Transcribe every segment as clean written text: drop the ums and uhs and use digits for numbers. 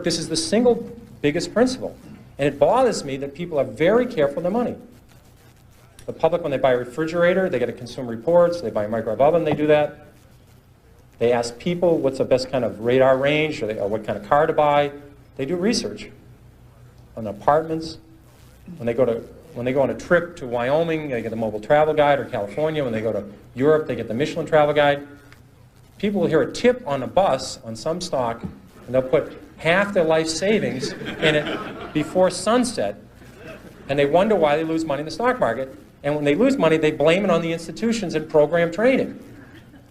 This is the single biggest principle. And it bothers me that people are very careful with their money. The public, when they buy a refrigerator, they get a Consumer Reports, they buy a microwave oven, they do that. They ask people what's the best kind of radar range or what kind of car to buy. They do research on apartments. When they go on a trip to Wyoming, they get the mobile travel guide, or California. When they go to Europe, they get the Michelin travel guide. People will hear a tip on a bus on some stock, and they'll put half their life savings in it before sunset, and they wonder why they lose money in the stock market. And when they lose money, they blame it on the institutions and program trading.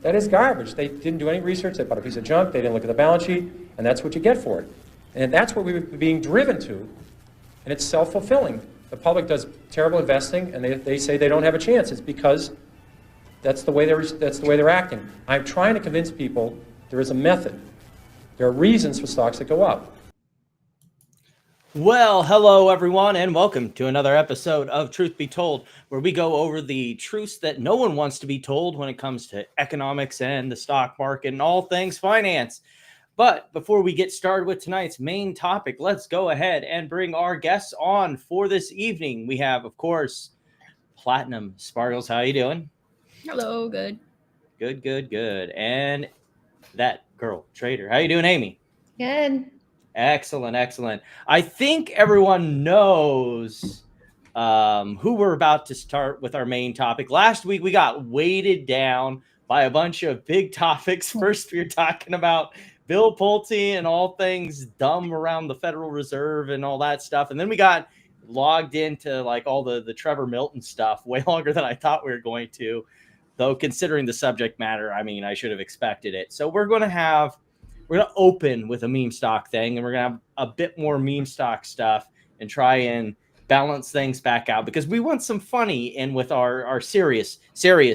That is garbage. They didn't do any research. They bought a piece of junk. They didn't look at the balance sheet, and that's what you get for it. And that's what we were being driven to, and it's self-fulfilling. The public does terrible investing, and they say they don't have a chance. It's because that's the way they're acting. I'm trying to convince people there is a method. There are reasons for stocks that go up. Well, hello, everyone, and welcome to another episode of Truth Be Told, where we go over the truths that no one wants to be told when it comes to economics and the stock market and all things finance. But before we get started with tonight's main topic, let's go ahead and bring our guests on for this evening. We have, of course, Platinum Sparkles. How you doing? Hello, good. Good. And that girl, Trader. How you doing, Amy? Good. Excellent. I think everyone knows who we're about to start with our main topic. Last week, we got weighted down by a bunch of big topics. First, we were talking about Bill Pulte and all things dumb around the Federal Reserve and all that stuff. And then we got logged into like all the Trevor Milton stuff way longer than I thought we were going to. Though considering the subject matter, I mean, I should have expected it. So we're going to open with a meme stock thing, and we're going to have a bit more meme stock stuff and try and balance things back out because we want some funny in with our serious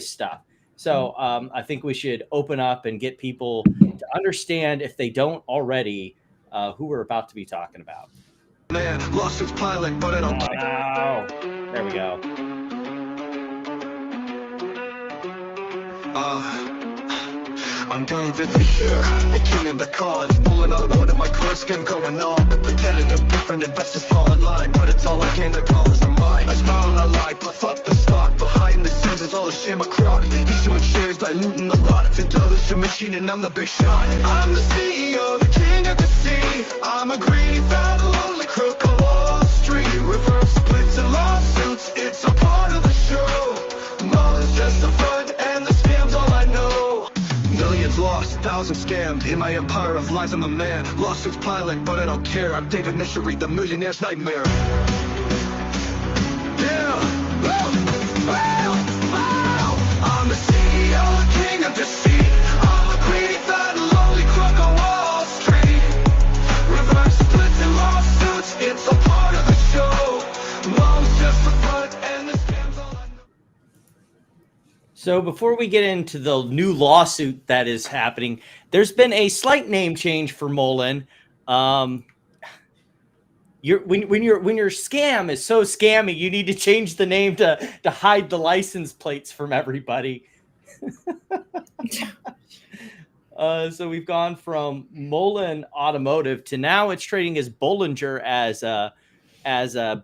stuff. So I think we should open up and get people to understand, if they don't already, who we're about to be talking about. Man, lawsuits piling, but I don't. Wow. There we go. I'm David Michery, the king of the cards, pulling out one of my close skin going on, pretending I'm different investors fall in line, but it's all I can to call is mine. I smile and I lie, puff up the stock, behind the scenes is all a shame I crowd, issuing shares, diluting the lot, it's a dilution machine and I'm the big shot. I'm the CEO, the king of the sea, I'm a greedy fat, lonely crook on Wall Street, reverse splits and lawsuits, it's a part of the show, knowledge just a front and the scam's all I know. Millions lost, thousands scammed, in my empire of lies I'm a man, lawsuits piling, but I don't care, I'm David Michery, the millionaire's nightmare. Yeah, I'm the CEO, king of deceit, I'm a greedy fat, lonely crook on Wall Street, reverse splits and lawsuits, it's a part of the show, loans just for front and the scam's all I know. So before we get into the new lawsuit that is happening, there's been a slight name change for Mullen. When your scam is so scammy, you need to change the name to hide the license plates from everybody. So we've gone from Mullen Automotive to now it's trading as Bollinger as a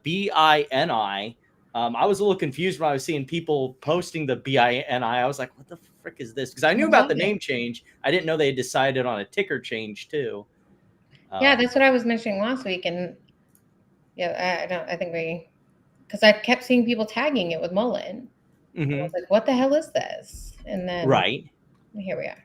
BINI. I was a little confused when I was seeing people posting the BINI. I was like, what the frick is this? Because I knew about the name change. I didn't know they had decided on a ticker change too. Yeah, that's what I was mentioning last week. And yeah, because I kept seeing people tagging it with Mullen. Mm-hmm. I was like, what the hell is this? And then here we are.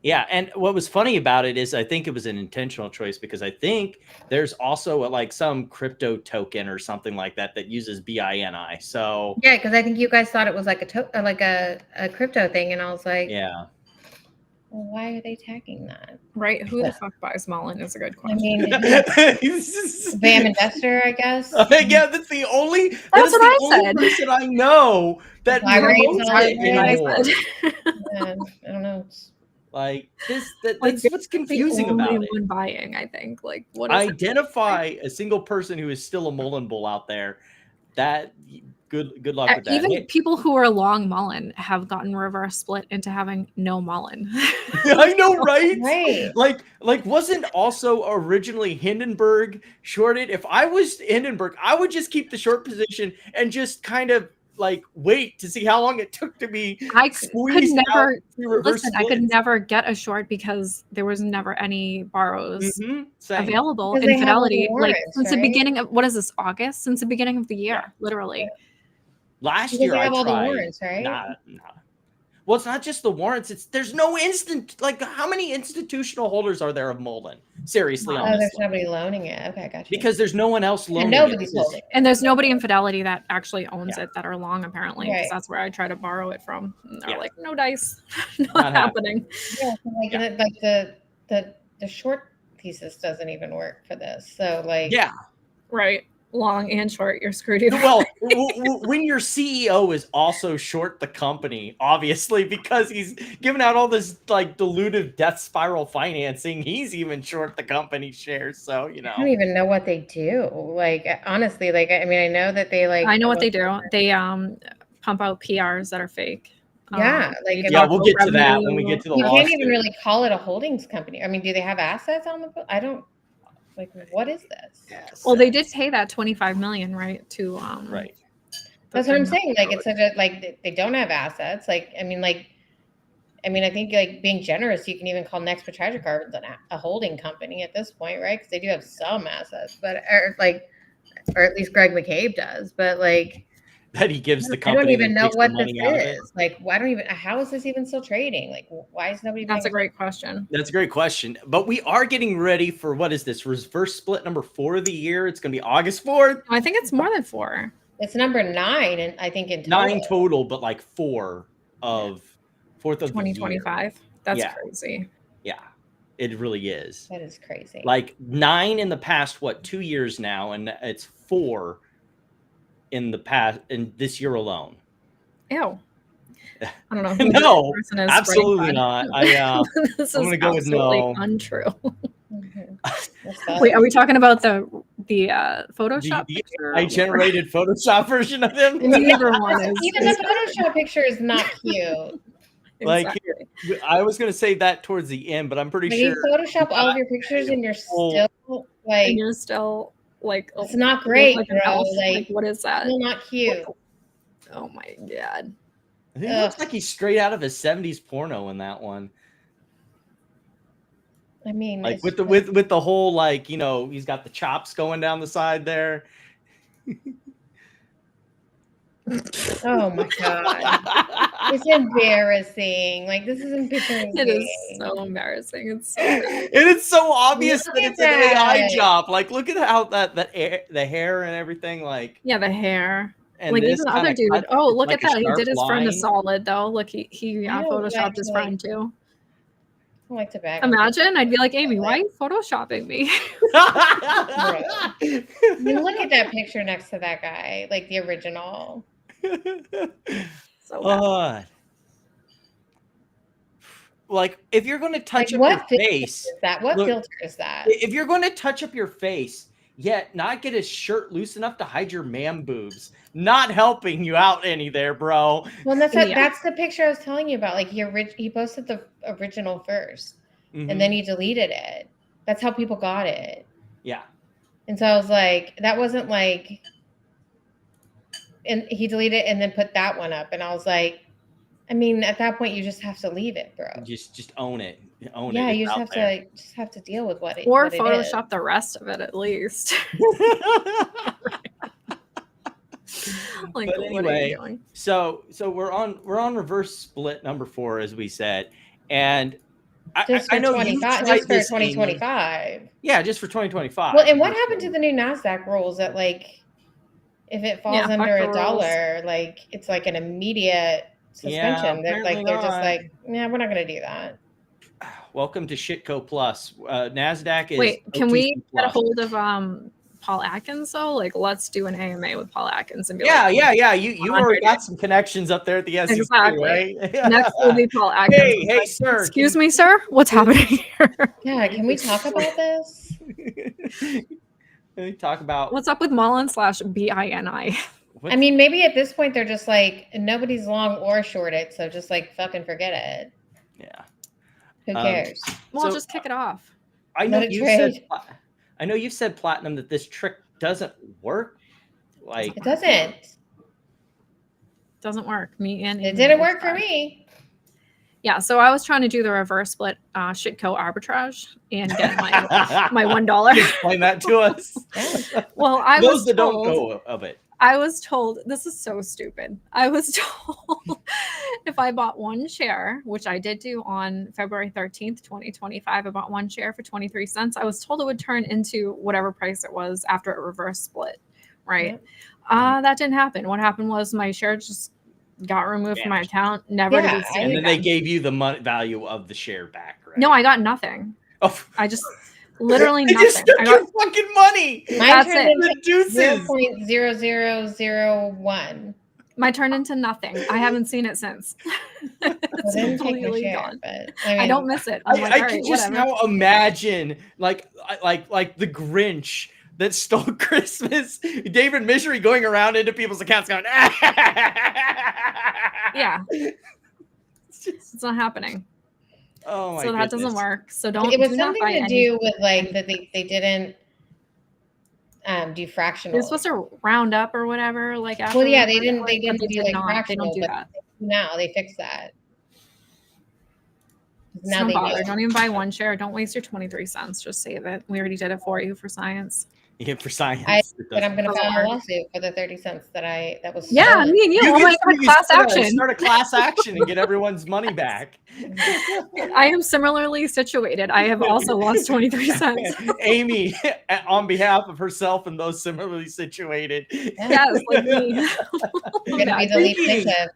Yeah, and what was funny about it is I think it was an intentional choice because I think there's also like some crypto token or something like that uses BINI. So yeah, because I think you guys thought it was like a crypto thing, and I was like, yeah. Well, why are they tagging that? Right? Who the fuck buys Mullen is a good question. I mean, BAM investor, I guess. Yeah, that's the only. That's what I only said. person I know that promotes it anymore. I don't know. Like that's what's confusing about it. One buying, I think. Like, what? Identify a single person who is still a Mullen bull out there. That good luck with that. Even Hey, people who are long Mullen have gotten reverse split into having no Mullen. I know, right? Right. Like wasn't also originally Hindenburg shorted? If I was Hindenburg, I would just keep the short position and just kind of like wait to see how long it took to be I could squeezed never out through reverse listen. I could splits. never get a short because there was never any borrows Same. available Because in they have all the Fidelity. Like warrants, since the right? beginning of what is this, August? Since the beginning of the year, Yeah. literally. Last Because year they I have all the tried. warrants, right? Nah. Well, it's not just the warrants. There's no like how many institutional holders are there of Mullen? Seriously, Oh, Oh, there's honestly. nobody loaning it. Okay, gotcha. Because there's no one else and loaning nobody's it. holding. And there's nobody in Fidelity that actually owns Yeah. it that are long, apparently, because Right. that's where I try to borrow it from. And they're Yeah. like, no dice, not, Not happening. Yeah, so like, Yeah. like the short thesis doesn't even work for this. So like, Yeah. Right. Long and short, you're screwed either. Well, when your CEO is also short the company, obviously, because he's giving out all this like dilutive death spiral financing, he's even short the company shares. So, you I don't know, even know what they do. Like honestly, like I mean, I know that they like. I know what they do. They pump out PRs that are fake. Yeah, like they if yeah, talk we'll about get to that revenue. when we get to the you lawsuit. can't even really call it a holdings company. I mean, do they have assets on the book? I don't. Like, what is this? Yes. Well, they did pay that 25 million, right? To Right. That's what I'm saying. Like, it's such a like they don't have assets. Like, I mean, I think like being generous, you can even call Next Tragic Cards a holding company at this point, right? Because they do have some assets, but or at least Greg McCabe does. But like, That he gives the I company. don't even that know takes the what this money out of it. is. Like, why don't even? How is this even still trading? Like, why is nobody? That's a buying- great question. That's a great question. But we are getting ready for what is this? Reverse split number 4 of the year. It's going to be August 4th. I think it's more than 4. It's number 9, and I think in total. 9 total, but like 4 of 4th of 2025. That's Yeah. crazy. Yeah, it really is. That is crazy. Like 9 in the past, 2 years now, and it's 4 in the past in this year alone. Ew. I don't know. Who No, this person is absolutely spreading not. FUD. This I'm is gonna go with absolutely no. untrue. Mhm. That's Wait, are we talking about the Photoshop The picture? I generated Photoshop version of him. Neither one is. Even the Photoshop picture is not cute. Like, Exactly. I was gonna say that towards the end, but I'm pretty Like sure. you Photoshop all of your pictures and you're still like, And you're still like, it's not great, like an bro. elf. Like, What is that? still not cute. Oh my god. He looks like he's straight out of a 70s porno in that one. I mean, Like it's with the whole like, you know, he's got the chops going down the side there. oh my god, it's embarrassing. Like this is embarrassing. It is so embarrassing. It's so And it's so obvious Look that at it's an AI that. job. Like, look at how the hair and everything. Like, yeah, the hair. and Like this even the other kinda dude. cut, Oh, it's look like at a that. He sharp did his friend a line. solid though. Look, he I don't photoshopped his like- friend too. I like to back. Imagine, I'd be like, Amy, why are you photoshopping me? I mean, look at that picture next to that guy, like the original. So bad. Like, if you're going to touch Like, up your what filter face, is that? What look, filter is that? if you're going to touch up your face, yet not get his shirt loose enough to hide your man boobs, not helping you out any there, bro. Well, that's Yeah. that's the picture I was telling you about. Like he posted the original first, Mhm. and then he deleted it. That's how people got it. Yeah. And so I was like, that wasn't like, and he deleted it and then put that one up, and I was like, I mean, at that point, you just have to leave it, bro. Just own it. Own Yeah, it. you It's just out have to deal with what it Or what it is. Photoshop the rest of it at least. Like, But what are anyway, you doing? So we're on reverse split number 4, as we said, and Just for I know you 25, tried just for this, Amy. 2025. Yeah, just for 2025. Well, and what happened to the new NASDAQ rules that like, if it falls Yeah, fuck under the a rules. dollar, like it's like an immediate suspension. They're like, apparently they're just not. like, yeah, we're not gonna do that. Welcome to Shitco Plus. Nasdaq is. Wait, can we OTC get a Plus. hold of Paul Atkins though? Like, let's do an AMA with Paul Atkins and be Yeah, like, yeah. You already 100. got some connections up there at the SEC, Exactly. right? Next will be Paul Atkins. Hey, sir. Excuse me, sir. What's happening here? Yeah, can we talk about this? Can we talk about What's up with Mullen / BINI? I mean, maybe at this point they're just like nobody's long or short it, so just like fucking forget it. Yeah. Who cares? Well, So, just kick it off. I know Let it you said. trade. I know you've said, Platinum, that this trick doesn't work. Like, It doesn't. Doesn't work. Me and It didn't work for me. Yeah, so I was trying to do the reverse split shitco arbitrage and get my $1. Explain that to us. Well, I Those was that told, don't know of it. I was told, this is so stupid. I was told if I bought one share, which I did do on February 13th, 2025, I bought one share for 23 cents. I was told it would turn into whatever price it was after a reverse split, right? That didn't happen. What happened was my share just got removed from my account, never to be seen. And then they gave you the money value of the share back, right? No, I got nothing. Oh, I just literally they nothing. just took your fucking money. Mine That's turned it. into The deuces. 0.0001. My turned into nothing. I haven't seen it since. I It's didn't take my completely share, gone. but I don't miss it. I'm like, I all can right, just whatever. now imagine like the Grinch that stole Christmas. David Michery going around into people's accounts going, Yeah. It's not happening. Oh my So that doesn't goodness. work. So don't. it was do not something buy to any. do with like that they didn't do fractional. They're supposed to round up or whatever. Like after. Well, yeah, they but didn't they do did like not. They fractional, don't do but that. now they fixed that. Now Don't they bother. do. Don't even buy one share. Don't waste your 23 cents. Just save it. We already did it for you for science. Yeah, for science. But I'm going to doesn't file a work. lawsuit for the 30 cents that was Yeah, stolen. me and you. You Oh can my God, class action. start a class action and get everyone's money back. I am similarly situated. I have also lost 23 cents. Amy, on behalf of herself and those similarly situated. Yes, like me. You're going to be the lead plaintiff.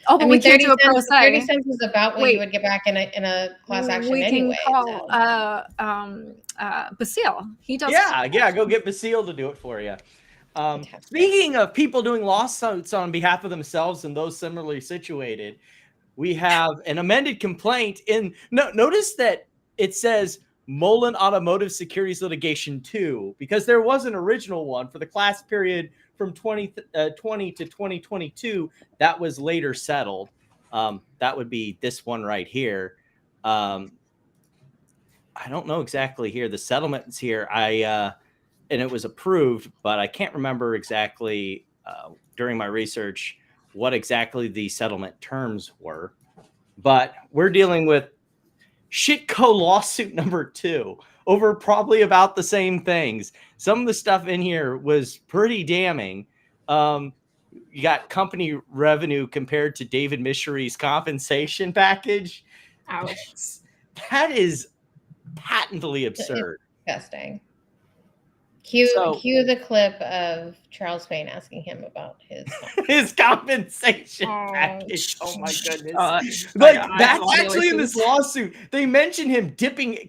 Oh, but I we mean, can't 30 do a pro cents, se. 30 cents is about what Wait. you would get back in a class action We anyway. can call Basile. He does. Yeah, go get Basile to do it for you. Speaking of people doing lawsuits on behalf of themselves and those similarly situated, we have an amended complaint in. Notice that it says Mullen Automotive Securities Litigation 2 because there was an original one for the class period from 2020 to 2022 that was later settled. That would be this one right here. I don't know exactly here. The settlement's here. And it was approved, but I can't remember exactly during my research what exactly the settlement terms were. But we're dealing with shitco lawsuit number 2 over probably about the same things. Some of the stuff in here was pretty damning. You got company revenue compared to David Michery's compensation package. Ouch. That is patently absurd. It's disgusting. Cue the clip of Charles Payne asking him about his compensation package. Oh my goodness. That's actually in this lawsuit. They mentioned him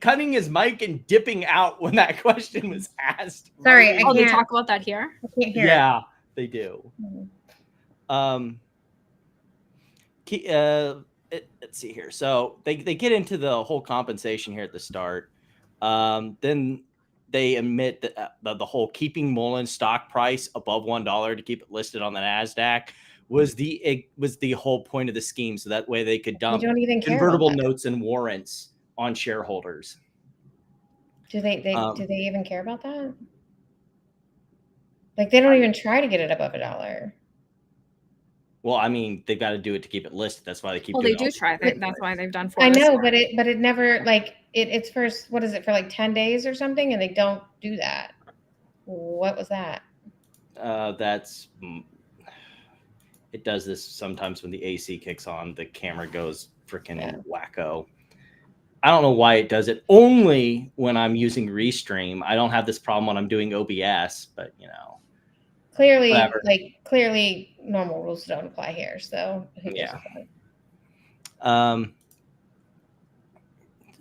cutting his mic and dipping out when that question was asked. Sorry, I they can't. talk about that here? I can't hear Yeah, they do. Mm-hmm. Let's see here. So they get into the whole compensation here at the start. Then they admit that the whole keeping Mullen stock price above $1 to keep it listed on the NASDAQ was the whole point of the scheme. So that way they could dump convertible notes and warrants on shareholders. Do they even care about that? Like they don't even try to get it above $1. Well, I mean, they've got to do it to keep it listed. That's why they keep. Well, doing they do try. That's why they've done 4. I know, but it never like it's first. What is it for like 10 days or something? And they don't do that. What was that? It does this sometimes when the AC kicks on. The camera goes freaking wacko. I don't know why it does it. Only when I'm using Restream. I don't have this problem when I'm doing OBS, but you know. Clearly, normal rules don't apply here. So yeah.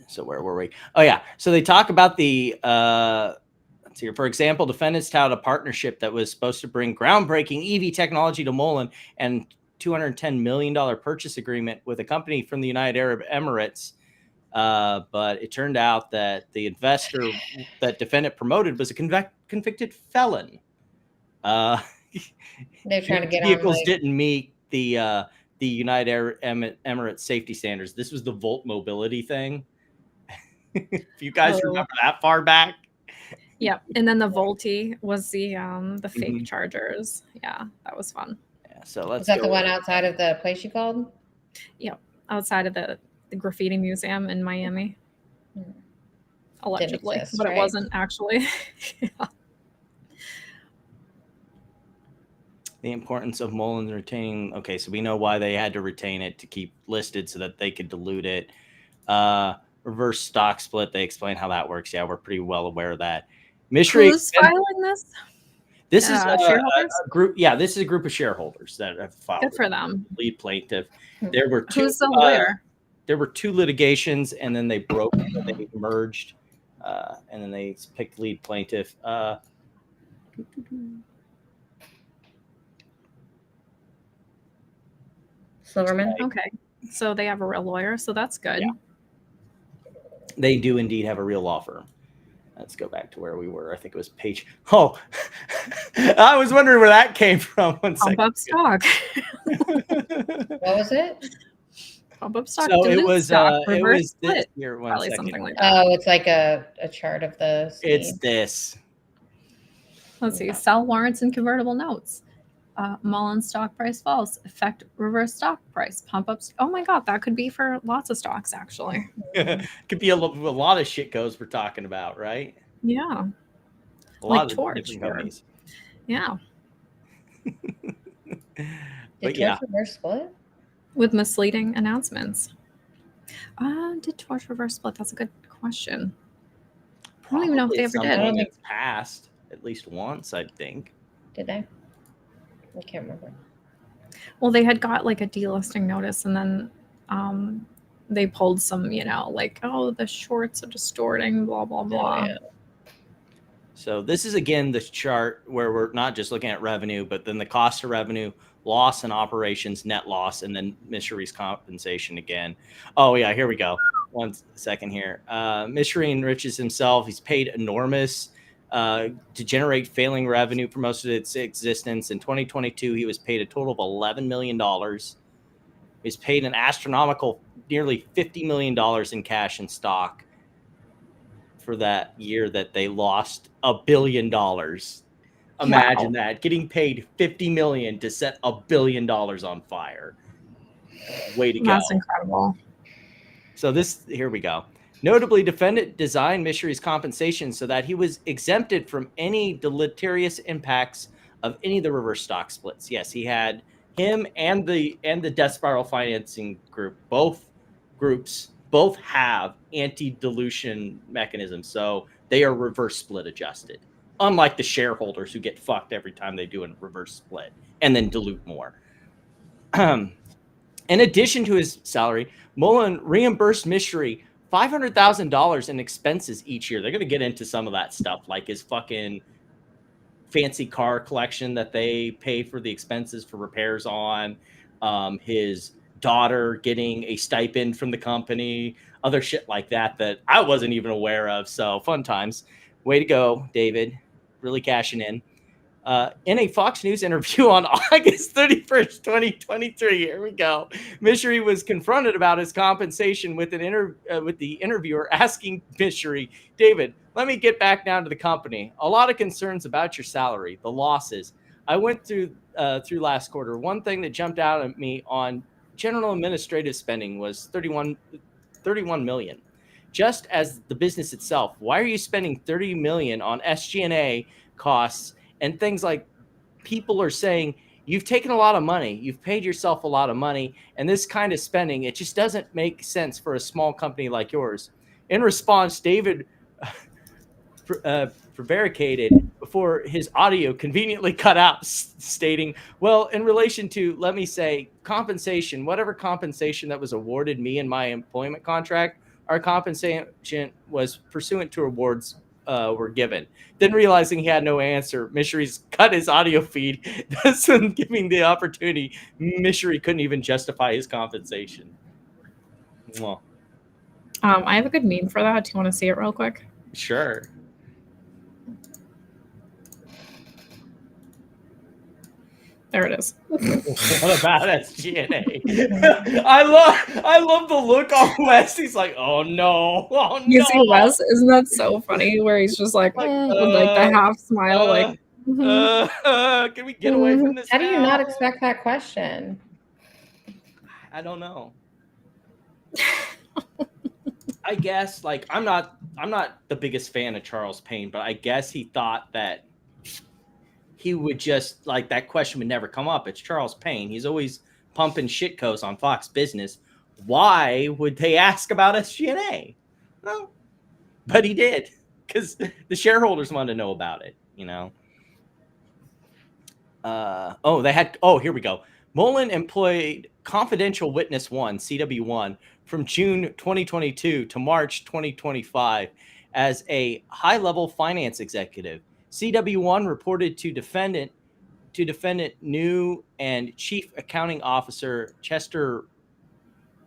So where were we? Oh yeah. So they talk about the let's see here. For example, defendants touted a partnership that was supposed to bring groundbreaking EV technology to Mullen and $210 million purchase agreement with a company from the United Arab Emirates. But it turned out that the investor that defendant promoted was a convicted felon. They're trying to get on vehicles like didn't meet the United Arab Emirates safety standards. This was the Volt mobility thing. If you guys remember that far back. Yeah, and then the Volti was the fake Mhm. chargers. Yeah, that was fun. Yeah, so let's is that go. the one outside of the place you called? Yep, outside of the graffiti museum in Miami, allegedly, exist, but right? it wasn't actually. Yeah. The importance of Mullen retaining. Okay, so we know why they had to retain it to keep listed so that they could dilute it. Reverse stock split. They explain how that works. Yeah, we're pretty well aware of that. Michery, Who's filing this? this is shareholders. a group. Yeah, this is a group of shareholders that have filed. Good for them. Lead plaintiff. There were two. Who's the lawyer? There were two litigations, and then they broke. They merged, and then they picked lead plaintiff. Silverman. Okay, so they have a real lawyer, so that's good. Yeah. They do indeed have a real law firm. Let's go back to where we were. I think it was page. Oh, I was wondering where that came from. One Pump second. up stock. What was it? Pump up stock. So it dividend was. stock, It reverse was this split. here. One Probably second. something like that. Oh, it's like a chart of the. It's scheme. this. Let's see. Sell warrants and convertible notes. Mullen stock price falls. Affect reverse stock price. Pump up. Oh my God, that could be for lots of stocks actually. Could be a lot of shit goes we're talking about, right? Yeah. A Like lot of Torch, different or- companies. Yeah. Did But yeah. Torch reverse split? With misleading announcements. Did Torch reverse split? That's a good question. I don't even know if they ever Probably did. something that's passed at least once, I think. Did they? I can't remember. Well, they had got like a delisting notice, and then they pulled some, like, oh, the shorts are distorting, blah blah blah. Oh, yeah. So this is again the chart where we're not just looking at revenue, but then the cost of revenue, loss in operations, net loss, and then Michery's compensation again. Oh yeah, here we go. 1 second here. Michery enriches himself. He's paid enormous to generate failing revenue for most of its existence. In 2022, he was paid a total of $11 million. He was paid an astronomical nearly $50 million in cash and stock for that year that they lost $1 billion. Imagine that, getting paid $50 million to set $1 billion on fire. Way to go. That's incredible. So here we go. Notably, defendant designed Michery's compensation so that he was exempted from any deleterious impacts of any of the reverse stock splits. Yes, he had him and the Death Spiral financing group. Both groups have anti-dilution mechanisms, so they are reverse split adjusted. Unlike the shareholders who get fucked every time they do a reverse split and then dilute more. In addition to his salary, Mullen reimbursed Michery $500,000 in expenses each year. They're going to get into some of that stuff, like his fucking fancy car collection that they pay for the expenses for repairs on, his daughter getting a stipend from the company, other shit like that I wasn't even aware of. So fun times. Way to go, David. Really cashing in. In a Fox News interview on August 31st, 2023, here we go. Michery was confronted about his compensation with with the interviewer asking Michery, David, let me get back down to the company. A lot of concerns about your salary, the losses. I went through last quarter. One thing that jumped out at me on general administrative spending was 31 million. Just as the business itself, why are you spending 30 million on SG&A costs and things like people are saying you've taken a lot of money, you've paid yourself a lot of money, and this kind of spending, it just doesn't make sense for a small company like yours. In response, David prevaricated before his audio conveniently cut out, stating, well, in relation to, let me say, compensation, whatever compensation that was awarded me in my employment contract, our compensation was pursuant to awards were given. Then realizing he had no answer, Michery's cut his audio feed. Thus, giving the opportunity, Michery couldn't even justify his compensation. Well, I have a good meme for that. Do you want to see it real quick? sure. There it is. What about SG&A? I love the look on Wes. He's like, oh no, oh no. You see Wes? Isn't that so funny? Where he's just like, with like the half smile, like. Can we get away from this? How do you not expect that question? I don't know. I guess like I'm not the biggest fan of Charles Payne, but I guess he thought that he would just like that question would never come up. It's Charles Payne. He's always pumping shitcoats on Fox Business. Why would they ask about SG&A? No, but he did because the shareholders wanted to know about it. You know. Here we go. Mullen employed confidential witness 1, CW1, from June 2022 to March 2025 as a high-level finance executive. CW1 reported to defendant new and chief accounting officer Chester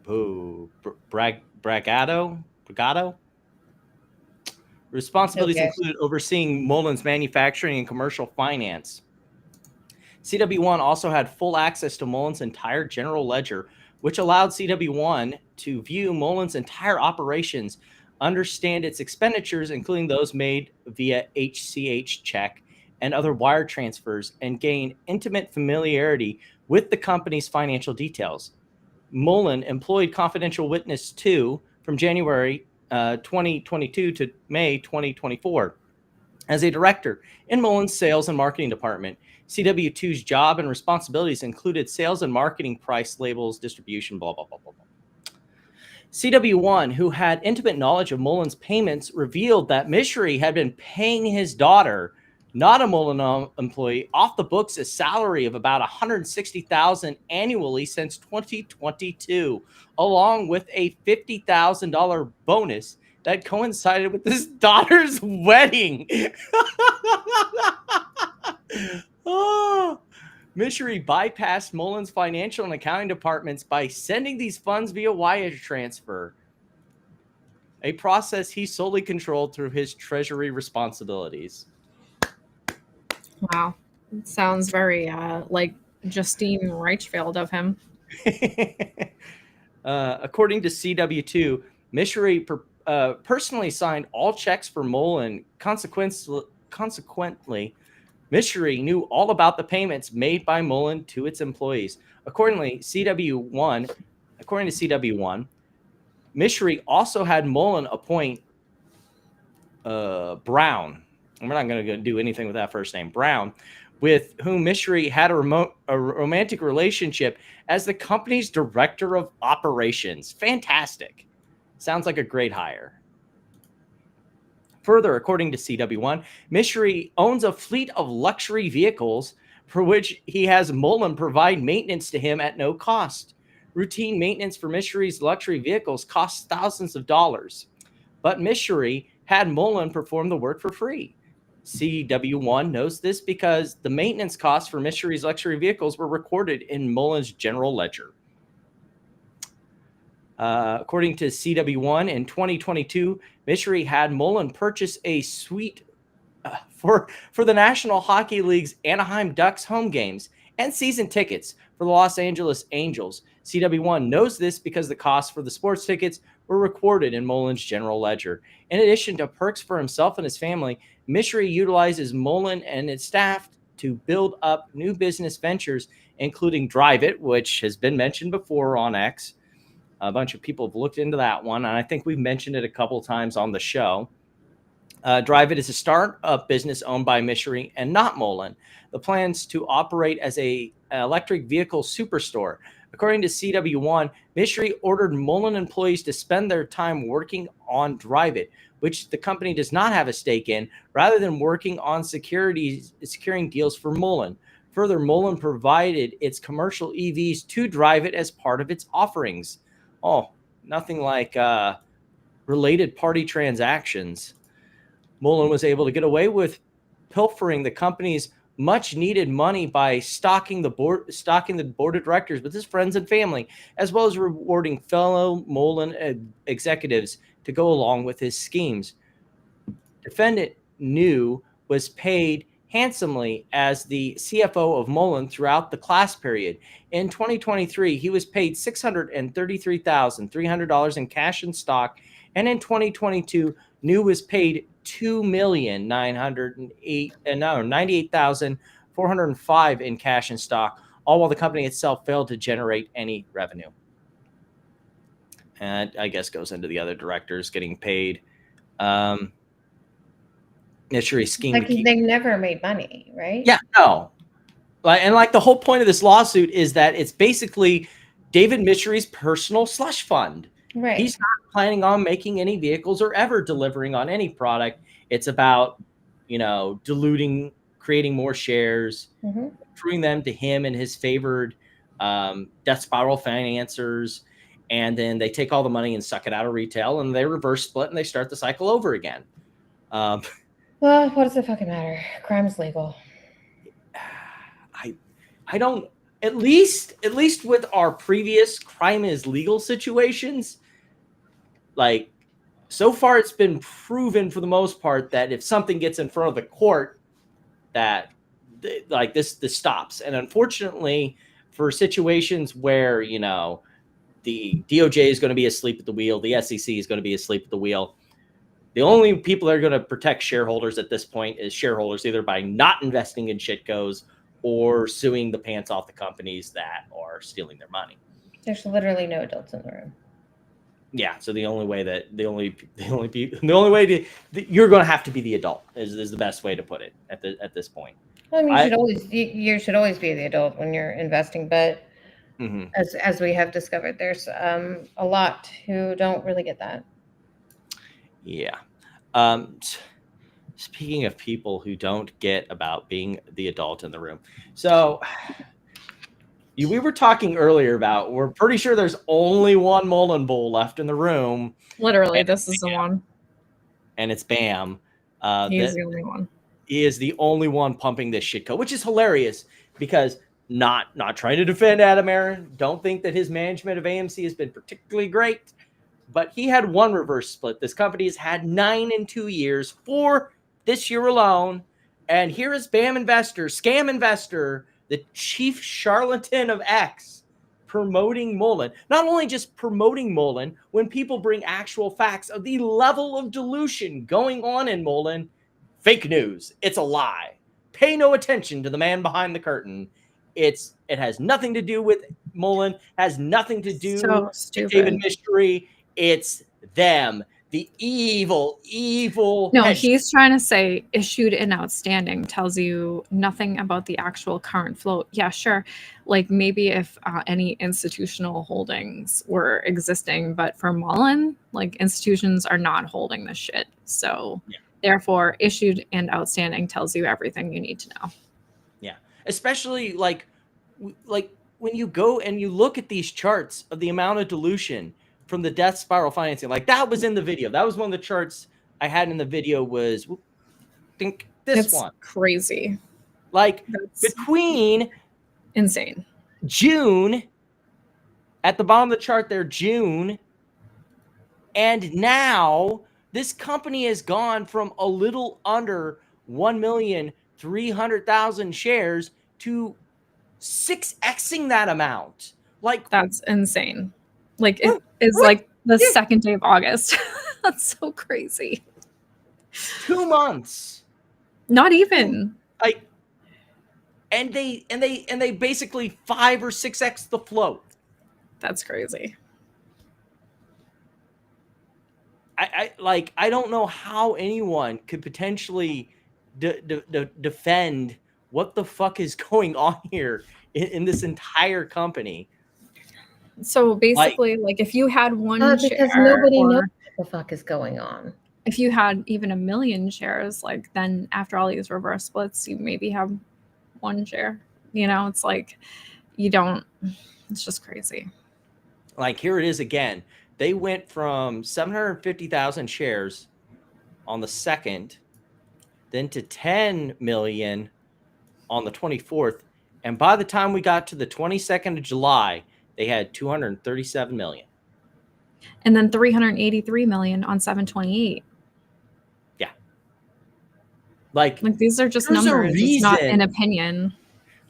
Bragato. Responsibilities included overseeing Mullen's manufacturing and commercial finance. CW1 also had full access to Mullen's entire general ledger, which allowed CW1 to view Mullen's entire operations, understand its expenditures, including those made via HCH check and other wire transfers, and gain intimate familiarity with the company's financial details. Mullen employed confidential witness 2 from January 2022 to May 2024 as a director in Mullen's sales and marketing department. CW2's job and responsibilities included sales and marketing, price labels, distribution, blah, blah, blah, blah, blah. CW1, who had intimate knowledge of Mullen's payments, revealed that Michery had been paying his daughter, not a Mullen employee, off the books a salary of about $160,000 annually since 2022, along with a $50,000 bonus that coincided with his daughter's wedding. Michery bypassed Mullen's financial and accounting departments by sending these funds via wire transfer, a process he solely controlled through his treasury responsibilities. Wow. It sounds very like Justine Reichfeld of him. According to CW2, Michery personally signed all checks for Mullen. Consequently, Michery knew all about the payments made by Mullen to its employees. According to CW1, Michery also had Mullen appoint Brown. And we're not going to do anything with that first name, Brown, with whom Michery had a romantic relationship as the company's director of operations. Fantastic. Sounds like a great hire. Further, according to CW1, Michery owns a fleet of luxury vehicles for which he has Mullen provide maintenance to him at no cost. Routine maintenance for Michery's luxury vehicles costs thousands of dollars, but Michery had Mullen perform the work for free. CW1 knows this because the maintenance costs for Michery's luxury vehicles were recorded in Mullen's general ledger. According to CW1, in 2022, Michery had Mullen purchase a suite for the National Hockey League's Anaheim Ducks home games and season tickets for the Los Angeles Angels. CW1 knows this because the costs for the sports tickets were recorded in Mullen's general ledger. In addition to perks for himself and his family, Michery utilizes Mullen and its staff to build up new business ventures, including Drive It, which has been mentioned before on X. A bunch of people have looked into that one, and I think we've mentioned it a couple times on the show. Drive It is a startup business owned by Michery and not Mullen. The plans to operate as an electric vehicle superstore. According to CW1, Michery ordered Mullen employees to spend their time working on Drive It, which the company does not have a stake in, rather than working on securing deals for Mullen. Further, Mullen provided its commercial EVs to Drive It as part of its offerings. Oh, nothing like related party transactions. Mullen was able to get away with pilfering the company's much-needed money by stocking the board of directors with his friends and family, as well as rewarding fellow Mullen executives to go along with his schemes. Defendant New was paid handsomely as the CFO of Mullen throughout the class period. In 2023, he was paid $633,300 in cash and stock, and in 2022, New was paid $2,998,405 in cash and stock, all while the company itself failed to generate any revenue. And I guess goes into the other directors getting paid. Michery scheme Like they never made money, right? Yeah, no. And the whole point of this lawsuit is that it's basically David Michery's personal slush fund. Right. He's not planning on making any vehicles or ever delivering on any product. It's about, diluting, creating more shares, accruing them to him and his favored death spiral financiers. And then they take all the money and suck it out of retail, and they reverse split and they start the cycle over again. Well, what does it fucking matter? Crime's legal. I don't, at least with our previous crime is legal situations, so far it's been proven for the most part that if something gets in front of the court, that this stops. And unfortunately, for situations where, the DOJ is going to be asleep at the wheel, the SEC is going to be asleep at the wheel, the only people that are going to protect shareholders at this point is shareholders, either by not investing in shitcos or suing the pants off the companies that are stealing their money. There's literally no adults in the room. Yeah, so the only way you're going to have to be the adult is the best way to put it at this point. Well, I mean, you should always be the adult when you're investing, but as we have discovered, there's a lot who don't really get that. Yeah. Speaking of people who don't get about being the adult in the room. So we were talking earlier about, we're pretty sure there's only one Mullen Bull left in the room. Literally, this is the one. And it's Bam. He's the only one. He is the only one pumping this shitco, which is hilarious because not trying to defend Adam Aaron. Don't think that his management of AMC has been particularly great. But he had one reverse split. This company has had 9 in 2 years, 4 this year alone. And here is Bam Investor, Scam Investor, the chief charlatan of X, promoting Mullen. Not only just promoting Mullen, when people bring actual facts of the level of dilution going on in Mullen, fake news. It's a lie. Pay no attention to the man behind the curtain. It has nothing to do with Mullen, has nothing to do with David Michery. It's them, the evil. No, he's trying to say issued and outstanding tells you nothing about the actual current float. Yeah, sure. Like maybe if any institutional holdings were existing, but for Mullen, like institutions are not holding this shit. So therefore, issued and outstanding tells you everything you need to know. Yeah, especially like when you go and you look at these charts of the amount of dilution from the death spiral financing, like that was in the video. That was one of the charts I had in the video. Was I think this one crazy? Like between insane June at the bottom of the chart there, June, and now this company has gone from a little under 1,300,000 shares to 6xing that amount. Like that's insane. Like it is like the second day of August. That's so crazy. 2 months. Not even. And they basically 5 or 6x the float. That's crazy. I don't know how anyone could potentially defend what the fuck is going on here in this entire company. So basically, like if you had one because share, nobody knows what the fuck is going on. If you had even 1 million shares, like then after all these reverse splits, you maybe have 1 share. It's like you don't. It's just crazy. Like here it is again. They went from 750,000 shares on the 2nd, then to 10 million on the 24th, and by the time we got to the 22nd of July, they had 237 million. And then 383 million on 7/28. Like these are just there's a numbers. It's not an reason. opinion.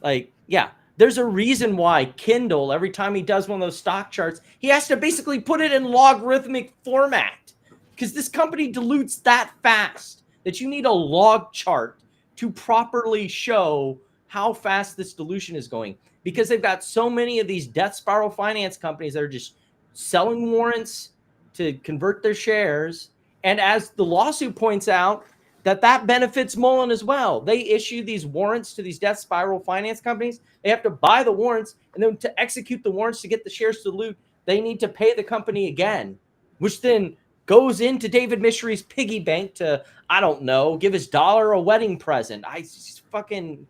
Like, yeah, there's a reason why Kindle, every time he does one of those stock charts, he has to basically put it in logarithmic format because this company dilutes that fast that you need a log chart to properly show how fast this dilution is going, because they've got so many of these death spiral finance companies that are just selling warrants to convert their shares. And as the lawsuit points out, that benefits Mullen as well. They issue these warrants to these death spiral finance companies. They have to buy the warrants, and then to execute the warrants to get the shares to dilute, they need to pay the company again, which then goes into David Michery's piggy bank to, I don't know, give his daughter a wedding present. I just fucking...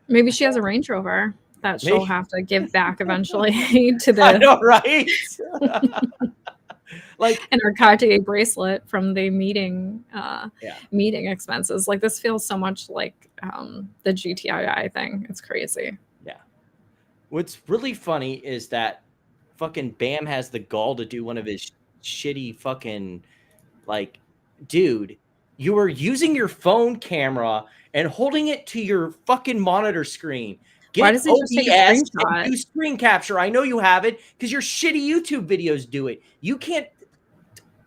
Maybe she has a Range Rover that she'll Maybe. have to give back eventually to the I know, right? Like, and her Cartier bracelet from the meeting yeah. meeting expenses. Like, this feels so much like the GTII thing. It's crazy. Yeah. What's really funny is that fucking Bam has the gall to do one of his shitty fucking, like, dude, you were using your phone camera and holding it to your fucking monitor screen. Get Why does he just take a OBS screenshot? and do screen capture. I know you have it because your shitty YouTube videos do it. You can't.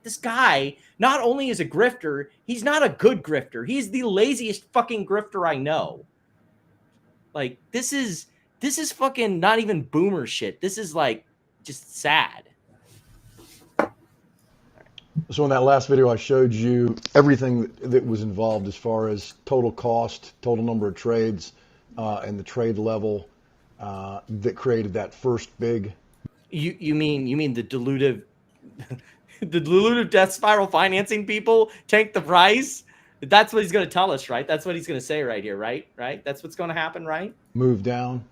This guy not only is a grifter, he's not a good grifter. He's the laziest fucking grifter I know. Like, this is fucking not even boomer shit. This is like just sad. So in that last video, I showed you everything that was involved as far as total cost, total number of trades, and the trade level that created that first big. You mean the dilutive the dilutive death spiral financing people tank the price? That's what he's going to tell us, right? That's what he's going to say right here, right? Right? That's what's going to happen, right? Move down,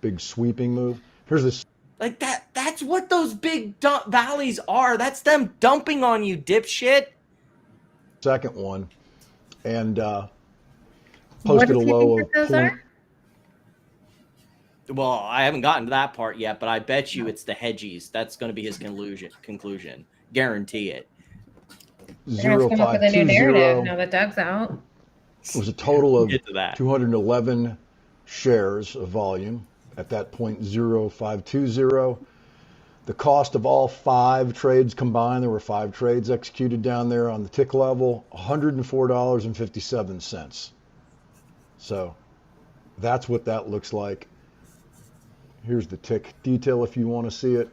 big sweeping move. Here's this. Like that's what those big valleys are. That's them dumping on you, dipshit. Second one, and What posted a does he low think of that those point. are? Well, I haven't gotten to that part yet, but I bet you it's the hedgies. That's going to be his conclusion. Guarantee it. They're gonna come up with a new 0520 narrative now that Doug's out. was a total of Get to that. 211 shares of volume at that point, 0520. The cost of all 5 trades combined, there were 5 trades executed down there on the tick level, $104.57. So that's what that looks like. Here's the tick detail if you want to see it.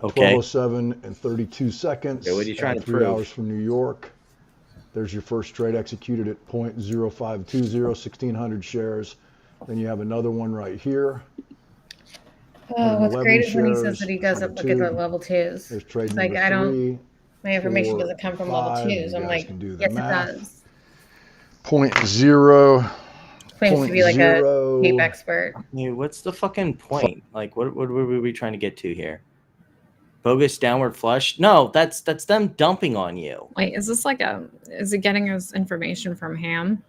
Okay. 12:07 and 32 seconds. Okay, what are you trying to 3 prove? hours from New York. There's your first trade executed at 0.0520, 1,600 shares. Then you have another one right here. Oh, what's 111 great is when he says shares, that he doesn't look at the level twos. There's trade It's like, number I don't, 3, my information 4, doesn't come from level 5. twos. You I'm guys like, can do the yes, math. it does. 0.0. Claims to be like a 0.0. tape expert. Dude, what's the fucking point? Like, what were we trying to get to here? Bogus downward flush? No, that's them dumping on you. Wait, is this like is he getting his information from Ham?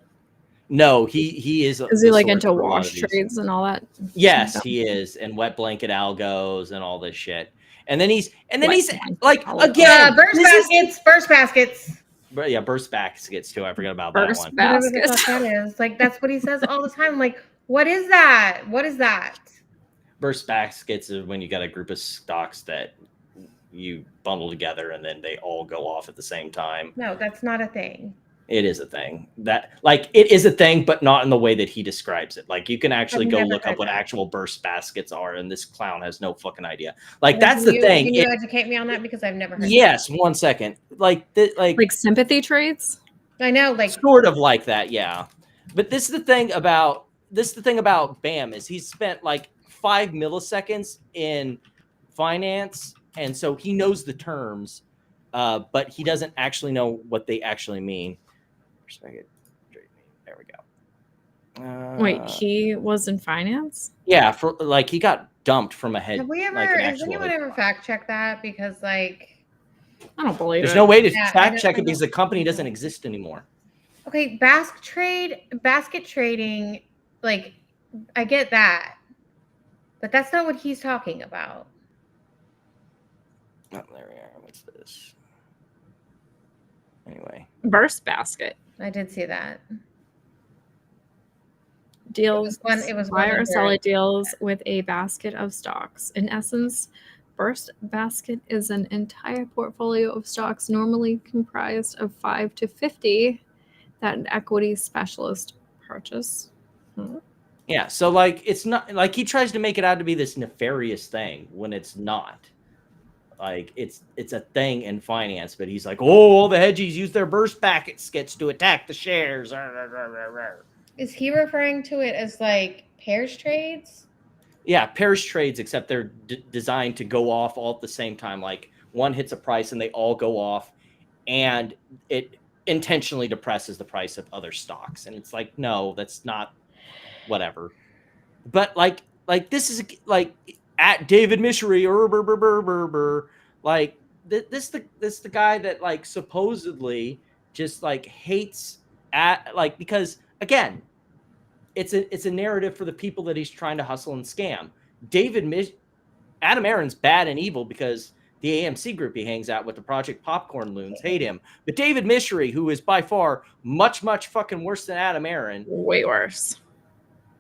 No, he is. Is he the like source into for a lot wash of these. trades and all that? Yes, stuff? he is, and wet blanket algos and all this shit. And then he's Wet like blanket again. Burst baskets. But yeah, burst baskets too. I forgot about Burst that one. Whatever the baskets. fuck that is. Like, that's what he says all the time. Like, what is that? What is that? Burst baskets is when you got a group of stocks that you bundle together and then they all go off at the same time. No, that's not a thing. It is a thing. It is a thing, but not in the way that he describes it. Like, you can actually I've go never look up heard what that. actual burst baskets are, and this clown has no fucking idea. Like, that's the Can thing. you educate me on that, because I've never heard Yes, 1 second. Like sympathy trades. that. I know, like, sort of like that, yeah. But this is the thing about Bam is he's spent like 5 milliseconds in finance, and so he knows the terms, but he doesn't actually know what they actually mean. There we go. Wait, he was in finance? Yeah, for like he got dumped from a head. have we ever, like an has actual anyone head. ever fact checked that? Because, like, I don't believe There's it. no way to Yeah, I fact don't check it know. because the company doesn't exist anymore. okay, basket trading, like, I get that. But that's not what he's talking about. Oh, there we are. What's this? Anyway, Burst basket I did see that. deals. It was Buy one or of sell their- it deals with a basket of stocks. In essence, Burst basket is an entire portfolio of stocks normally comprised of 5 to 50 that an equity specialist purchase. yeah. So like, it's not like he tries to make it out to be this nefarious thing when it's not. Like it's a thing in finance, but he's like, oh, all the hedgies use their burst baskets to attack the shares. Is he referring to it as like pairs trades? Yeah, pairs trades, except they're designed to go off all at the same time. Like one hits a price and they all go off, and it intentionally depresses the price of other stocks. And it's like, no, that's not whatever. But like this is like at David Michery or like this the guy that like supposedly just like hates at like, because again, it's a narrative for the people that he's trying to hustle and scam. Adam Aaron's bad and evil because the AMC group he hangs out with, the Project Popcorn loons, hate him. But David Michery, who is by far much fucking worse than Adam Aaron, Way worse.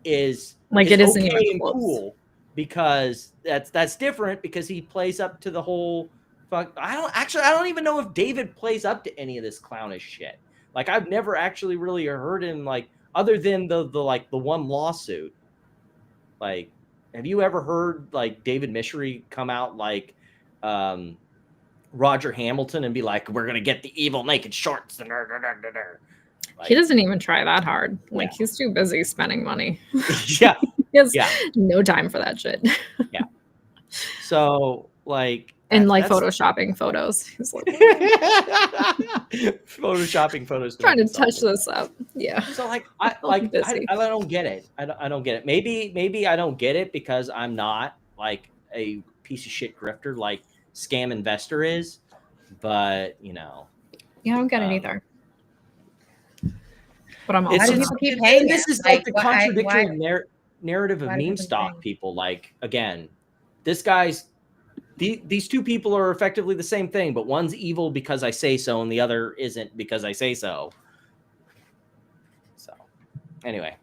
is Like, is it isn't okay even and close. cool, because that's different, because he plays up to the whole fuck. I don't even know if David plays up to any of this clownish shit. Like, I've never actually really heard him, like, other than the one lawsuit. Like, have you ever heard like David Michery come out like Roger Hamilton and be like, we're gonna get the evil naked shorts? Like, He doesn't even try that hard. Like, Yeah. he's too busy spending money. yeah. He has Yeah. no time for that shit. So like, And like that's photoshopping photos. He's like photoshopping photos trying to make touch himself this up. Yeah. So like, I busy. don't get it. I don't get it. Maybe I don't get it because I'm not like a piece of shit grifter like Scam Investor is. But you know, Yeah, I don't get it either. But I'm it's Why do also people not. keep paying this it? is like the why- contradictory why- narrative of why do meme people stock pay? people. Like, again, this guy's these two people are effectively the same thing, but one's evil because I say so, and the other isn't because I say so. So, anyway,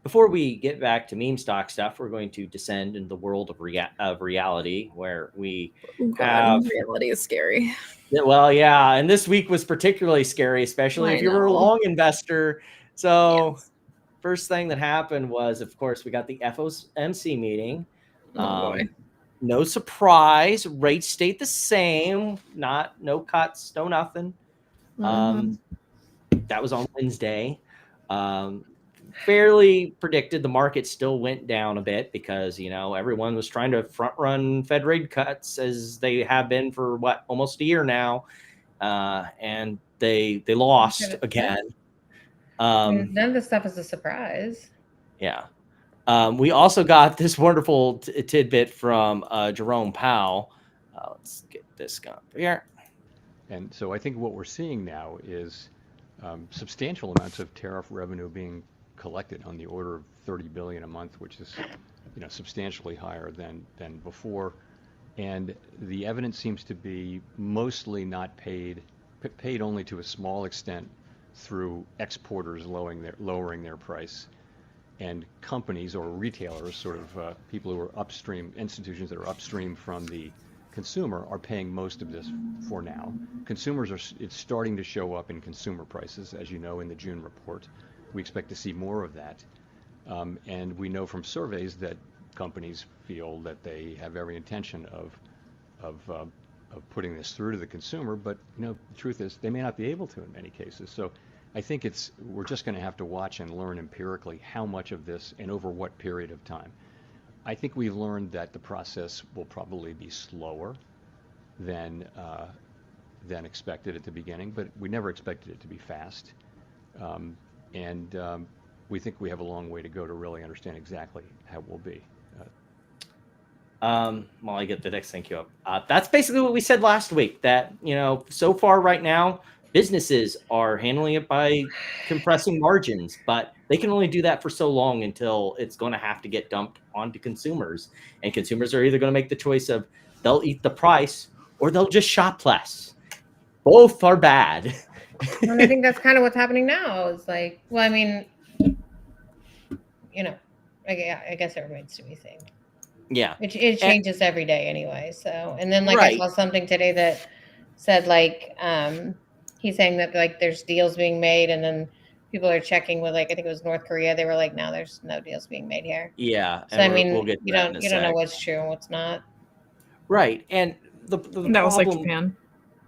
before we get back to meme stock stuff, we're going to descend into the world of reality, where we have. Reality is scary. Well, yeah, and this week was particularly scary, especially I if you were a know. long investor. So, Yes. first thing that happened was, of course, we got the FOMC meeting. Oh boy. No surprise, rates stayed the same. No cuts, no nothing. That was on Wednesday. Fairly predicted. The market still went down a bit because, you know, everyone was trying to front run Fed rate cuts, as they have been for almost a year now, and they lost again. None of this stuff is a surprise. Yeah. We also got this wonderful tidbit from Jerome Powell. Let's get this going here. And so I think what we're seeing now is substantial amounts of tariff revenue being collected, on the order of 30 billion a month, which is, you know, substantially higher than before. And the evidence seems to be mostly not paid only to a small extent through exporters lowering their price, and companies or retailers, sort of people who are upstream, institutions that are upstream from the consumer, are paying most of this for now. It's starting to show up in consumer prices, as you know, in the June report. We expect to see more of that. And we know from surveys that companies feel that they have every intention of putting this through to the consumer, but you know, the truth is they may not be able to in many cases. So I think we're just going to have to watch and learn empirically how much of this and over what period of time. I think we've learned that the process will probably be slower than expected at the beginning, but we never expected it to be fast. We think we have a long way to go to really understand exactly how it will be. While I get the next thank you up, that's basically what we said last week, that, you know, so far right now, businesses are handling it by compressing margins, but they can only do that for so long until it's going to have to get dumped onto consumers. And consumers are either going to make the choice of they'll eat the price or they'll just shop less. Both are bad. And I think that's kind of what's happening now. Is like, well, I mean, I guess it remains to be seen. Yeah. It changes every day anyway. So, and then like Right. I saw something today that said like, he's saying that like there's deals being made, and then people are checking with like I think it was North Korea. They were like, no, there's no deals being made here. Yeah. So I And mean, we'll get to you that in a don't know sec. what's true and what's not. Right. And the That problem was like Japan.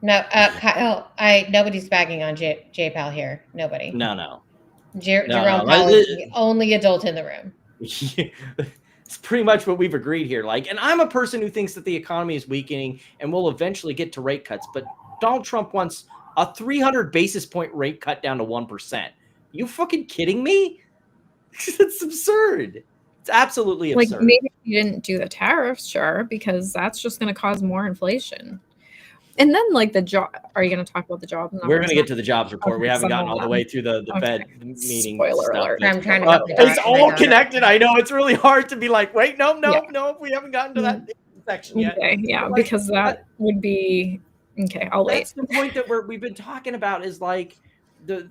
No, Kyle, nobody's bagging on J Pal here. Nobody. No. Jerome Powell is the only adult in the room. It's pretty much what we've agreed here. Like, and I'm a person who thinks that the economy is weakening and we'll eventually get to rate cuts. But Donald Trump wants a 300 basis point rate cut down to 1%. You fucking kidding me? It's absurd. It's absolutely absurd. Like maybe you didn't do the tariffs, sure, because that's just going to cause more inflation. And then like the job, are you going to talk about the job numbers? We're going to get to the jobs report. We haven't gotten all the way through the Fed meeting. Spoiler stuff. alert. I'm trying to it's all connected. I know it's really hard to be like, wait, no, we haven't gotten to that section yet. Okay, yeah, because that would be okay. I'll wait. That's the point that we've been talking about is like the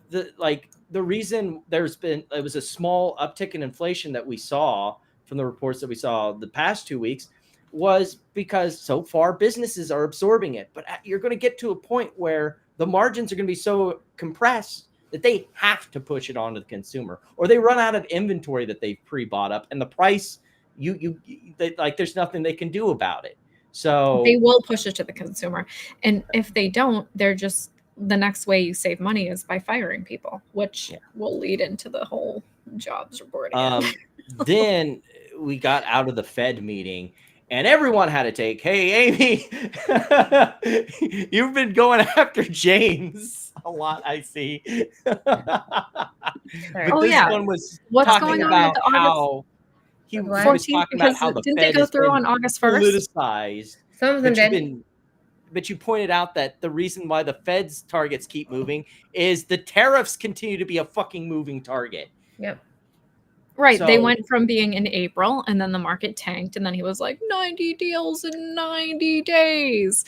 reason it was a small uptick in inflation that we saw from the reports that we saw the past 2 weeks was because so far businesses are absorbing it. But you're going to get to a point where the margins are going to be so compressed that they have to push it onto the consumer, or they run out of inventory that they've pre-bought up, and the price there's nothing they can do about it. So they will push it to the consumer, and if they don't, they're just the next way you save money is by firing people, which will lead into the whole jobs report. Then we got out of the Fed meeting. And everyone had a take. Hey, Amy, you've been going after James a lot, I see. But this one was talking about how he was talking about how the didn't Fed they go through on August 1st? Politicized. Some of them did. But you pointed out that the reason why the Fed's targets keep moving is the tariffs continue to be a fucking moving target. Yep. Right. They went from being in April and then the market tanked. And then he was like 90 deals in 90 days.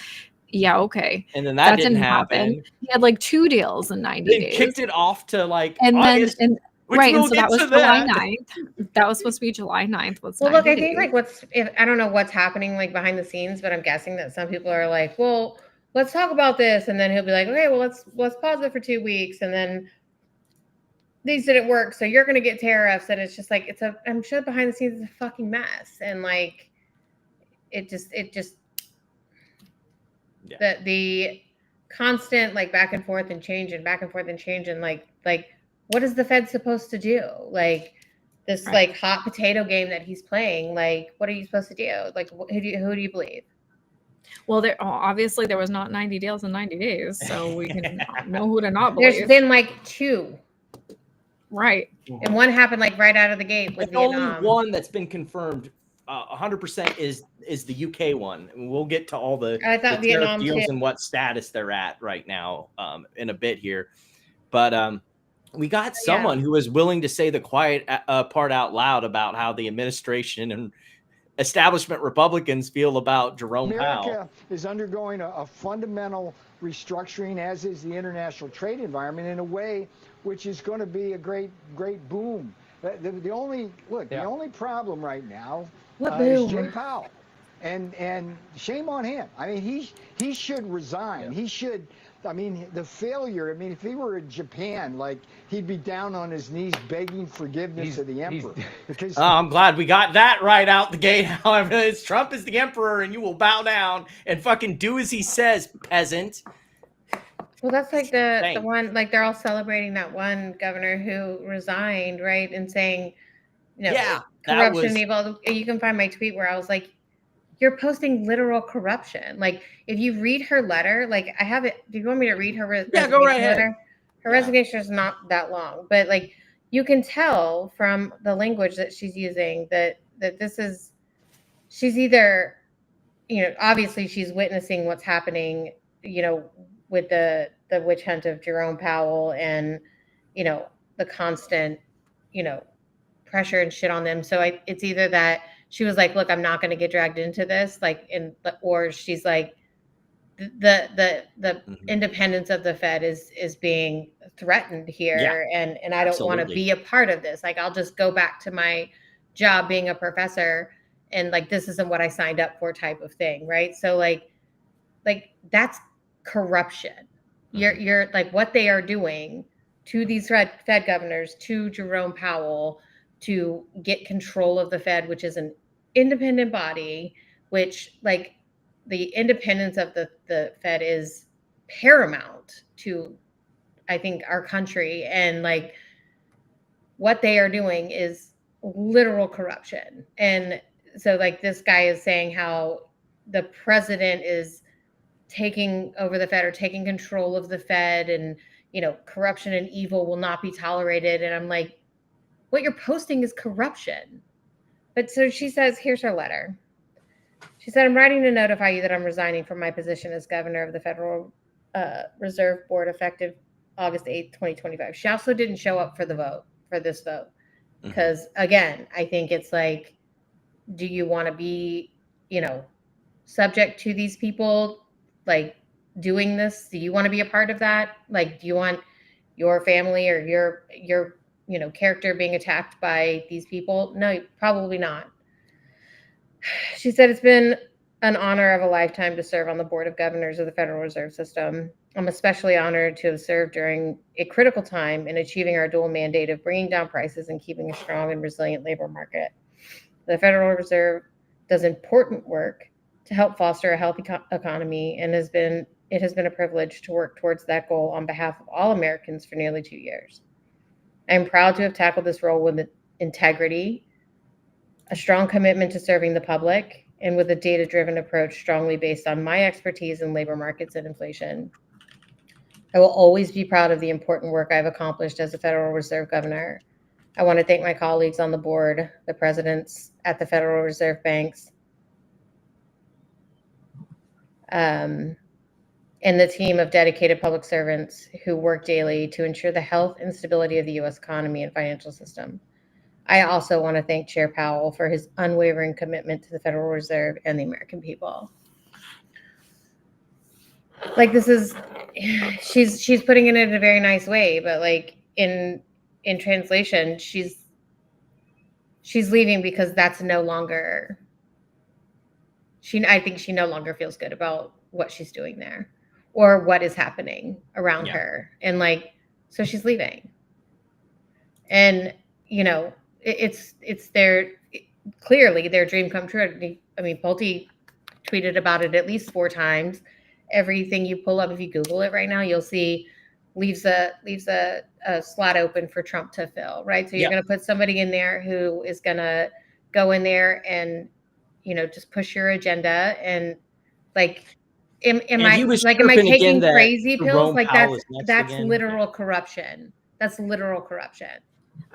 Yeah. Okay. And then that didn't happen. He had like 2 deals in 90 days. Kicked it off to like August. And so that was July that. 9th. That was supposed to be July 9th. Well, look, I think like I don't know what's happening like behind the scenes, but I'm guessing that some people are like, well, let's talk about this. And then he'll be like, okay, well, let's pause it for 2 weeks. And then these didn't work, so you're going to get tariffs. And it's just like, I'm sure behind the scenes it's a fucking mess. And like, it just the constant like back and forth and change and like, what is the Fed supposed to do? Like this like hot potato game that he's playing. Like, what are you supposed to do? Like, who do you believe? Well, obviously there was not 90 deals in 90 days, so we can know who to not believe. There's been like 2. Right. And one happened like right out of the gate with Vietnam. Only one that's been confirmed 100% is the UK one. And we'll get to all the Vietnam deals and what status they're at right now in a bit here. But we got someone who is willing to say the quiet part out loud about how the administration and establishment Republicans feel about Jerome Powell. America is undergoing a fundamental restructuring, as is the international trade environment, in a way which is going to be a great boom. The only problem right now is Jay Powell, and shame on him. I mean, he should resign. He should. I mean, the failure. I mean, if he were in Japan, like he'd be down on his knees begging forgiveness of the emperor. Because I'm glad we got that right out the gate. However, Trump is the emperor, and you will bow down and fucking do as he says, peasant. Well, that's like the one, like they're all celebrating that one governor who resigned, right? And saying, corruption evil. You can find my tweet where I was like, you're posting literal corruption. Like, if you read her letter, like I have it. Do you want me to read her resignation go right ahead. letter? Her resignation is not that long, but like you can tell from the language that she's using that this is, she's either, obviously she's witnessing what's happening, with the witch hunt of Jerome Powell and, the constant, pressure and shit on them. So it's either that she was like, look, I'm not going to get dragged into this, or she's like, the independence of the Fed is being threatened here, and I don't want to be a part of this. Like, I'll just go back to my job being a professor, and like, this isn't what I signed up for, type of thing, right? So like that's corruption. You're like, what they are doing to these Fed governors, to Jerome Powell, to get control of the Fed, which is an independent body, which, like, the independence of the Fed is paramount to, I think, our country. And like, what they are doing is literal corruption. And so like, this guy is saying how the president is taking over the Fed or taking control of the Fed, and, you know, corruption and evil will not be tolerated. And I'm like, what you're posting is corruption. But so she says, here's her letter. She said, I'm writing to notify you that I'm resigning from my position as governor of the Federal Reserve Board effective August 8th, 2025. She also didn't show up for this vote. Because again, I think it's like, do you want to be, you know, subject to these people, like, doing this? Do you want to be a part of that? Like, do you want your family or your, you know, character being attacked by these people? No, probably not. She said, it's been an honor of a lifetime to serve on the Board of Governors of the Federal Reserve System. I'm especially honored to have served during a critical time in achieving our dual mandate of bringing down prices and keeping a strong and resilient labor market. The Federal Reserve does important work to help foster a healthy economy, and it has been a privilege to work towards that goal on behalf of all Americans for nearly 2 years. I am proud to have tackled this role with integrity, a strong commitment to serving the public, and with a data-driven approach strongly based on my expertise in labor markets and inflation. I will always be proud of the important work I've accomplished as a Federal Reserve Governor. I want to thank my colleagues on the board, the presidents at the Federal Reserve banks, and the team of dedicated public servants who work daily to ensure the health and stability of the U.S. economy and financial system. I also want to thank Chair Powell for his unwavering commitment to the Federal Reserve and the American people. Like, this is, she's putting it in a very nice way, but like, in translation, she's leaving because that's no longer, I think she no longer feels good about what she's doing there or what is happening around her. And like, so she's leaving. And, you know, it's clearly their dream come true. I mean, Pulte tweeted about it at least 4 times. Everything you pull up, if you Google it right now, you'll see leaves a slot open for Trump to fill, right? So you're going to put somebody in there who is going to go in there and, you know, just push your agenda. And like, am I taking crazy pills? Like, that's literal corruption. That's literal corruption.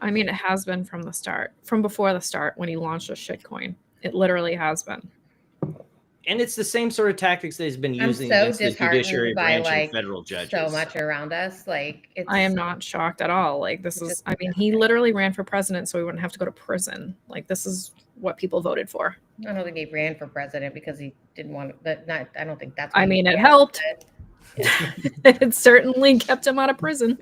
I mean, it has been from the start, from before the start when he launched a shitcoin. It literally has been. And it's the same sort of tactics that he's been using against the judiciary branch and federal judges. So much around us. Like, I am not shocked at all. Like, this is, I mean, he literally ran for president so he wouldn't have to go to prison. Like, this is what people voted for. I don't think he ran for president because he didn't want to, but not, I don't think that's. I mean, it helped. It certainly kept him out of prison.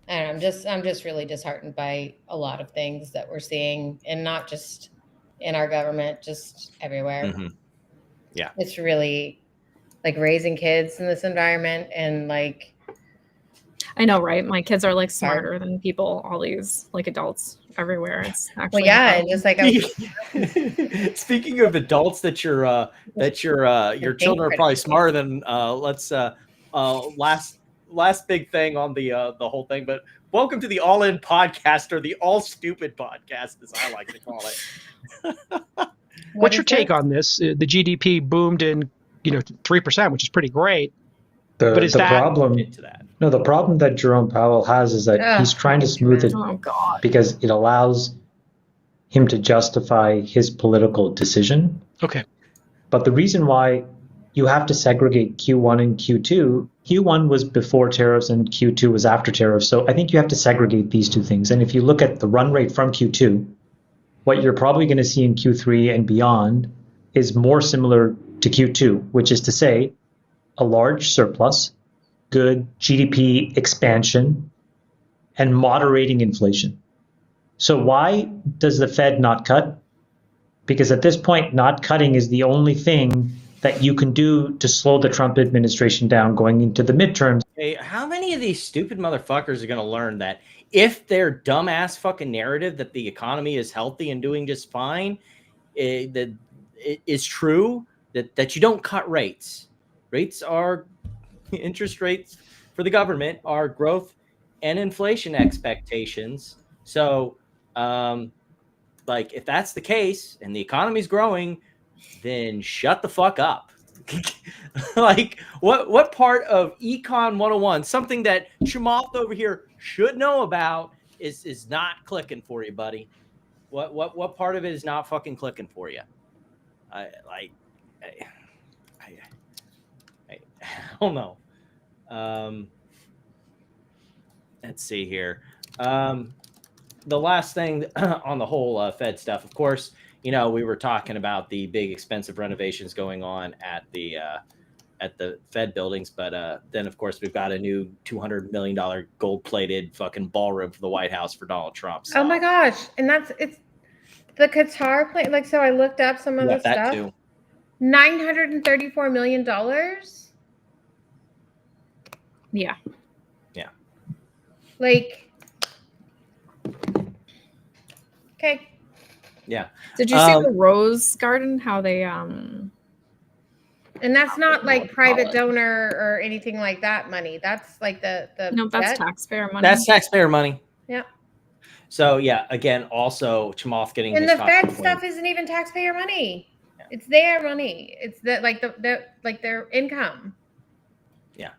I don't know, I'm just really disheartened by a lot of things that we're seeing, and not just in our government, just everywhere. Mm-hmm. Yeah. It's really like raising kids in this environment, and like, I know, right? My kids are like smarter than people, all these like adults everywhere. It's actually, well, yeah, and just like speaking of adults that your children are probably smarter than, last big thing on the whole thing, but welcome to the All In Podcast, or the All Stupid Podcast, as I like to call it. What's your take on this? The GDP boomed in, 3%, which is pretty great. But is that problem? No, the problem that Jerome Powell has is that he's trying to smooth it because it allows him to justify his political decision. Okay. But the reason why you have to segregate Q1 and Q2, Q1 was before tariffs and Q2 was after tariffs. So I think you have to segregate these two things. And if you look at the run rate from Q2, what you're probably going to see in Q3 and beyond is more similar to Q2, which is to say a large surplus, good GDP expansion, and moderating inflation. So why does the Fed not cut? Because at this point, not cutting is the only thing that you can do to slow the Trump administration down going into the midterms. Hey, how many of these stupid motherfuckers are going to learn that if their dumbass fucking narrative that the economy is healthy and doing just fine, that it is true, that you don't cut rates. Rates are interest rates for the government are growth and inflation expectations. So, like, if that's the case and the economy's growing, then shut the fuck up. Like, what part of Econ 101, something that Chamath over here should know about, is not clicking for you, buddy? What part of it is not fucking clicking for you? I don't know. Let's see here. The last thing on the whole Fed stuff, of course, you know, we were talking about the big expensive renovations going on at the Fed buildings, but then of course we've got a new $200 million gold-plated fucking ballroom for the White House for Donald Trump. So. Oh my gush! And it's the Qatar plane. Like, so I looked up some of the stuff. Too. $934 million. Yeah. Yeah. Like, okay. Yeah. Did you see the Rose Garden? How they And that's not like private donor or anything like that money. That's like the no, that's debt. taxpayer money. That's taxpayer money. Yeah. So yeah, again, also Chamath getting And his the Fed talking stuff point. isn't even taxpayer money. Yeah. It's their money. It's their income. Yeah.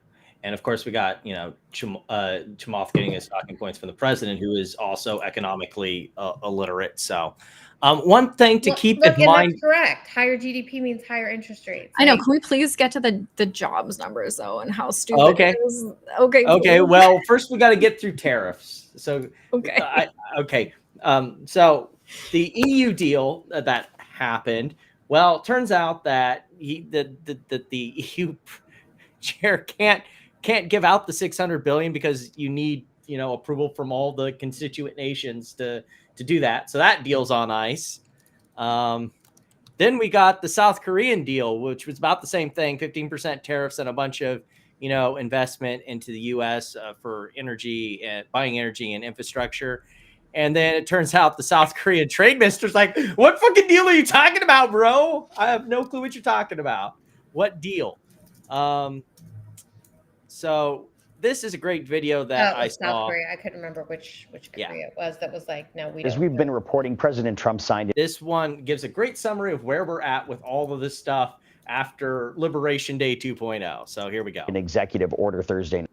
And of course we got, you know, Chamath getting his talking points from the president, who is also economically illiterate. So one thing to keep in mind. That's correct. Higher GDP means higher interest rates. I know. Can we please get to the jobs numbers though, and how stupid Okay. it is? Okay. Okay. Please. Well, first we got to get through tariffs. So okay. Okay. So the EU deal that happened. Well, it turns out that the EU chair can't give out the $600 billion because you need, you know, approval from all the constituent nations to do that. So that deal's on ice. Then we got the South Korean deal, which was about the same thing, 15% tariffs and a bunch of, you know, investment into the U.S. For energy and buying energy and infrastructure. And then it turns out the South Korean trade minister's like, what fucking deal are you talking about, bro? I have no clue what you're talking about. What deal? So this is a great video that I saw. South Korea. I couldn't remember which Korea it was that was like, no, we don't. As we've been reporting, President Trump signed it. This one gives a great summary of where we're at with all of this stuff after Liberation Day 2.0. So here we go. An executive order Thursday.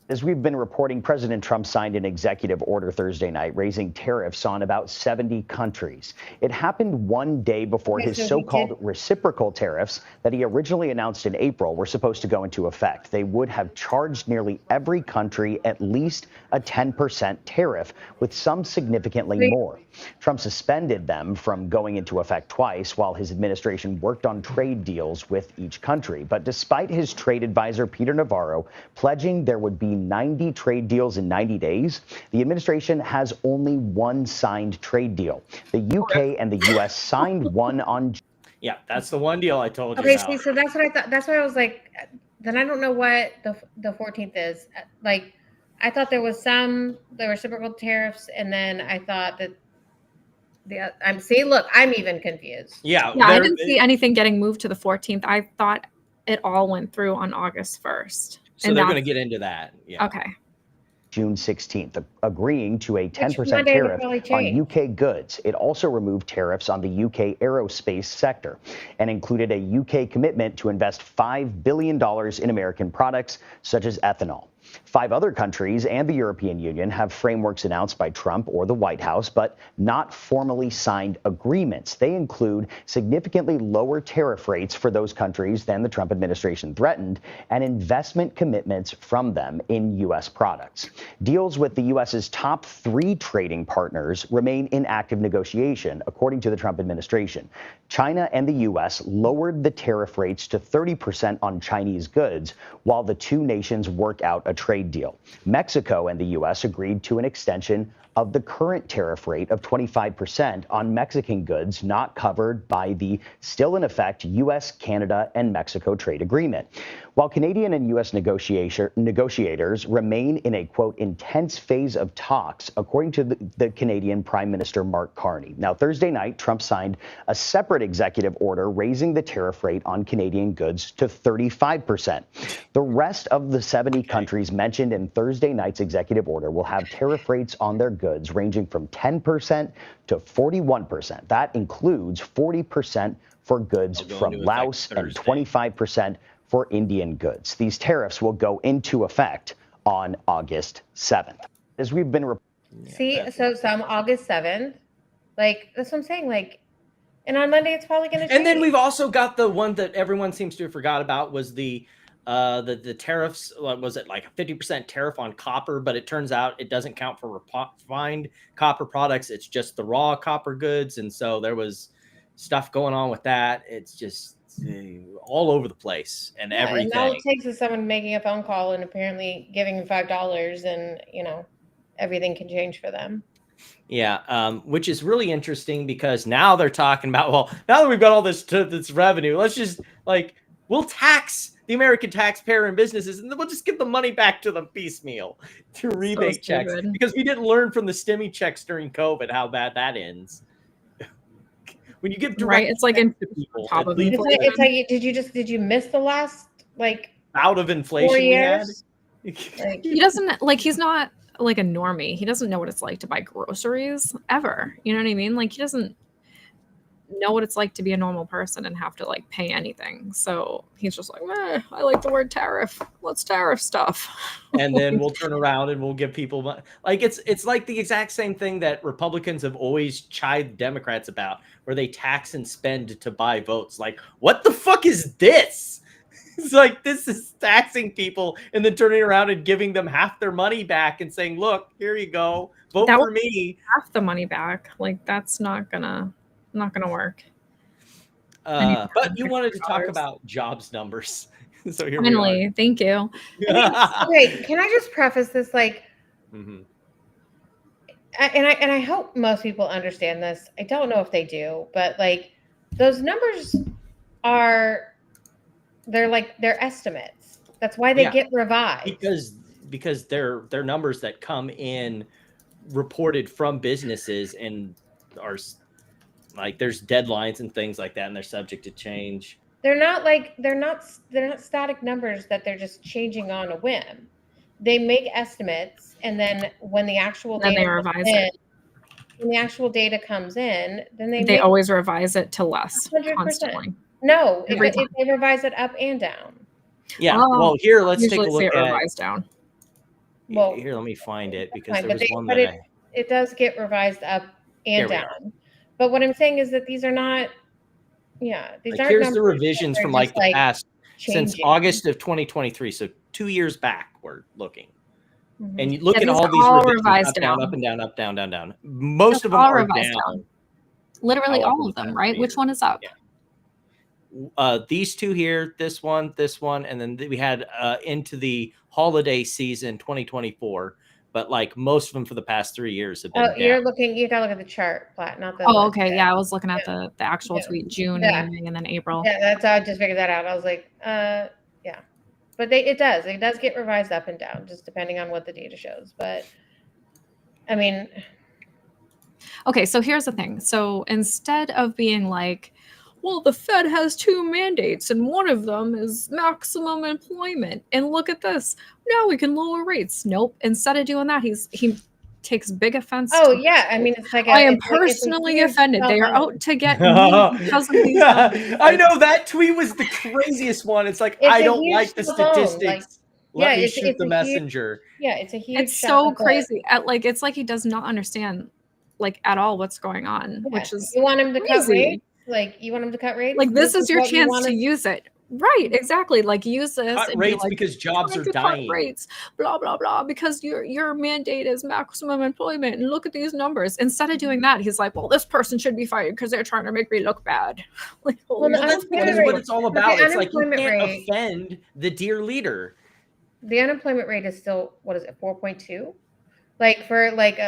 As we've been reporting, President Trump signed an executive order Thursday night, raising tariffs on about 70 countries. It happened one day before his so-called reciprocal tariffs that he originally announced in April were supposed to go into effect. They would have charged nearly every country at least a 10% tariff, with some significantly more. Trump suspended them from going into effect twice while his administration worked on trade deals with each country. But despite his trade advisor, Peter Navarro, pledging there would be 90 trade deals in 90 days, the administration has only one signed trade deal. The UK and the US signed one on. Yeah, that's the one deal I told you Okay, about. see, so that's what I thought. That's why I was like, then I don't know what the 14th is. Like, I thought there was the reciprocal tariffs, and then I thought that I'm even confused. Yeah, I didn't see anything getting moved to the 14th. I thought it all went through on August 1st. So they're going to get into that. Yeah. Okay. June 16th, agreeing to a 10% tariff on UK goods. It also removed tariffs on the UK aerospace sector and included a UK commitment to invest $5 billion in American products such as ethanol. 5 other countries and the European Union have frameworks announced by Trump or the White House, but not formally signed agreements. They include significantly lower tariff rates for those countries than the Trump administration threatened, and investment commitments from them in U.S. products. Deals with the U.S.'s top 3 trading partners remain in active negotiation, according to the Trump administration. China and the U.S. lowered the tariff rates to 30% on Chinese goods, while the two nations work out a trade deal. Mexico and the U.S. agreed to an extension of the current tariff rate of 25% on Mexican goods not covered by the still in effect U.S., Canada, and Mexico trade agreement. While Canadian and U.S. negotiators remain in a, quote, intense phase of talks, according to the Canadian Prime Minister Mark Carney. Now, Thursday night, Trump signed a separate executive order raising the tariff rate on Canadian goods to 35%. The rest of the 70 countries mentioned in Thursday night's executive order will have tariff rates on their goods ranging from 10% to 41%. That includes 40% for goods from Laos and 25% for Indian goods. These tariffs will go into effect on August 7th. As we've been so some August 7th, like that's what I'm saying, like, and on Monday it's probably going to change. And then we've also got the one that everyone seems to have forgot about was the tariffs. Was it like a 50% tariff on copper? But it turns out it doesn't count for refined copper products. It's just the raw copper goods. And so there was stuff going on with that. It's just all over the place and everything. And all it takes is someone making a phone call and apparently giving them $5, and everything can change for them. Yeah, which is really interesting because now they're talking about, well, now that we've got all this revenue, let's just we'll tax the American taxpayer and businesses, and then we'll just give the money back to them piecemeal through rebate checks, because we didn't learn from the stimmy checks during COVID how bad that ends. When you give direct, it's like in people, it's like did you miss the last out of inflation 4 years? We had? He doesn't he's not like a normie. He doesn't know what it's like to buy groceries ever. You know what I mean? Like, he doesn't know what it's like to be a normal person and have to pay anything. So he's just like, I like the word tariff. Let's tariff stuff. And then we'll turn around and we'll give people money. It's like the exact same thing that Republicans have always chided Democrats about, where they tax and spend to buy votes. Like, what the fuck is this? It's like, this is taxing people and then turning around and giving them half their money back and saying, look, here you go, vote for me. Half the money back. That's not gonna work. But you wanted to talk about jobs numbers. So here finally, we are. Thank you. Wait, can I just preface this? And I hope most people understand this. I don't know if they do, but those numbers they're estimates. That's why they get revised. Because they're numbers that come in reported from businesses and are there's deadlines and things like that, and they're subject to change. They're not static numbers that they're just changing on a whim. They make estimates, and then when the actual data revise it. When the actual data comes in, then they always revise it to less 100%. Constantly. No, they revise it up and down. Yeah. Well, here, let's take a look at revise down. Well, here, let me find it, because there was one but it does get revised up and down. But what I'm saying is that these are not. Yeah, these aren't. Here's the revisions from the past changing. Since August of 2023, so 2 years back. We're looking. Mm-hmm. And you look at all these revisions, up and down, up, down, down, down. Most of them are down. Literally all of them, right? Which one is up? Yeah. These two here, this one, and then we had into the holiday season 2024. But most of them for the past 3 years have been down. You gotta look at the chart, Platt, not the. Oh, okay. Yeah, I was looking at the actual tweet, June and then April. Yeah, that's how I just figured that out. I was like, yeah. But it does get revised up and down, just depending on what the data shows. But I mean, okay, so here's the thing. So instead of being like, well, the Fed has 2 mandates and one of them is maximum employment, and look at this, now we can lower rates. Nope. Instead of doing that, he takes big offense. Oh yeah, I mean, it's I am personally offended. They are out to get me because of these numbers. I know that tweet was the craziest one. It's like, I don't like the statistics. Let me it's shoot the a huge, messenger. it's a huge. It's shot so in the foot. crazy. It's like he does not understand like at all what's going on, Yeah. which is You want him to cut crazy. rates? Like you want him to cut rates? Like this is your what you chance want to us- use it. Right, exactly. Like use this Cut and be rates like, because jobs trying are to cut dying. rates, blah blah blah, because your mandate is maximum employment, and look at these numbers. Instead of doing that, he's like, well, this person should be fired because they're trying to make me look bad. Like, holy the shit. That's because unemployment what rate- it's all but the about. It's like you unemployment can't rate- offend the dear leader. The unemployment rate is still, what is it, 4.2? Like for like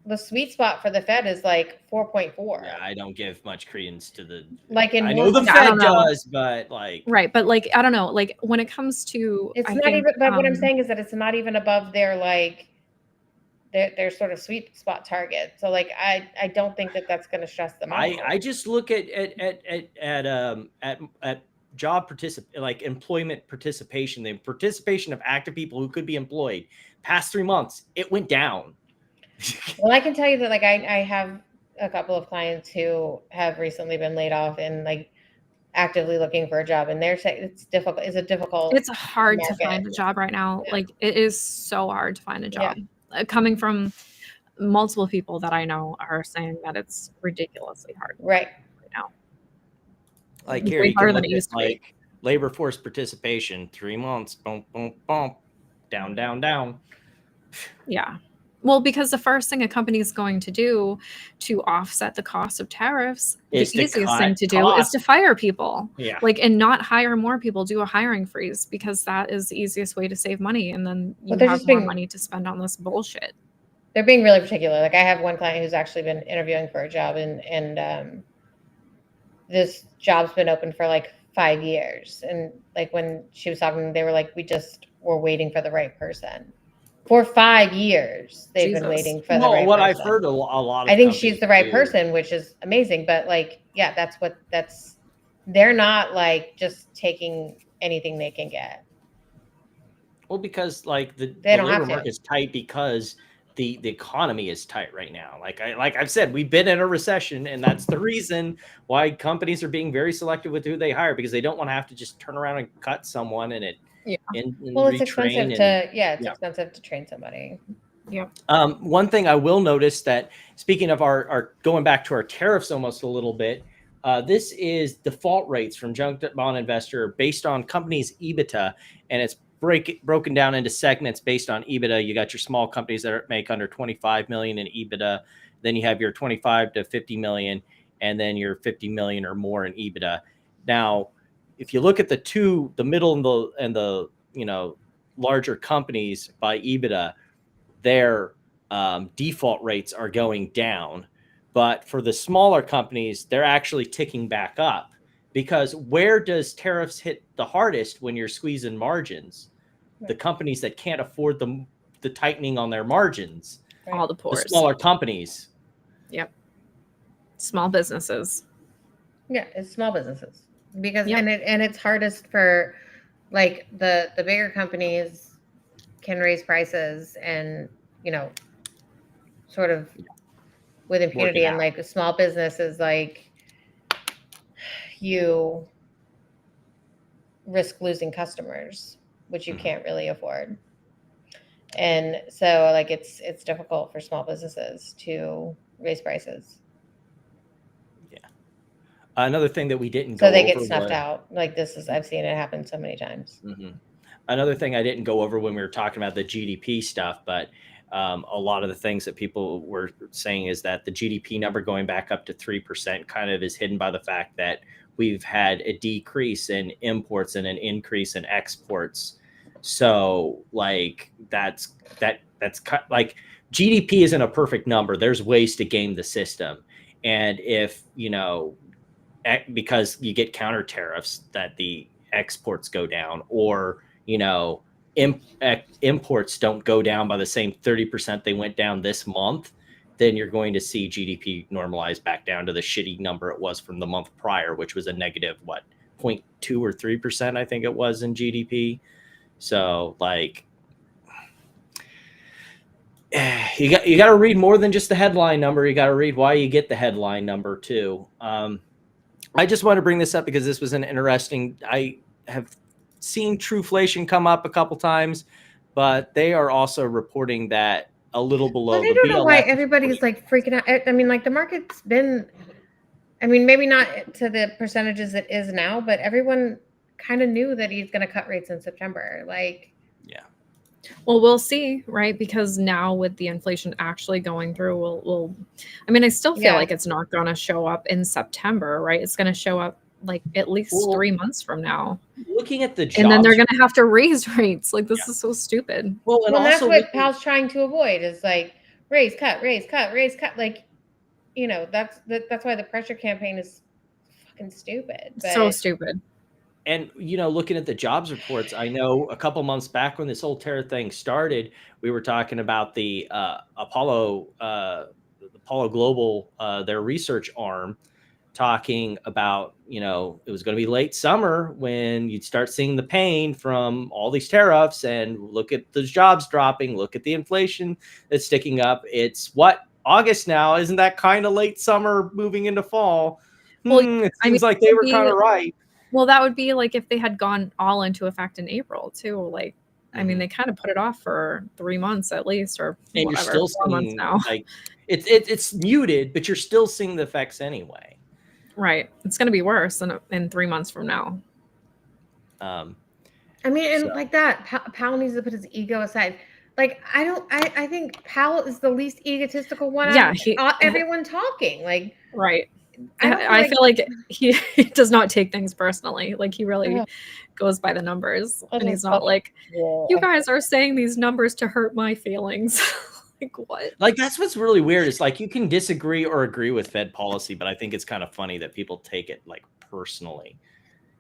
the sweet spot for the Fed is like 4.4. Yeah, I don't give much credence to the. Like in I know the most- I Fed don't know. does, but like. Right, but like I don't know, like when it comes to, It's I not think, even. But what I'm saying is that it's not even above their like their sort of sweet spot target. So like I don't think that that's going to stress them out. I just look at job like employment participation, the participation of active people who could be employed. Past 3 months, it went down. Well, I can tell you that like I have a couple of clients who have recently been laid off and like actively looking for a job, and they're saying it's difficult. It's a difficult. it's hard to market. find a job right now. Yeah. Like it is so hard to find a Yeah. job. Coming from multiple people that I know are saying that it's ridiculously hard Right. right now. Like It's here, way you harder can than look it used at to be. like labor force participation, 3 months, boom, boom, boom, down, down, down. Yeah. Well, because the first thing a company is going to do to offset the cost of tariffs, Is the to easiest cut thing to do is costs. to fire people. Yeah. Like, and not hire more people, do a hiring freeze, because that is the easiest way to save money. And then you But they're have just more being- money to spend on this bullshit. They're being really particular. Like I have one client who's actually been interviewing for a job, and this job's been open for like 5 years. And like when she was talking, they were like, we just were waiting for the right person. For 5 years, they've been Jesus. waiting for the Well, right what person. I've heard a lot of I think she's companies the right do- person, which is amazing. But like, yeah, they're not like just taking anything they can get. Well, because like the don't labor have to. market is tight because the economy is tight right now. Like I've said, we've been in a recession, and that's the reason why companies are being very selective with who they hire, because they don't want to have to just turn around and cut someone and Well, it's retrain expensive and- expensive to train somebody. Yeah. One thing I will notice that, speaking of our going back to our tariffs almost a little bit, this is default rates from Junk Bond Investor based on companies' EBITDA, and it's broken down into segments based on EBITDA. You got your small companies that make under 25 million in EBITDA, then you have your 25 to 50 million, and then your 50 million or more in EBITDA. Now, if you look at the middle and the larger companies by EBITDA, their default rates are going down. But for the smaller companies, they're actually ticking back up, because where does tariffs hit the hardest when you're squeezing margins? The companies that can't afford the tightening on their margins. All the The pores. smaller companies. Yep. Small businesses. Yeah, it's small businesses because Yep. and it's hardest for like the bigger companies can raise prices and sort of with impunity, and like a small business is like you risk losing customers, which you can't really afford. And so like it's difficult for small businesses to raise prices. Another thing that we didn't go So over. they get snuffed out. Like I've seen it happen so many times. Mm-hmm. Another thing I didn't go over when we were talking about the GDP stuff, but a lot of the things that people were saying is that the GDP number going back up to 3% kind of is hidden by the fact that we've had a decrease in imports and an increase in exports. So like that's like GDP isn't a perfect number. There's ways to game the system. And if, because you get counter tariffs that the exports go down, or, imports don't go down by the same 30% they went down this month, then you're going to see GDP normalize back down to the shitty number it was from the month prior, which was a negative, 0.2 or 3%, I think it was, in GDP. So like, you got to read more than just the headline number. You got to read why you get the headline number too. I just want to bring this up because this was an interesting, I have seen Truflation come up a couple times, but they are also reporting that a little below. But I don't know why everybody's like freaking out. I mean, like the market's been, I mean, maybe not to the percentages it is now, but everyone kind of knew that he's going to cut rates in September. Like, yeah. Well, we'll see, right? Because now with the inflation actually going through, we'll I mean, I still feel like it's not going to show up in September, right? It's going to show up like at least 3 months from now. Looking at the jobs, and then they're going to have to raise rates. Like, this is so stupid. Well, and that's what Powell's trying to avoid is like raise, cut, raise, cut, raise, cut. Like, you know, that's why the pressure campaign is fucking stupid. But so stupid. And, you know, looking at the jobs reports, I know a couple months back when this whole terror thing started, we were talking about the Apollo Global, their research arm, talking about, you know, it was going to be late summer when you'd start seeing the pain from all these tariffs, and look at those jobs dropping, look at the inflation that's sticking up. It's August now. Isn't that kind of late summer moving into fall? Well, it seems like they were kind of right. Well, that would be like if they had gone all into effect in April too. Like, I mean, they kind of put it off for 3 months at least, or and whatever, you're still 4 months now. Like it's muted, but you're still seeing the effects anyway. Right. It's going to be worse in 3 months from now. I mean, and like that, Powell needs to put his ego aside. Like, I think Powell is the least egotistical one. Yeah. Everyone talking. Like, right. I feel like he does not take things personally. Like, he really goes by the numbers, and he's not like, you guys are saying these numbers to hurt my feelings. Like, what? Like, that's what's really weird. It's like you can disagree or agree with Fed policy, but I think it's kind of funny that people take it like personally.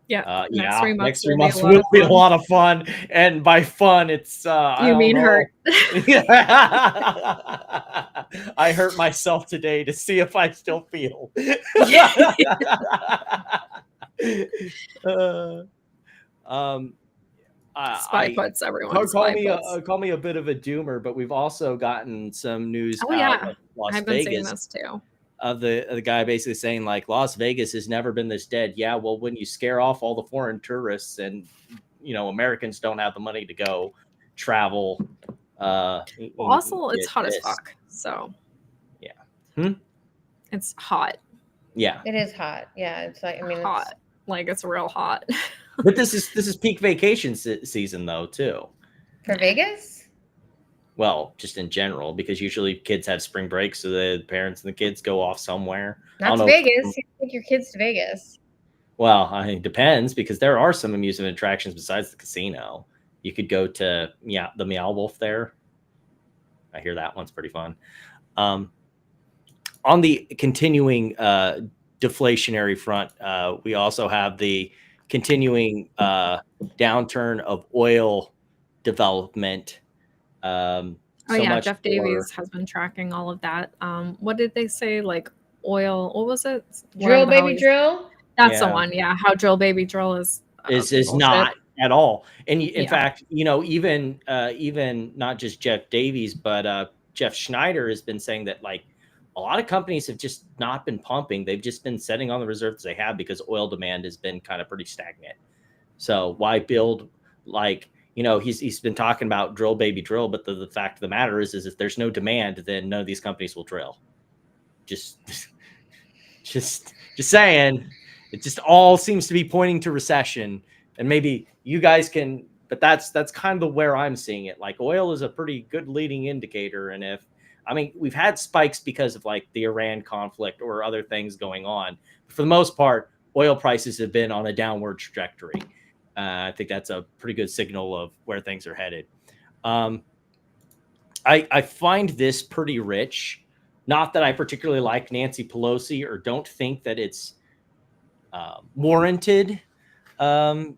Yeah. Next 3 months will be a lot of fun. And by fun, it's you mean hurt. I hurt myself today to see if I still feel. Spy puts everyone. Call me a bit of a doomer, but we've also gotten some news out of Las I've been Vegas seeing this too. Of the guy basically saying like Las Vegas has never been this dead. Yeah, well, when you scare off all the foreign tourists and, you know, Americans don't have the money to go travel. Also, it's hot as fuck. So yeah, it's hot. Yeah, it is hot. Yeah, it's like, I mean, hot. Like, it's real hot. But this is peak vacation season though too. For Vegas. Well, just in general, because usually kids have spring breaks, so the parents and the kids go off somewhere. Not to Vegas. You take your kids to Vegas. Well, I mean, it depends, because there are some amusement attractions besides the casino. You could go to the Meow Wolf there. I hear that one's pretty fun. On the continuing deflationary front, we also have the continuing downturn of oil development. Jeff Davies has been tracking all of that. What did they say? Like oil, what was it? Drill baby drill. That's the one. Yeah, how drill baby drill is not at all. And in fact, you know, even not just Jeff Davies, but Jeff Schneider has been saying that like a lot of companies have just not been pumping. They've just been sitting on the reserves they have because oil demand has been kind of pretty stagnant. So why build like, you know, he's been talking about drill baby drill, but the fact of the matter is if there's no demand, then none of these companies will drill. Just saying, it just all seems to be pointing to recession. And maybe you guys can, but that's kind of where I'm seeing it. Like oil is a pretty good leading indicator. And we've had spikes because of like the Iran conflict or other things going on. For the most part, oil prices have been on a downward trajectory. I think that's a pretty good signal of where things are headed. I find this pretty rich. Not that I particularly like Nancy Pelosi or don't think that it's warranted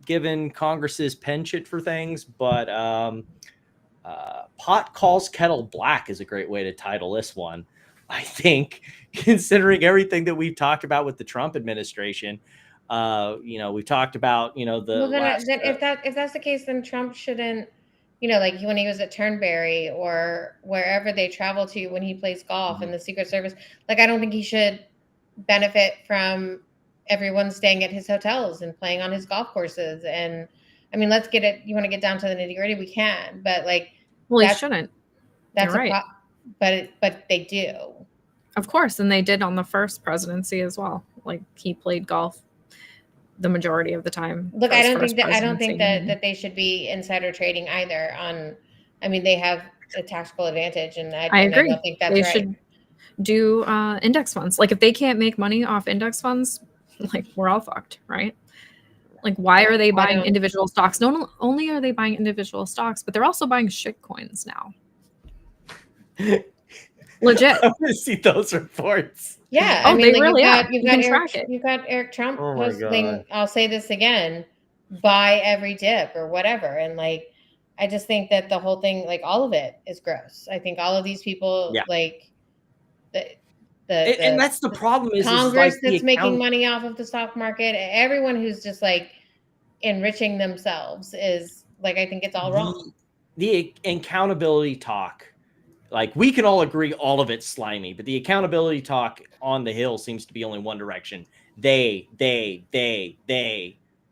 given Congress's penchant for things, but pot calls kettle black is a great way to title this one. I think, considering everything that we've talked about with the Trump administration. You know, we've talked about, you know, if that's the case, then Trump shouldn't, you know, like when he was at Turnberry or wherever they travel to when he plays golf in the Secret Service, like I don't think he should benefit from everyone staying at his hotels and playing on his golf courses. And I mean, let's get it. You want to get down to the nitty gritty? We can, but like, Well, he that's- shouldn't. That's You're a right. but they do. Of course, and they did on the first presidency as well. Like he played golf the majority of the time. Look, for I his don't think first that presidency. they should be insider trading either. I mean, they have a tactical advantage, and I agree. don't think that's They right. should do index funds. Like if they can't make money off index funds, like we're all fucked, right? Like why are they buying individual stocks? Not only are they buying individual stocks, but they're also buying shit coins now. Legit. I want to see those reports. Yeah, Oh, I mean, they really are. you've got Eric Trump Oh my posting. God. I'll say this again: buy every dip or whatever. And like, I just think that the whole thing, like all of it, is gross. I think all of these people, like and that's the problem is Congress is like that's making money off of the stock market. Everyone who's just like enriching themselves is like, I think it's all wrong. The accountability talk. Like we can all agree all of it's slimy, but the accountability talk on the Hill seems to be only one direction. They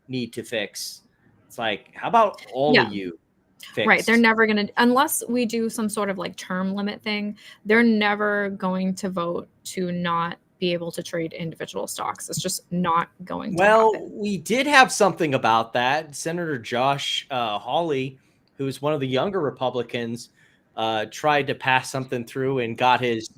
need to fix. It's like, how about all of you fix? Right. They're never going to, unless we do some sort of like term limit thing, they're never going to vote to not be able to trade individual stocks. It's just not going to happen. We did have something about that. Senator Josh Hawley, who's one of the younger Republicans, tried to pass something through and got his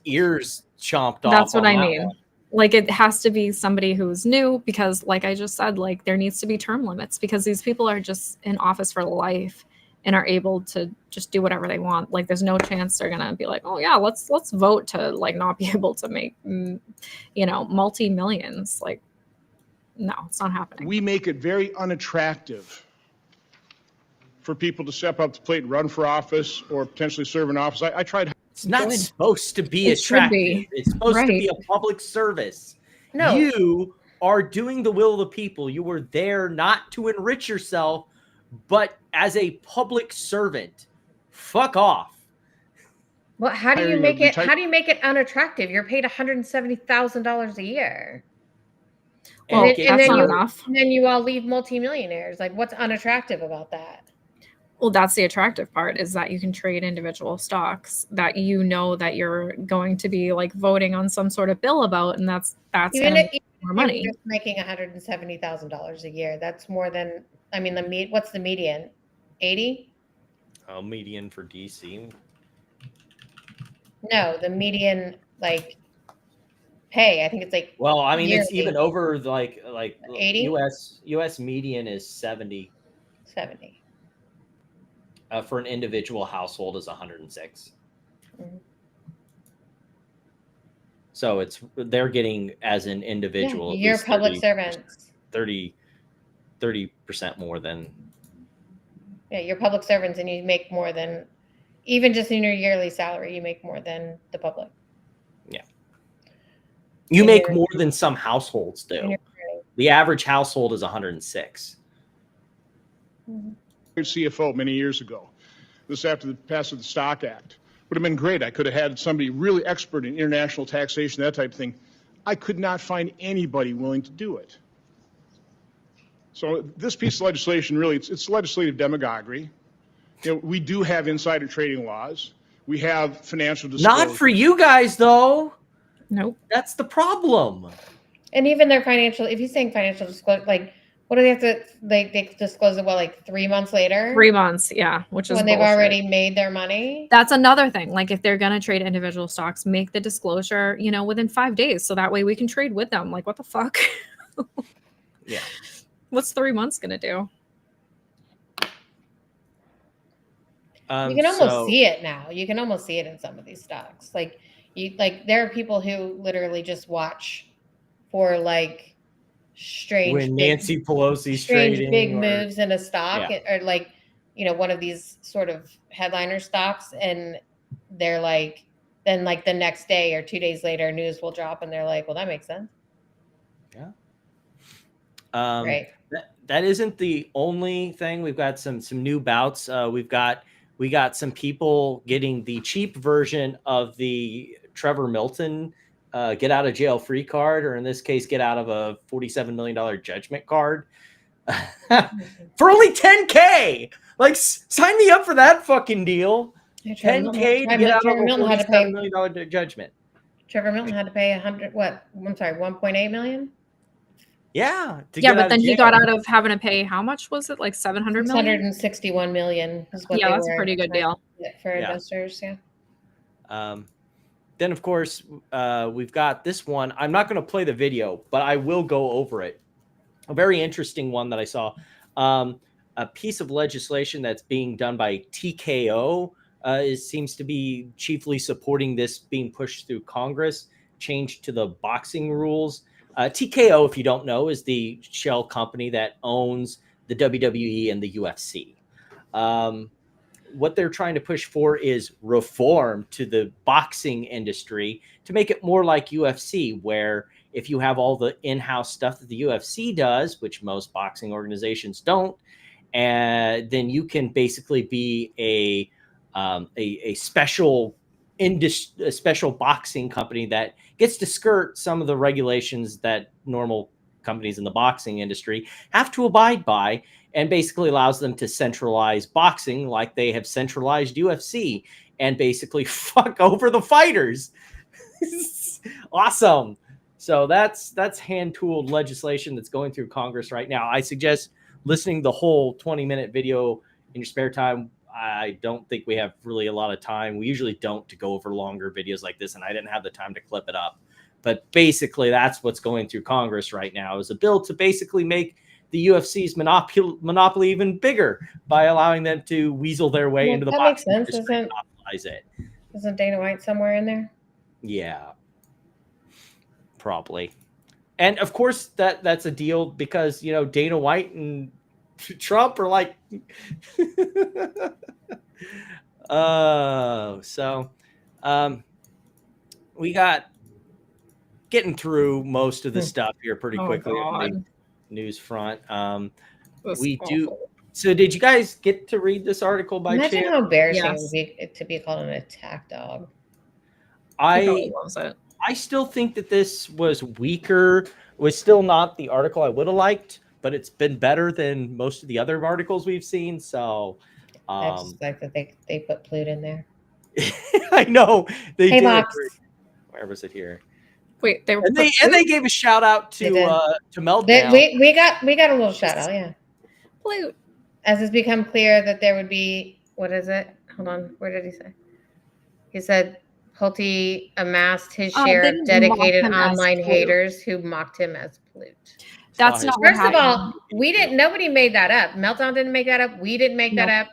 ears chomped off. That's what I mean. Like it has to be somebody who's new because like I just said, like there needs to be term limits because these people are just in office for life and are able to just do whatever they want. Like there's no chance they're going to be like, oh yeah, let's vote to like not be able to make, multi-millions. Like, no, it's not happening. We make it very unattractive for people to step up to the plate and run for office or potentially serve in office. I tried. It's not supposed to be attractive. It's supposed to be a public service. No. You are doing the will of the people. You were there not to enrich yourself, but as a public servant. Fuck off. Well, how do you make it unattractive? You're paid $170,000 a year. Well, that's not enough. And then you all leave multimillionaires. Like, what's unattractive about that? Well, that's the attractive part is that you can trade individual stocks that you know that you're going to be like voting on some sort of bill about, and that's even more money. Just making $170,000 a year. That's more than what's the median? 80? Median for DC. No, the median like pay. I think it's like yearly. It's even over like 80. US median is 70. 70. For an individual household is 106. Mm-hmm. So they're getting as an individual. Yeah, you're public servants. 30% more than. Yeah, you're public servants and you make more than, even just in your yearly salary, you make more than the public. Yeah. You make more than some households do. The average household is 106. Mm-hmm. CFO many years ago. This after the passage of the Stock Act. Would have been great. I could have had somebody really expert in international taxation, that type of thing. I could not find anybody willing to do it. So this piece of legislation, really, it's legislative demagoguery. We do have insider trading laws. We have financial disclosure. Not for you guys, though. Nope. That's the problem. And even their financial, if he's saying financial disclosure, like, what do they have to, they disclose it, 3 months later? 3 months, yeah, which is when they've already made their money. That's another thing. Like if they're going to trade individual stocks, make the disclosure, within 5 days. So that way we can trade with them. Like, what the fuck? Yeah. What's 3 months going to do? You can almost see it now. You can almost see it in some of these stocks. There are people who literally just watch for strange when Nancy Pelosi's trading big moves in a stock or one of these sort of headliner stocks, and they're then the next day or 2 days later news will drop and they're like, well, that makes sense. Yeah. Right. That isn't the only thing. We've got some new bouts. We got some people getting the cheap version of the Trevor Milton get out of jail free card, or in this case, get out of a $47 million judgment card. For only 10K. Like, sign me up for that fucking deal. Yeah, Trevor 10K to get out of a $47 million judgment. Trevor Milton had to pay 1.8 million? Yeah. Yeah, but then he got out of having to pay, how much was it? Like 700 million? 661 million is what Yeah, they that's a were pretty good trying deal. to get for investors. Yeah. Then, of course, we've got this one. I'm not going to play the video, but I will go over it. A very interesting one that I saw. A piece of legislation that's being done by TKO seems to be chiefly supporting this being pushed through Congress, change to the boxing rules. TKO, if you don't know, is the shell company that owns the WWE and the UFC. What they're trying to push for is reform to the boxing industry to make it more like UFC, where if you have all the in-house stuff that the UFC does, which most boxing organizations don't, and then you can basically be a special boxing company that gets to skirt some of the regulations that normal companies in the boxing industry have to abide by, and basically allows them to centralize boxing like they have centralized UFC and basically fuck over the fighters. Awesome. So that's hand-tooled legislation that's going through Congress right now. I suggest listening the whole 20-minute video in your spare time. I don't think we have really a lot of time. We usually don't to go over longer videos like this, and I didn't have the time to clip it up. But basically, that's what's going through Congress right now, is a bill to basically make the UFC's monopoly even bigger by allowing them to weasel their way into the boxing industry and monopolize it. Isn't Dana White somewhere in there? Yeah, probably. And of course, that's a deal because, you know, Dana White and Trump are like, we got getting through most of the stuff here pretty quickly on the news front. We do. So did you guys get to read this article by chance? Imagine how embarrassing it would be to be called an attack dog. I still think that this was weaker. It was still not the article I would have liked, but it's been better than most of the other articles we've seen. So I just like that they put Plute in there. I know they did. Box. Where was it here? Wait, they were and they gave a shout out to Meltdown. We got a little shout out, yeah. Plute. As it's become clear that there would be, what is it? Hold on, where did he say? He said Pulte amassed his share of dedicated online haters who mocked him as Plute. That's not what First of all, we didn't. Nobody made that up. Meltdown didn't make that up. We didn't make that up.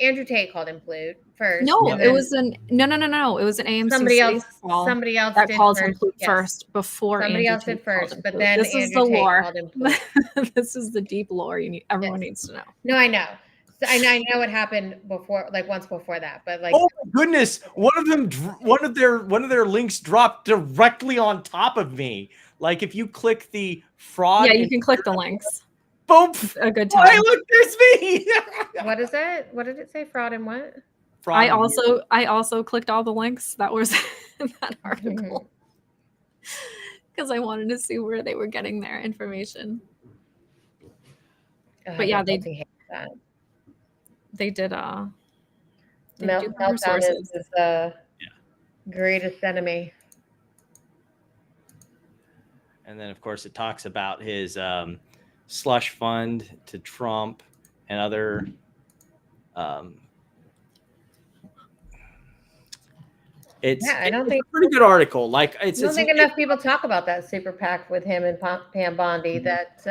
Andrew Tate called him Plute first. No, it was no. It was an AMC. Somebody else that did called first. him Plute first before somebody Andrew else did Tate first, but Plute. then this is Andrew the Tate lore. called him Plute. This is the deep lore. Everyone needs to know. No, I know. So I know what happened before, like once before that, but like, oh my goodness, one of their links dropped directly on top of me. Like if you click the fraud, yeah, you can click the links. Boom! A good time. Hey, look, there's me. What is it? What did it say? Fraud and what? Fraud I also clicked all the links that was in that article because I wanted to see where they were getting their information. But yeah, they hate that. They did. Meltdown is the greatest enemy. And then, of course, it talks about his slush fund to Trump and other. It's a pretty good article. Like I don't think enough people talk about that super PAC with him and Pam Bondi. That.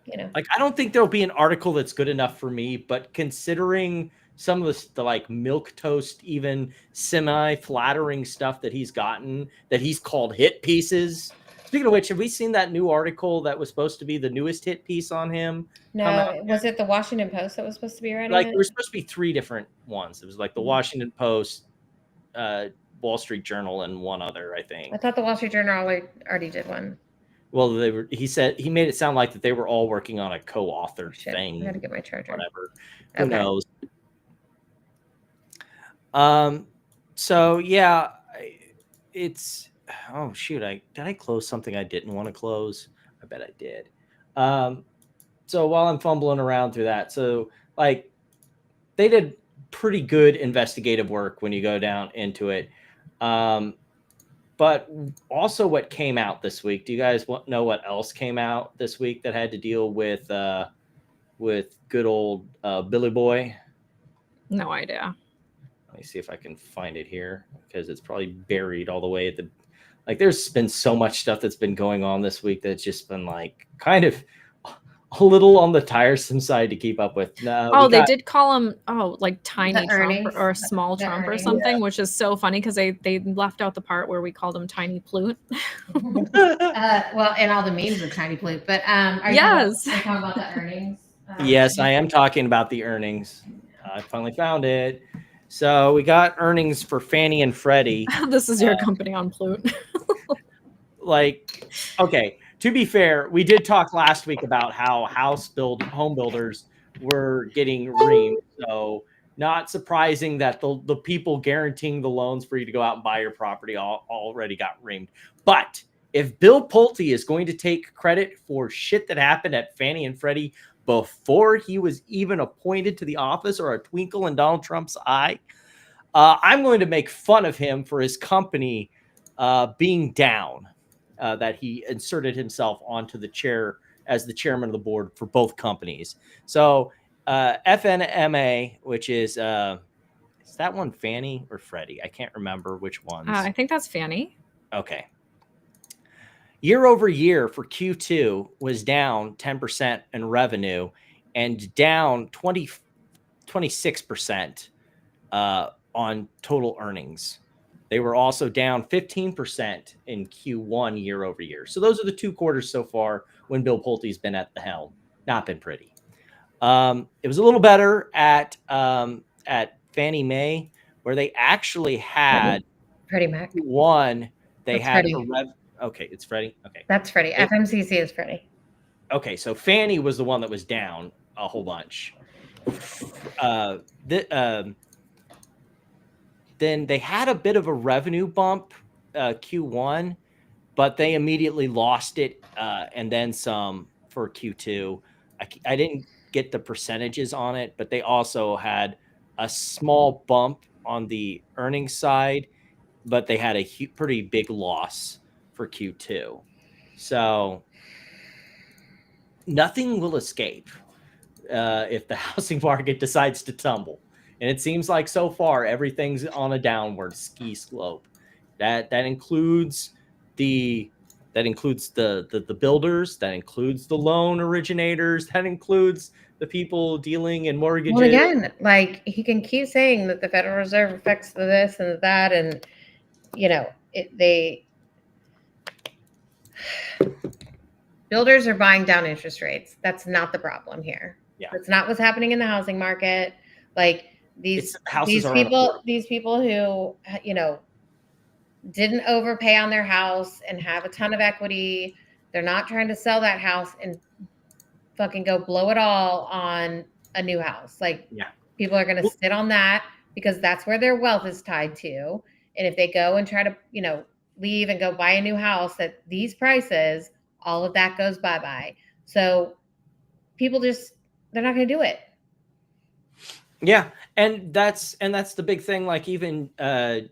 You know, like I don't think there'll be an article that's good enough for me, but considering some of the like milquetoast, even semi-flattering stuff that he's gotten, that he's called hit pieces. Speaking of which, have we seen that new article that was supposed to be the newest hit piece on him? No, was it the Washington Post that was supposed to be writing like it? There were supposed to be 3 different ones. It was like the Washington Post, Wall Street Journal, and one other, I think. I thought the Wall Street Journal already did one. Well, he made it sound like that they were all working on a co-authored thing. I gotta get my charger. Whatever. Who knows? So yeah, it's oh shoot, did I close something I didn't want to close? I bet I did. So while I'm fumbling around through that, so like they did pretty good investigative work when you go down into it. But also what came out this week, do you guys know what else came out this week that had to deal with good old Billy Boy? No idea. Let me see if I can find it here because it's probably buried all the way at the, like there's been so much stuff that's been going on this week that's just been like kind of a little on the tiresome side to keep up with. No, they did call him like tiny The Trump earnings, or small the Trump or earnings. something, which is so funny because they left out the part where we called him tiny plute. Well, and all the memes of tiny plute. But are you talking about the earnings? Yes, I am talking about the earnings. I finally found it. So we got earnings for Fannie and Freddie. This is your company on plute. Like, okay, to be fair, we did talk last week about how home builders were getting reamed. So not surprising that the people guaranteeing the loans for you to go out and buy your property already got reamed. But if Bill Pulte is going to take credit for shit that happened at Fannie and Freddie before he was even appointed to the office or a twinkle in Donald Trump's eye, I'm going to make fun of him for his company being down, that he inserted himself onto the chair as the chairman of the board for both companies. So FNMA, which is that one Fannie or Freddie? I can't remember which ones. I think that's Fannie. Okay. Year over year for Q2 was down 10% in revenue and down 26% on total earnings. They were also down 15% in Q1 year over year. So those are the 2 quarters so far when Bill Pulte's been at the helm. Not been pretty. It was a little better at Fannie Mae, where they actually had Freddie Mac. One. They That's had Freddie. Okay, it's Freddie. Okay, that's Freddie. FMCC is Freddie. Okay, so Fannie was the one that was down a whole bunch. Then they had a bit of a revenue bump Q1, but they immediately lost it and then some for Q2. I didn't get the percentages on it, but they also had a small bump on the earnings side, but they had a pretty big loss for Q2. So nothing will escape if the housing market decides to tumble. And it seems like so far everything's on a downward ski slope. That includes the builders, that includes the loan originators, that includes the people dealing in mortgages. Well, again, like he can keep saying that the Federal Reserve affects this and that, and builders are buying down interest rates. That's not the problem here. Yeah, that's not what's happening in the housing market. Like these people who didn't overpay on their house and have a ton of equity. They're not trying to sell that house and fucking go blow it all on a new house. Like people are going to sit on that because that's where their wealth is tied to. And if they go and try to, leave and go buy a new house at these prices, all of that goes bye-bye. So people they're not going to do it. Yeah. And that's the big thing. Like even, that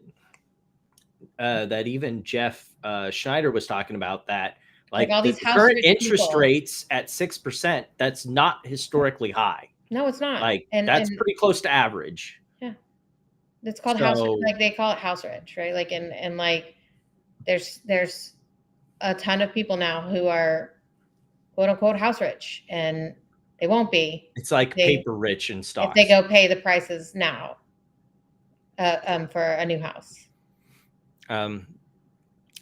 even Jeff Schneider was talking about that, like all these the current interest people. rates at 6%, that's not historically high. No, it's not. Like that's pretty close to average. Yeah. It's called house, like they call it house rich, right? Like, and like there's a ton of people now who are quote unquote house rich, and they won't be. It's like paper rich in stocks. If they go pay the prices now for a new house.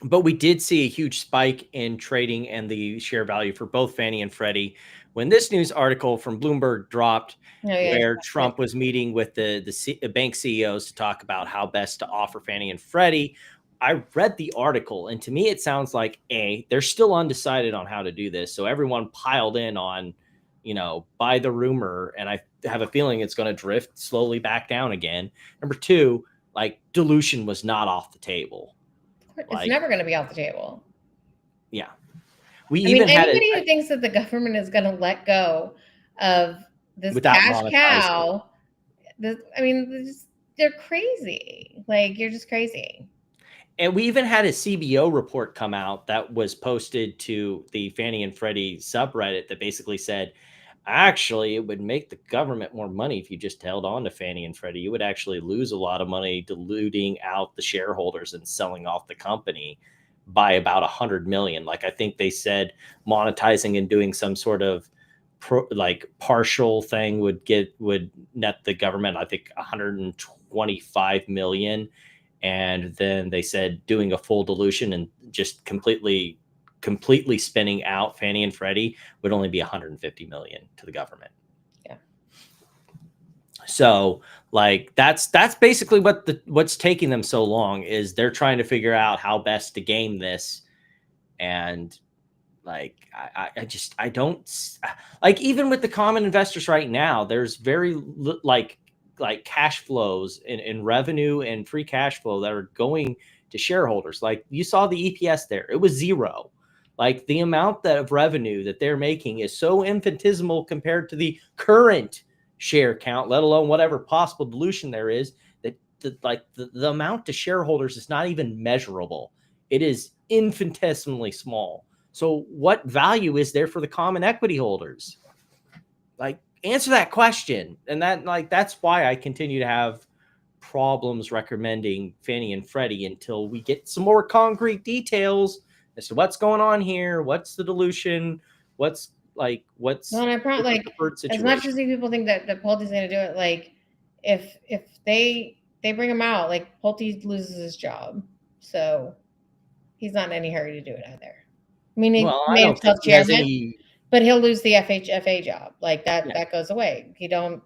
But we did see a huge spike in trading and the share value for both Fannie and Freddie when this news article from Bloomberg dropped, where Trump was meeting with the bank CEOs to talk about how best to offer Fannie and Freddie. I read the article, and to me, it sounds like they're still undecided on how to do this. So everyone piled in on, buy the rumor, and I have a feeling it's going to drift slowly back down again. Number two, like dilution was not off the table. It's never going to be off the table. Yeah. We I even mean, had anybody who thinks that the government is going to let go of this without cash monetizing. cow, they're crazy. Like, you're just crazy. And we even had a CBO report come out that was posted to the Fannie and Freddie subreddit that basically said, actually, it would make the government more money if you just held on to Fannie and Freddie. You would actually lose a lot of money diluting out the shareholders and selling off the company by about 100 million. Like, I think they said monetizing and doing some sort of partial thing would net the government, I think, 125 million. And then they said doing a full dilution and just completely spinning out Fannie and Freddie would only be 150 million to the government. Yeah. So like that's basically what's taking them so long, is they're trying to figure out how best to game this. And like I don't like, even with the common investors right now, there's very like cash flows in revenue and free cash flow that are going to shareholders. Like you saw the EPS there, it was 0. Like the amount of revenue that they're making is so infinitesimal compared to the current share count, let alone whatever possible dilution there is, that the amount to shareholders is not even measurable. It is infinitesimally small. So what value is there for the common equity holders? Like, answer that question. And that's why I continue to have problems recommending Fannie and Freddie until we get some more concrete details as to what's going on here, what's the dilution, what's the preferred situation. As much as people think that Pulte's going to do it, like if they bring him out, like Pulte loses his job, so he's not in any hurry to do it either. I mean, he made himself chairman, but he'll lose the FHFA job. Like that goes away. If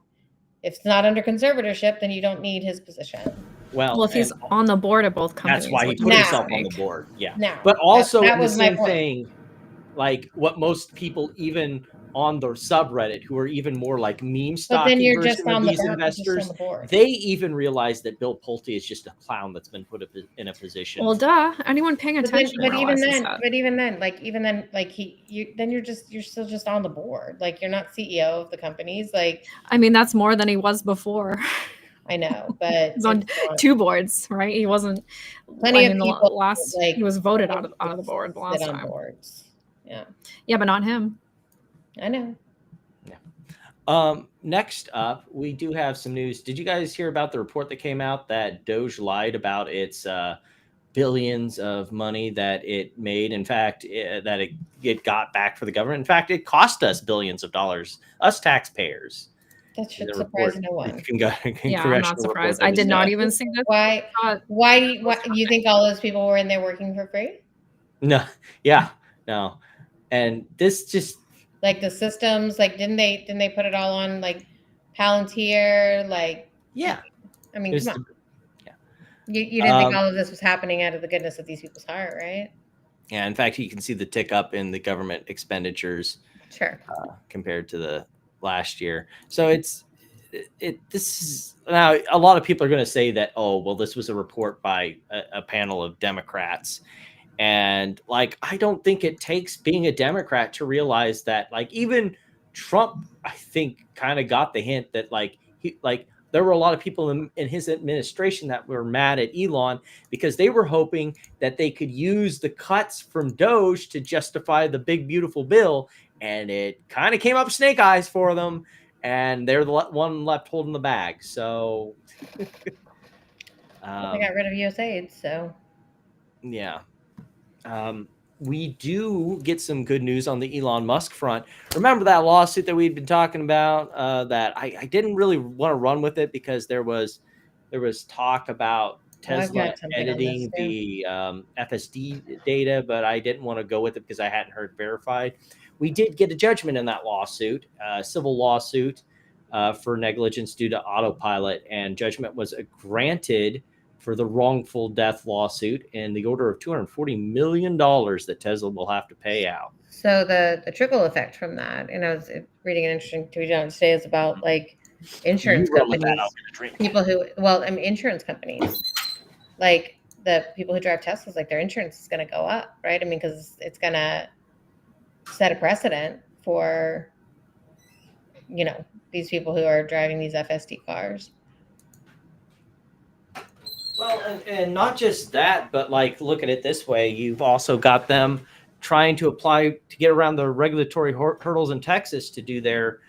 it's not under conservatorship, then you don't need his position. Well, if he's on the board of both companies, that's why he put himself on the board. Yeah. Now, but also that the was my same point. thing, like what most people, even on the subreddit, who are even more like meme stocking version of these investors, they even realize that Bill Pulte is just a clown that's been put in a position. Well, duh. Anyone paying attention? But even then, you're still just on the board. Like, you're not CEO of the companies. Like, I mean, that's more than he was before. I know, but he's on 2 boards, right? He wasn't. Plenty of people he was voted out of the board last time. Boards. Yeah. Yeah, but not him. I know. Yeah. Next up, we do have some news. Did you guys hear about the report that came out that Doge lied about its billions of money that it made? In fact, that it got back for the government. In fact, it cost us billions of dollars, us taxpayers. That should surprise no one. Yeah, I'm not surprised. I did not even see this. Why you think all those people were in there working for free? No. Yeah. No. And this just like the systems, like didn't they put it all on like Palantir? Like, yeah. I mean, come on. Yeah. You didn't think all of this was happening out of the goodness of these people's heart, right? Yeah. In fact, you can see the tick up in the government expenditures. Sure. Compared to the last year. So this is now a lot of people are going to say that, oh, well, this was a report by a panel of Democrats. And like, I don't think it takes being a Democrat to realize that, like, even Trump, I think, kind of got the hint that there were a lot of people in his administration that were mad at Elon because they were hoping that they could use the cuts from Doge to justify the big, beautiful bill. And it kind of came up snake eyes for them. And they're the one left holding the bag. So they got rid of USAID. So yeah. We do get some good news on the Elon Musk front. Remember that lawsuit that we'd been talking about, that I didn't really want to run with it because there was talk about Tesla editing the FSD data, but I didn't want to go with it because I hadn't heard verified. We did get a judgment in that lawsuit, civil lawsuit for negligence due to autopilot, and judgment was granted for the wrongful death lawsuit in the order of $240 million that Tesla will have to pay out. So the trickle effect from that, and I was reading an interesting tweet on today, is about like insurance companies, people who, insurance companies, like the people who drive Teslas, like their insurance is going to go up, right? I mean, because it's going to set a precedent for, you know, these people who are driving these FSD cars. Well, and not just that, but like, look at it this way. You've also got them trying to apply to get around the regulatory hurdles in Texas to do their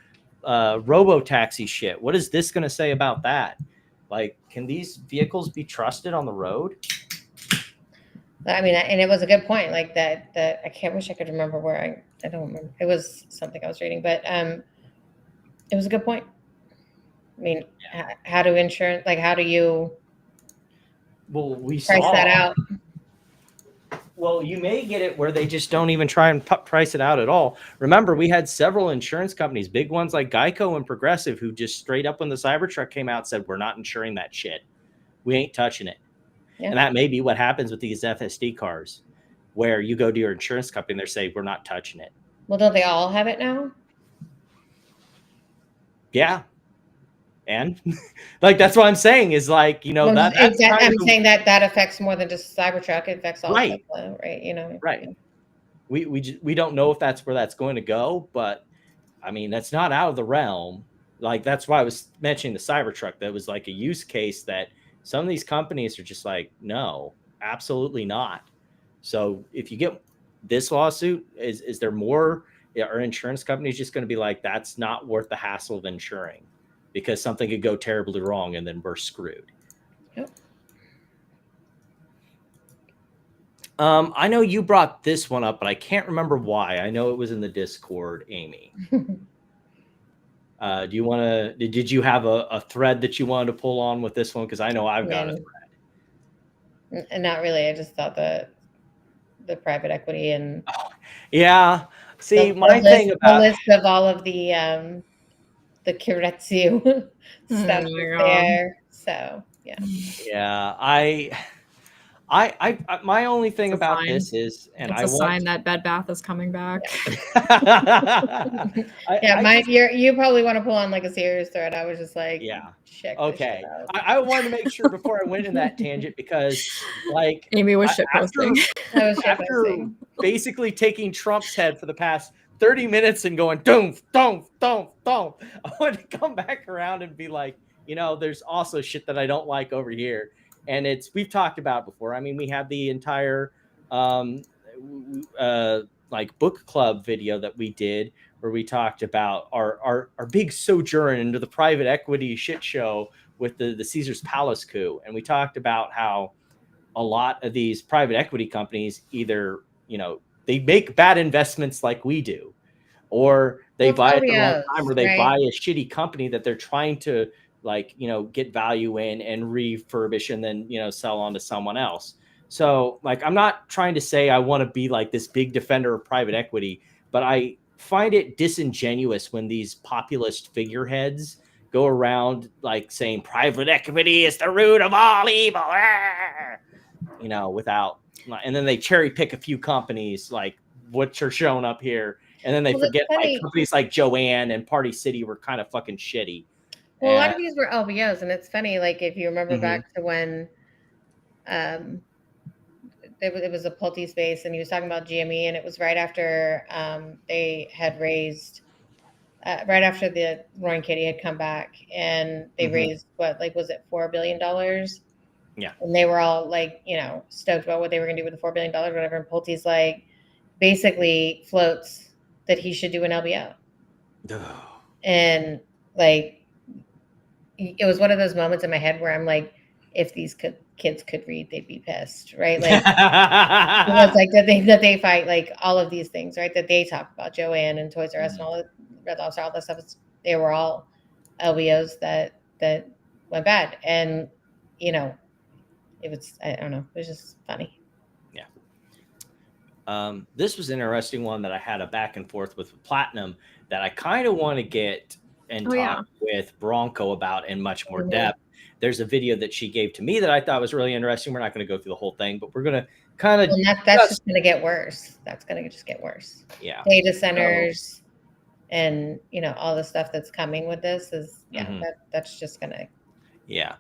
robo-taxi shit. What is this going to say about that? Like, can these vehicles be trusted on the road? I mean, and it was a good point, like that I can't wish I could remember where I don't remember. It was something I was reading, but it was a good point. I mean, how do insurance, like how do you price that out? Well, you may get it where they just don't even try and price it out at all. Remember, we had several insurance companies, big ones like Geico and Progressive, who just straight up when the Cybertruck came out said, we're not insuring that shit. We ain't touching it. Yeah. And that may be what happens with these FSD cars, where you go to your insurance company and they say, we're not touching it. Well, don't they all have it now? Yeah. And like, that's what I'm saying is like, you know, well, that's I'm saying that affects more than just Cybertruck. It affects all right. Tesla, right? You know, right. We don't know if that's where that's going to go, but I mean, that's not out of the realm. Like, that's why I was mentioning the Cybertruck. That was like a use case that some of these companies are just like, no, absolutely not. So if you get this lawsuit, is there more? Are insurance companies just going to be like, that's not worth the hassle of insuring? Because something could go terribly wrong and then we're screwed. Yep. I know you brought this one up, but I can't remember why. I know it was in the Discord, Amy. Do you want to? Did you have a thread that you wanted to pull on with this one? Because I know I've got a thread. And not really. I just thought the private equity and yeah. See, my thing about the list of all of the Kiretsu stuff there. So yeah. Yeah, I my only thing about this is, and it's a sign that Bed Bath is coming back. You probably want to pull on like a serious thread. I was just like, yeah, check. Okay, I wanted to make sure before I went in that tangent because, like, Amy was shitposting. After basically taking Trump's head for the past 30 minutes and going don't, I want to come back around and be like, you know, there's also shit that I don't like over here. And we've talked about before. I mean, we had the entire like book club video that we did where we talked about our big sojourn into the private equity shit show with the Caesar's Palace coup. And we talked about how a lot of these private equity companies either, you know, they make bad investments like we do, or they buy at the wrong time, or they buy a shitty company that they're trying to, like, you know, get value in and refurbish and then, you know, sell on to someone else. So, like, I'm not trying to say I want to be like this big defender of private equity, but I find it disingenuous when these populist figureheads go around like saying private equity is the root of all evil, you know, without, and then they cherry pick a few companies like which are shown up here, and then they forget like companies like Joanne and Party City were kind of fucking shitty. Well, a lot of these were LBOs, and it's funny, like if you remember back to when it was a Pulte space, and he was talking about GME, and it was right after they had raised, right after the Roy and Katie had come back, and they raised what, like, was it $4 billion? Yeah. And they were all like, you know, stoked about what they were going to do with the $4 billion, whatever. And Pulte's like, basically floats that he should do an LBO. And like, it was one of those moments in my head where I'm like, if these kids could read, they'd be pissed, right? Like, because like that they fight like all of these things, right? That they talk about, Joanne and Toys R Us and all the Red Lobster, all that stuff. They were all LBOs that went bad, and you know, it was, I don't know, it was just funny. Yeah. This was an interesting one that I had a back and forth with Platinum that I kind of want to get and talk with Bronco about in much more depth. There's a video that she gave to me that I thought was really interesting. We're not going to go through the whole thing, but we're going to kind of... Well, that's just going to get worse. That's going to just get worse. Yeah. Data centers and, you know, all the stuff that's coming with this is, that's just going to... Yeah.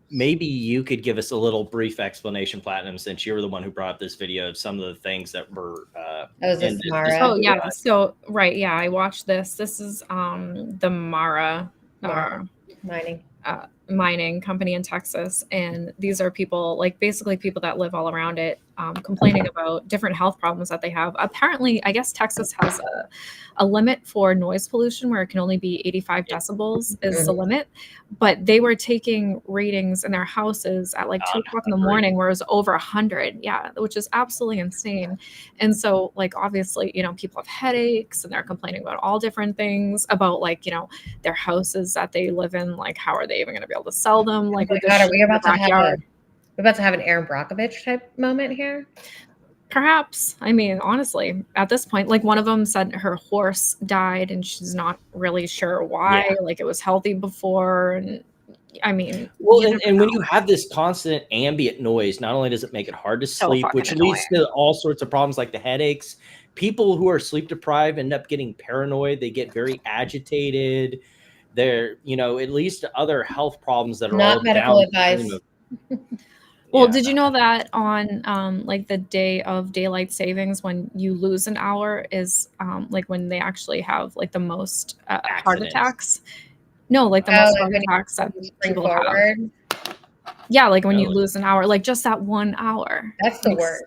Maybe you could give us a little brief explanation, Platinum, since you were the one who brought up this video of some of the things that were this Mara? Oh yeah, so right, yeah, I watched this. This is the Mara mining company in Texas, and these are people, like basically people that live all around it, complaining about different health problems that they have. Apparently, I guess Texas has a limit for noise pollution where it can only be 85 decibels is the limit, but they were taking readings in their houses at like 2 o'clock in the morning where it was over 100. Yeah, which is absolutely insane. And so like obviously, you know, people have headaches and they're complaining about all different things about like, you know, their houses that they live in, like how are they even going to be able to sell them? Like with this are we about to backyard. We're about to have an Aaron Brockovich type moment here? Perhaps. I mean, honestly, at this point, like one of them said her horse died and she's not really sure why. Yeah. Like it was healthy before. And I mean, well, and when you have this constant ambient noise, not only does it make it hard to sleep, which leads to all sorts of problems like the headaches. People who are sleep deprived end up getting paranoid. They get very agitated. They're, you know, it leads to other health problems that are not all medical advice. Well, did you know that on like the day of daylight savings, when you lose an hour is like when they actually have like the most heart attacks? No, like the most heart attacks that people have. Yeah, like when you lose an hour, like just that 1 hour. That's the worst.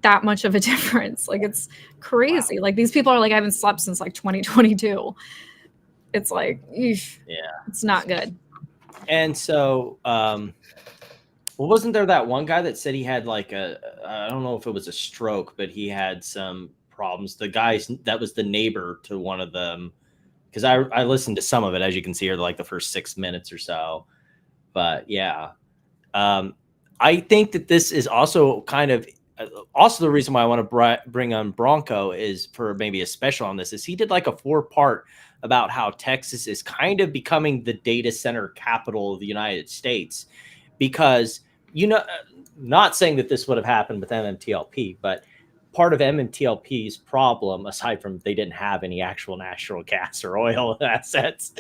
That much of a difference. Like it's crazy. Wow. Like these people are like, I haven't slept since like 2022. It's like, eesh, it's not good. And so, well, wasn't there that one guy that said he had like I don't know if it was a stroke, but he had some problems. The guys that was the neighbor to one of them, because I listened to some of it, as you can see, or like the first 6 minutes or so. But yeah, I think that this is also kind of also the reason why I want to bring on Bronco is for maybe a special on this is he did like a 4-part about how Texas is kind of becoming the data center capital of the United States, because, you know, not saying that this would have happened with MMTLP, but part of MMTLP's problem, aside from they didn't have any actual natural gas or oil assets,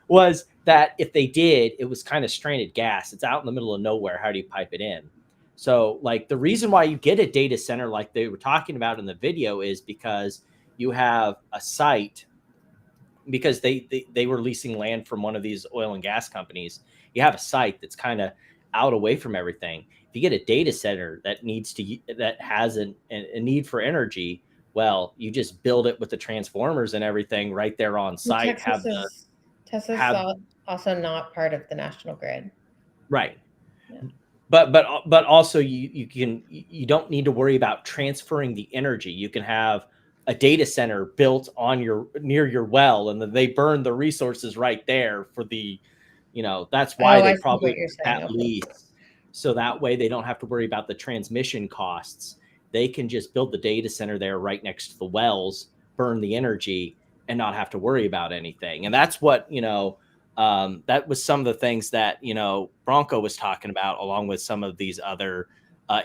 was that if they did, it was kind of stranded gas. It's out in the middle of nowhere. How do you pipe it in? So like the reason why you get a data center like they were talking about in the video is because you have a site, because they were leasing land from one of these oil and gas companies. You have a site that's kind of out away from everything. If you get a data center that has a need for energy, well, you just build it with the transformers and everything right there on site. Texas is also not part of the national grid. Right. Yeah. But also you don't need to worry about transferring the energy. You can have a data center built on near your well, and then they burn the resources right there for the, you know, that's why they probably at least, so that way they don't have to worry about the transmission costs. They can just build the data center there right next to the wells, burn the energy, and not have to worry about anything. And that's what, you know, that was some of the things that, you know, Bronco was talking about, along with some of these other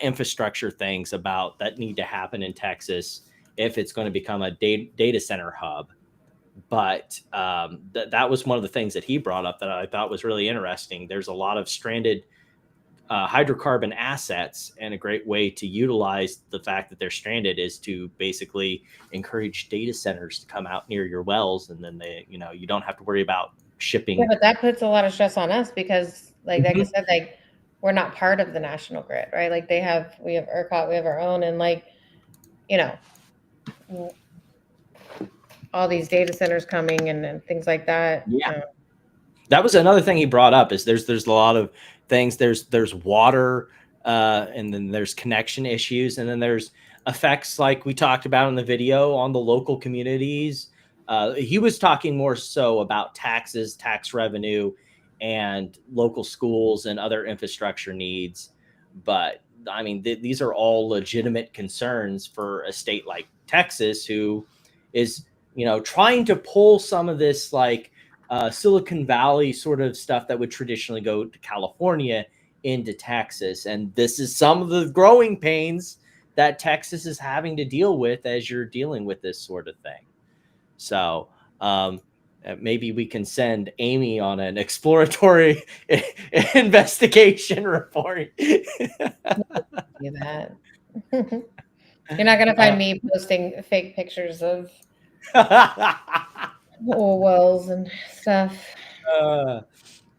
infrastructure things about that need to happen in Texas if it's going to become a data center hub. But that was one of the things that he brought up that I thought was really interesting. There's a lot of stranded hydrocarbon assets, and a great way to utilize the fact that they're stranded is to basically encourage data centers to come out near your wells, and then they, you know, you don't have to worry about shipping. Yeah, but that puts a lot of stress on us because, like I said, like we're not part of the national grid, right? Like we have ERCOT, we have our own, and like, you know, all these data centers coming and things like that. Yeah. That was another thing he brought up is there's a lot of things. There's water, and then there's connection issues, and then there's effects like we talked about in the video on the local communities. He was talking more so about taxes, tax revenue, and local schools and other infrastructure needs. But I mean, these are all legitimate concerns for a state like Texas, who is, you know, trying to pull some of this like Silicon Valley sort of stuff that would traditionally go to California into Texas. And this is some of the growing pains that Texas is having to deal with as you're dealing with this sort of thing. So maybe we can send Amy on an exploratory investigation report. Do that. You're not gonna find me posting fake pictures of oil wells and stuff.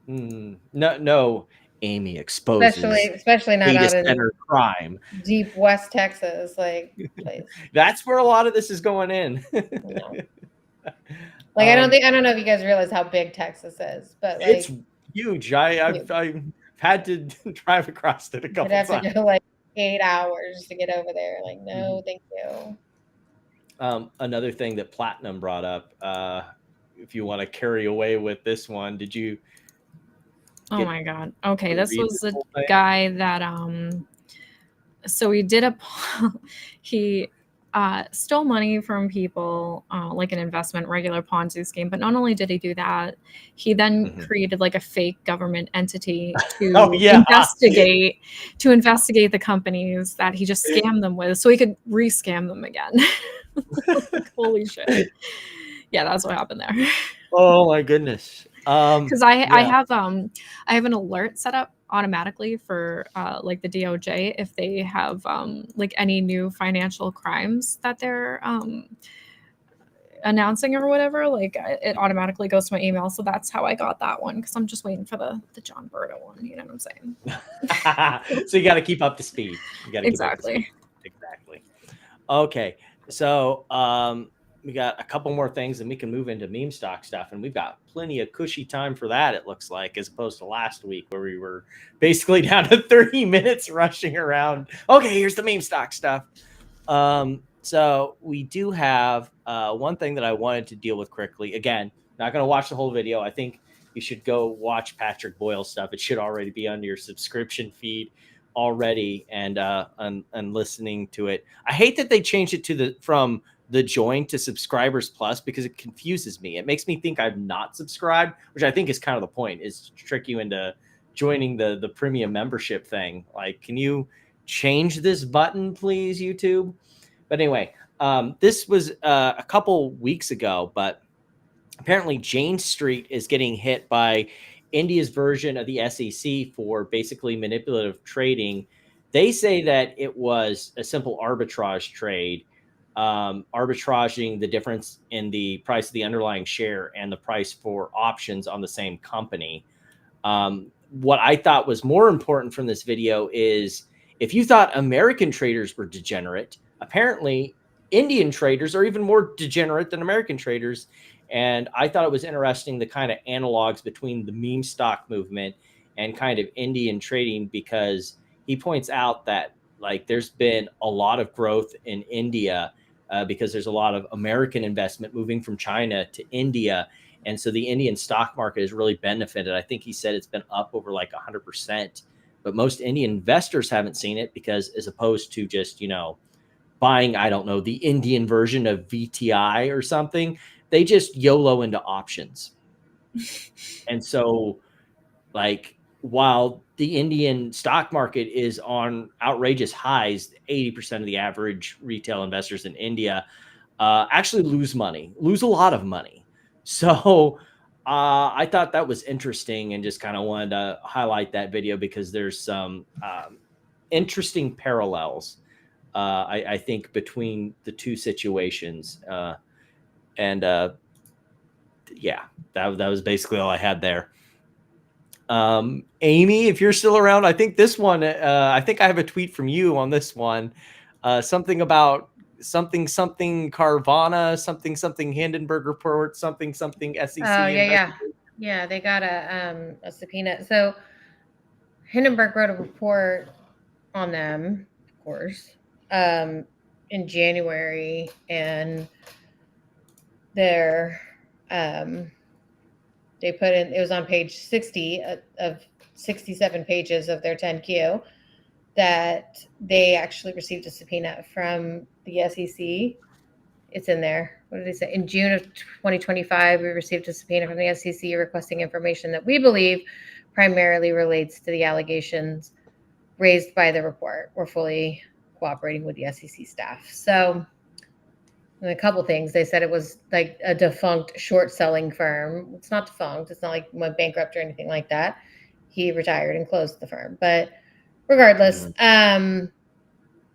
No, Amy exposes Especially not data out in center crime. deep West Texas, like please. That's where a lot of this is going in. No. Like I don't know if you guys realize how big Texas is, but like it's huge. I've had to drive across it a couple I'd have times. to go like 8 hours to get over there. Like, no, thank you. Another thing that Platinum brought up, if you want to carry away with this one, did you? Oh my God. Okay, this was the guy that so he did he stole money from people, like an investment, regular Ponzi scheme. But not only did he do that, he then created like a fake government entity to investigate the companies that he just scammed them with, so he could re-scam them again. Like, holy shit! Yeah, that's what happened there. Oh my goodness! Because I have an alert set up automatically for like the DOJ if they have like any new financial crimes that they're announcing or whatever. Like it automatically goes to my email. So that's how I got that one, because I'm just waiting for the John Berta one. You know what I'm saying? So you got to keep up to speed. You got to exactly. Exactly. Okay, so we got a couple more things and we can move into meme stock stuff, and we've got plenty of cushy time for that, it looks like, as opposed to last week where we were basically down to 30 minutes rushing around. Okay, here's the meme stock stuff. So we do have one thing that I wanted to deal with quickly. Again, not going to watch the whole video. I think you should go watch Patrick Boyle's stuff. It should already be on your subscription feed already, and listening to it. I hate that they changed it to from the join to subscribers plus, because it confuses me. It makes me think I've not subscribed, which I think is kind of the point, is to trick you into joining the premium membership thing. Like, can you change this button, please, YouTube? But anyway, this was a couple weeks ago, but apparently Jane Street is getting hit by India's version of the SEC for basically manipulative trading. They say that it was a simple arbitrage trade, arbitraging the difference in the price of the underlying share and the price for options on the same company. What I thought was more important from this video is, if you thought American traders were degenerate, apparently Indian traders are even more degenerate than American traders. And I thought it was interesting, the kind of analogs between the meme stock movement and kind of Indian trading, because he points out that like there's been a lot of growth in India because there's a lot of American investment moving from China to India. And so the Indian stock market has really benefited. I think he said it's been up over like 100%, but most Indian investors haven't seen it, because as opposed to just, buying, I don't know, the Indian version of VTI or something, they just YOLO into options. And so like, while the Indian stock market is on outrageous highs, 80% of the average retail investors in India actually lose a lot of money. So I thought that was interesting, and just kind of wanted to highlight that video because there's some interesting parallels, I think, between the two situations. Yeah, that was basically all I had there. Amy, if you're still around, I think this one, I think I have a tweet from you on this one. Something about something Carvana, something Hindenburg report, something SEC. Oh yeah. They got a subpoena. So Hindenburg wrote a report on them, of course, in January, and they're they put in, it was on page 60 of 67 pages of their 10Q, that they actually received a subpoena from the SEC. It's in there. What did they say? In June of 2025, we received a subpoena from the SEC requesting information that we believe primarily relates to the allegations raised by the report. We're fully cooperating with the SEC staff. So And a couple things. They said it was like a defunct short selling firm. It's not defunct. It's not like went bankrupt or anything like that. He retired and closed the firm. But regardless,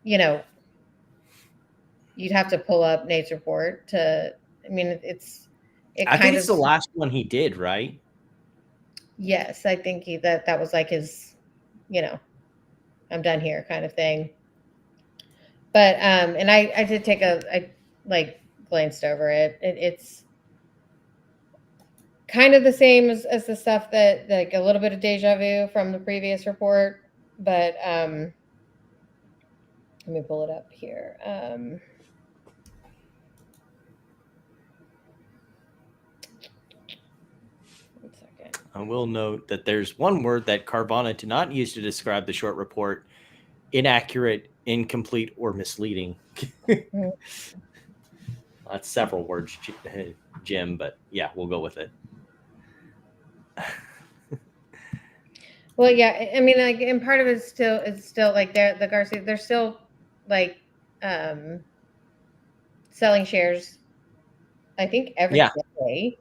you know, you'd have to pull up Nate's report to. I mean, I think it's the last one he did, right? Yes, I think that was like his, you know, I'm done here kind of thing. But and I did I like glanced over it. It's kind of the same as the stuff that, like, a little bit of deja vu from the previous report, but let me pull it up here. One second. I will note that there's one word that Carvana did not use to describe the short report: inaccurate, incomplete, or misleading. That's several words, Jim, but yeah, we'll go with it. Well, yeah, I mean, like, and part of it's still like the Garcia, they're still like selling shares, I think, every day.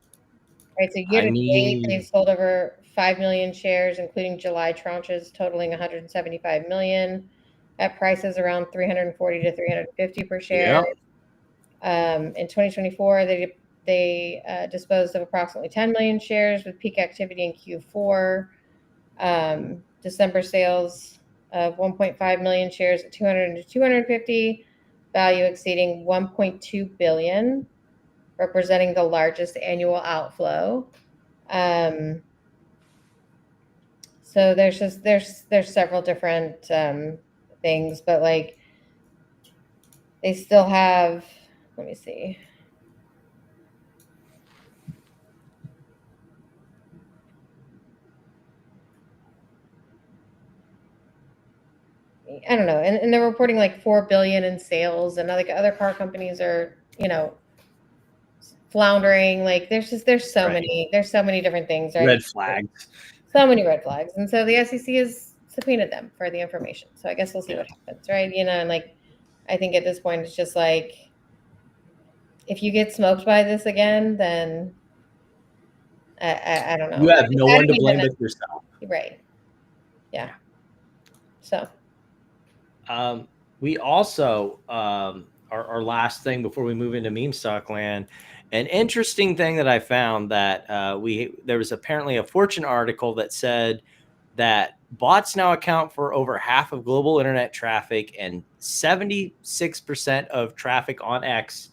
Right, so year to date, they've sold over 5 million shares, including July tranches totaling 175 million at prices around 340 to 350 per share. In 2024, they disposed of approximately 10 million shares with peak activity in Q4. December sales of 1.5 million shares at 200 to 250, value exceeding 1.2 billion, representing the largest annual outflow. So there's several different things, but like they still have, let me see. I don't know, and they're reporting like 4 billion in sales, and like other car companies are, you know, floundering. Like there's so many different things, right? Red flags. So many red flags, and so the SEC has subpoenaed them for the information. So I guess we'll see what happens, right? You know, and like I think at this point it's just like, if you get smoked by this again, then I don't know. You have no one to blame but yourself. Right. Yeah. So. We also, our last thing before we move into meme stock land, an interesting thing that I found that there was apparently a Fortune article that said that bots now account for over half of global internet traffic, and 76% of traffic on X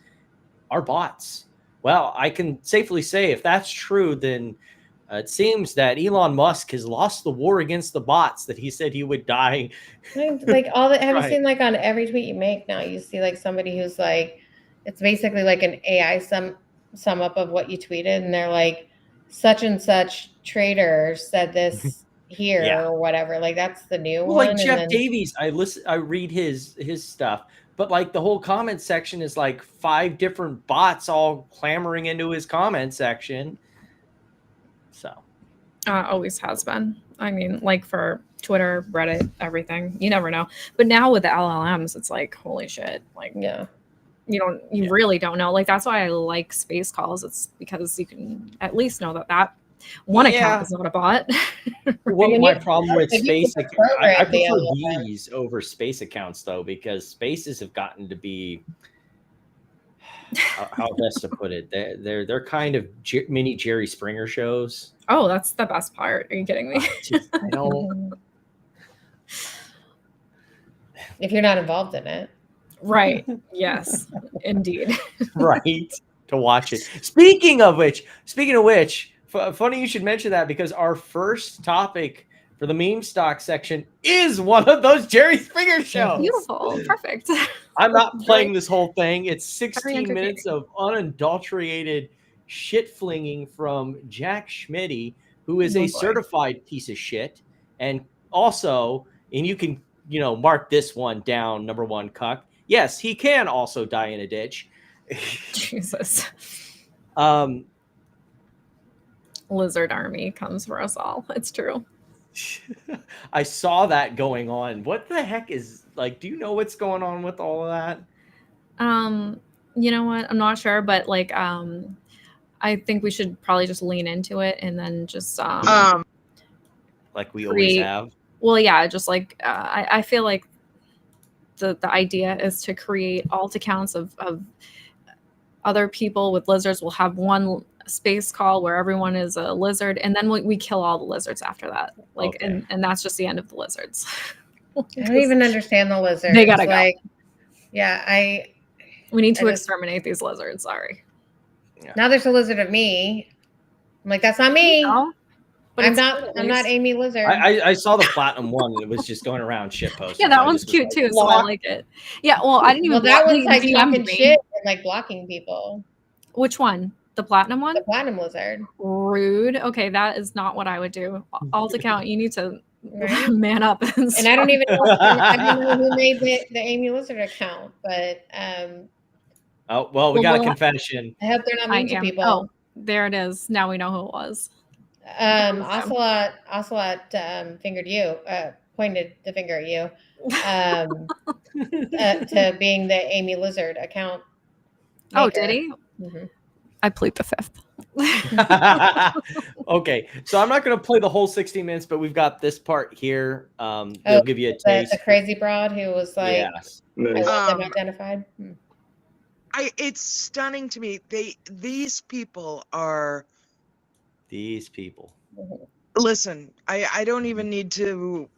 are bots. Well, I can safely say if that's true, then it seems that Elon Musk has lost the war against the bots that he said he would die. Like all that, have you seen like on every tweet you make now, you see like somebody who's like, it's basically like an AI sum up of what you tweeted, and they're like, such and such trader said this here or whatever. Like that's the new one. Like Jeff Davies, I read his stuff, but like the whole comment section is like 5 different bots all clamoring into his comment section. So always has been. I mean, like for Twitter, Reddit, everything. You never know. But now with the LLMs, it's like, holy shit. Like, yeah, you really don't know. Like that's why I like space calls. It's because you can at least know that one account is not a bot. What my problem with space, I prefer these over space accounts though, because spaces have gotten to be, how best to put it, they're kind of mini Jerry Springer shows. Oh, that's the best part. Are you kidding me? I don't. If you're not involved in it. Right. Yes, indeed. Right. To watch it. Speaking of which, funny you should mention that, because our first topic for the meme stock section is one of those Jerry Springer shows. Beautiful. Perfect. I'm not playing this whole thing. It's 16 minutes of unadulterated shit flinging from Jack Schmitty, who is a certified piece of shit. And also, and you can, mark this one down, number one cuck. Yes, he can also die in a ditch. Jesus. Lizard army comes for us all. It's true. I saw that going on. What the heck is, like, do you know what's going on with all of that? You know what? I'm not sure, but like, I think we should probably just lean into it and then just like we always create. have. Well, yeah, just like I feel like the idea is to create alt accounts of other people with lizards. We'll have one space call where everyone is a lizard, and then we kill all the lizards after that. Like, Okay. and that's just the end of the lizards. I don't even understand the lizards. They gotta like, yeah, we need to exterminate these lizards. Sorry. Yeah. Now there's a lizard of me. I'm like, that's not me. No, but I'm not Amy Lizard. I saw the platinum one, and it was just going around shit posters. Yeah, that one's cute too, so I like it. Yeah, well, I didn't even. Well, that one's like DM talking me. shit and like blocking people. Which one? The platinum one? The platinum lizard. Rude. Okay, that is not what I would do. Alt account, you need to man up. And I don't even know. I don't know who made the Amy Lizard account, but oh well, we got a confession. I hope they're not mean to people. Oh, there it is. Now we know who it was. Ocelot fingered you, pointed the finger at you, to being the Amy Lizard account maker. Oh, did he? Mm-hmm. I plead the fifth. Okay, so I'm not going to play the whole 60 minutes, but we've got this part here. They'll give you a taste. The crazy broad who was like, yes. I want them identified. It's stunning to me. These people are. These people. Listen, I don't even need to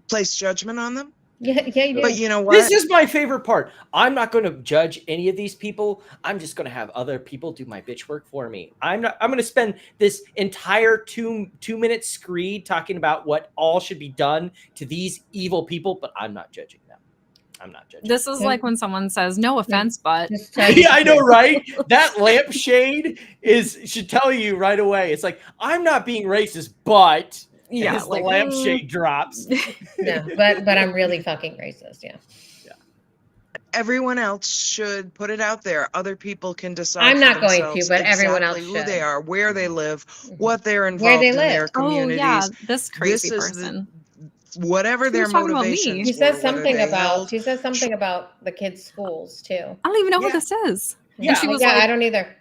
place judgment on them. Yeah, you do. But you know what? This is my favorite part. I'm not going to judge any of these people. I'm just going to have other people do my bitch work for me. I'm going to spend this entire two-minute screed talking about what all should be done to these evil people, but I'm not judging them. I'm not judging. This is like when someone says, "No offense, but." Yeah, I know, right? That lampshade should tell you right away. It's like, I'm not being racist, but yeah, as like, the lampshade drops. No, but I'm really fucking racist. Yeah. Everyone else should put it out there. Other people can decide. I'm not going to, but everyone else who should. they are, where they live, what they're involved in their communities. Oh yeah, this crazy person. Whatever their motivations. She says something about. She says something about the kids' schools too. I don't even know who this is. Yeah, and she was like, I don't either.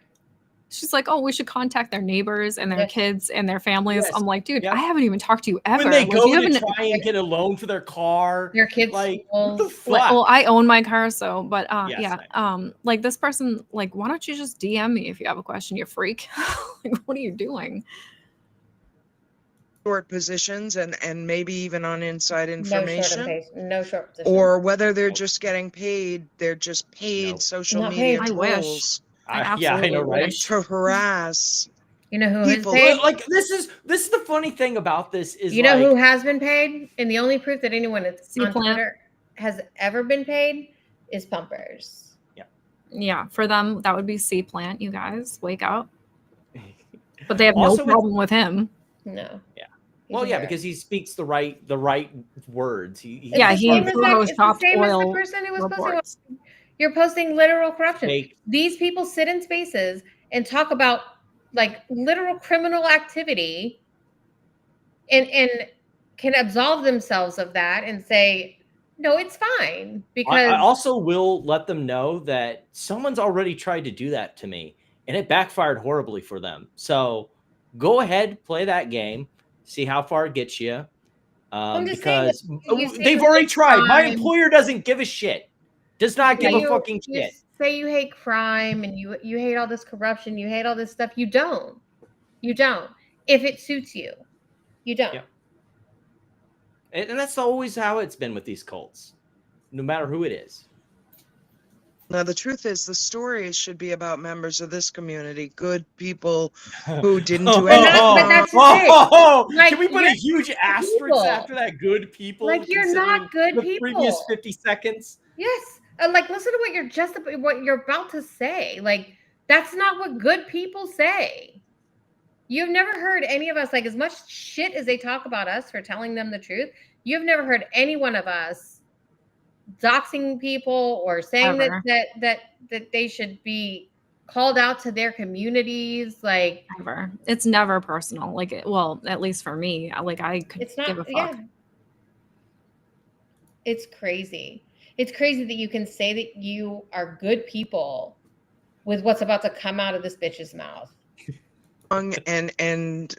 She's like, oh, we should contact their neighbors and their kids and their families. Yes. I'm like, dude, I haven't even talked to you ever. When they Like, go you to haven't- try and get a loan for their car. Your kids' like, schools. what the fuck? Well, I own my car, so but Yes, yeah. Like this person, like, why don't you just DM me if you have a question, you freak? Like, what are you doing? Short positions and maybe even on inside information. No short position. Or whether they're just getting paid, they're just paid social Not media paid. I wish. tools Yeah, I know, right? to harass. You know who is people. paid? Like this is the funny thing about this is You know who has been paid, and the only proof that anyone on Plant. Twitter has ever been paid is pumpers. Yeah, for them that would be C Plant. You guys wake up. But they have Also, no problem with him. No. Yeah. Well, yeah, because he speaks the right words. He It's the top same as the oil person who was reports. posting. You're posting literal corruption. Fake. These people sit in spaces and talk about like literal criminal activity, and can absolve themselves of that and say, no, it's fine. Because I also will let them know that someone's already tried to do that to me, and it backfired horribly for them. So go ahead, play that game, see how far it gets you. Because they've already tried. My employer doesn't give a shit. Does not give a fucking shit. Say you hate crime and you hate all this corruption, you hate all this stuff. You don't. If it suits you, you don't. Yeah. And that's always how it's been with these cults, no matter who it is. Now, the truth is, the stories should be about members of this community, good people who didn't do anything. But that's the thing. Like, can we put a huge good asterisk people. after that? Good people. Like, you're not good the people. Previous 50 seconds. Yes. Like, listen to what you're about to say. Like, that's not what good people say. You've never heard any of us, like, as much shit as they talk about us for telling them the truth, you've never heard any one of us doxing people or saying that they should be called out to their communities. Like, Never. It's never personal. Like, well, at least for me, like, I could it's not. give a fuck. Yeah. It's crazy. It's crazy that you can say that you are good people with what's about to come out of this bitch's mouth. And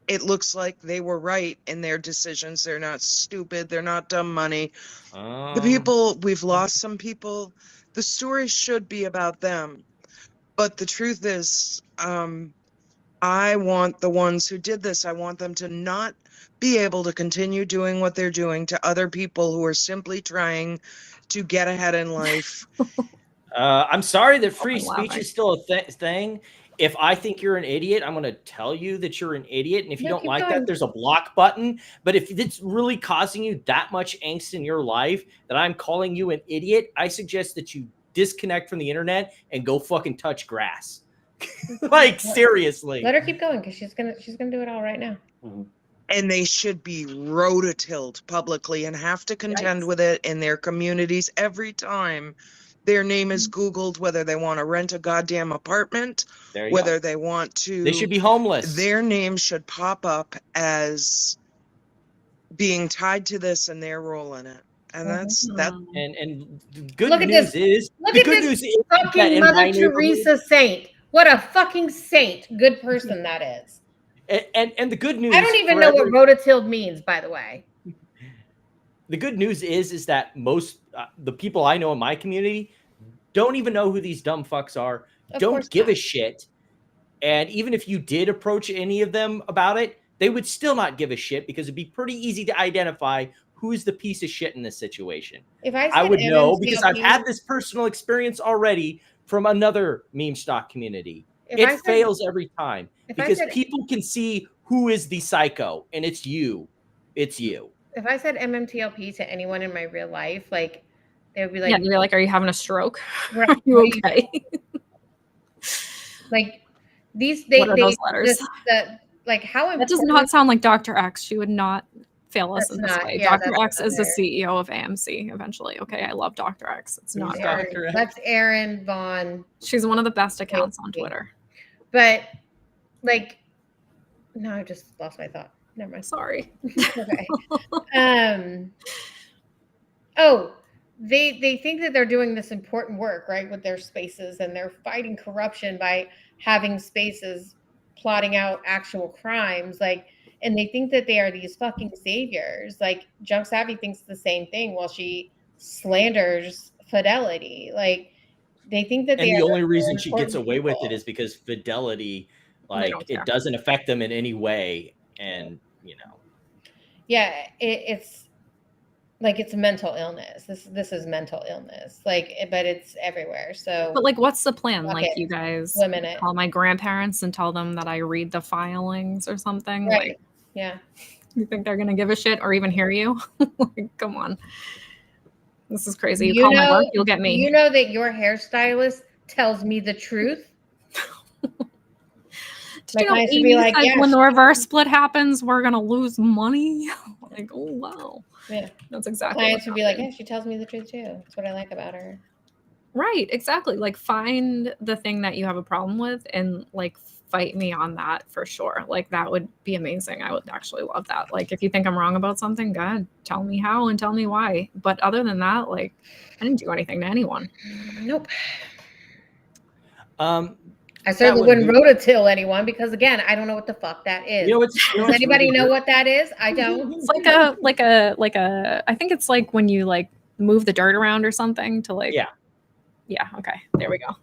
it looks like they were right in their decisions. They're not stupid. They're not dumb money. The people, we've lost some people. The story should be about them. But the truth is, I want the ones who did this, I want them to not be able to continue doing what they're doing to other people who are simply trying to get ahead in life. I'm sorry that free speech is still a thing. If I think you're an idiot, I'm going to tell you that you're an idiot. And if you don't like that, there's a block button. But if it's really causing you that much angst in your life that I'm calling you an idiot, I suggest that you disconnect from the internet and go fucking touch grass. Like, seriously. Let her keep going, because she's gonna do it all right now. And they should be rototilled publicly and have to contend with it in their communities every time their name is Googled, whether they want to rent a goddamn apartment, whether they want to. They should be homeless. Their name should pop up as being tied to this and their role in it. And that's that. And the good Look at news this. is Look at this fucking Mother Teresa saint. What a fucking saint. Good person that is. And the good news. I don't even know what rototilled means, by the way. The good news is that most the people I know in my community don't even know who these dumb fucks are. Don't give a shit. And even if you did approach any of them about it, they would still not give a shit, because it'd be pretty easy to identify who's the piece of shit in this situation. If I would know, because I've MMTLP had this personal experience already from another meme stock community. It fails every time because people can see who is the psycho, and it's you. It's you. If I said MMTLP to anyone in my real life, like, they would be like, yeah, you're like, are you having a stroke? Are you okay? Like, these, what are those letters? Like, how that does not sound like Dr. X. She would not fail us in this way. Yeah, Dr. X is the CEO of AMC eventually. Okay, I love Dr. X. It's not Dr. X. That's Erin Vaughn. She's one of the best accounts on Twitter. But, like, no, I just lost my thought. Never mind. Sorry. Okay. Oh, they think that they're doing this important work, right, with their spaces, and they're fighting corruption by having spaces plotting out actual crimes, like, and they think that they are these fucking saviors. Like, Junk Savvy thinks the same thing while she slanders Fidelity. Like, they think that and the only reason she gets away with it is because Fidelity, like, it doesn't affect them in any way. And, you know. Yeah, it's like, it's mental illness. This is mental illness. Like, but it's everywhere. So, but like, what's the plan? Like, you guys call my grandparents and tell them that I read the filings or something? Right. Like, yeah. You think they're gonna give a shit or even hear you? Like, come on. This is crazy. You call my work, you'll get me. You know that your hairstylist tells me the truth. Did you know Amy said, like, when the reverse split happens, we're gonna lose money? Like, oh wow. Yeah, that's exactly. Clients would be like, yeah, she tells me the truth too. That's what I like about her. Right, exactly. Like, find the thing that you have a problem with and, like, fight me on that for sure. Like, that would be amazing. I would actually love that. Like, if you think I'm wrong about something, God, tell me how and tell me why. But other than that, like, I didn't do anything to anyone. Nope. I certainly wouldn't rototill anyone, because, again, I don't know what the fuck that is. Does anybody know what that is? I don't. It's like a. I think it's like when you, like, move the dirt around or something to, like. Yeah. Okay. There we go.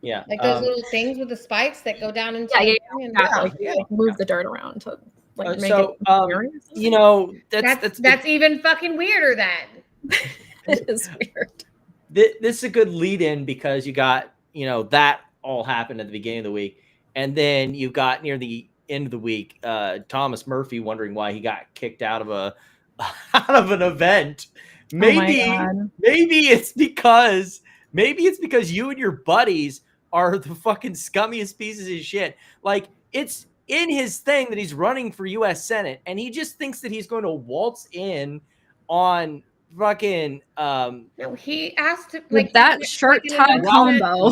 Yeah. Like those little things with the spikes that go down into. Like, move the dirt around to, like, make it. You know, that's even fucking weirder then. It is weird. This is a good lead in, because you got, you know, that all happened at the beginning of the week, and then you got near the end of the week, Thomas Murphy wondering why he got kicked out of an event. Maybe it's because you and your buddies are the fucking scummiest pieces of shit. Like, it's in his thing that he's running for U.S. Senate, and he just thinks that he's going to waltz in on fucking no, he asked to, like, that shirt tie combo.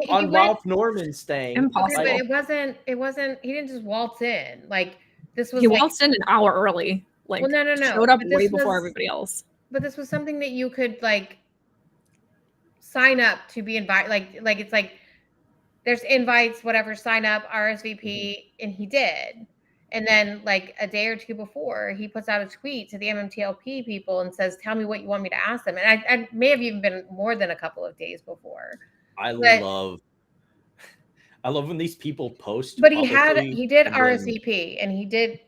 On Ralph Norman's thing. Impossible. But it wasn't, he didn't just waltz in. Like, this was, he waltzed in an hour early. Like, well, no. Showed up way before everybody else. but this was something that you could like sign up to be invited. Like it's like there's invites, whatever, sign up, RSVP, and he did. And then like a day or two before, he puts out a tweet to the MMTLP people and says, "Tell me what you want me to ask them." And I may have even been more than a couple of days before. I love when these people post. But he did and then- RSVP, and he did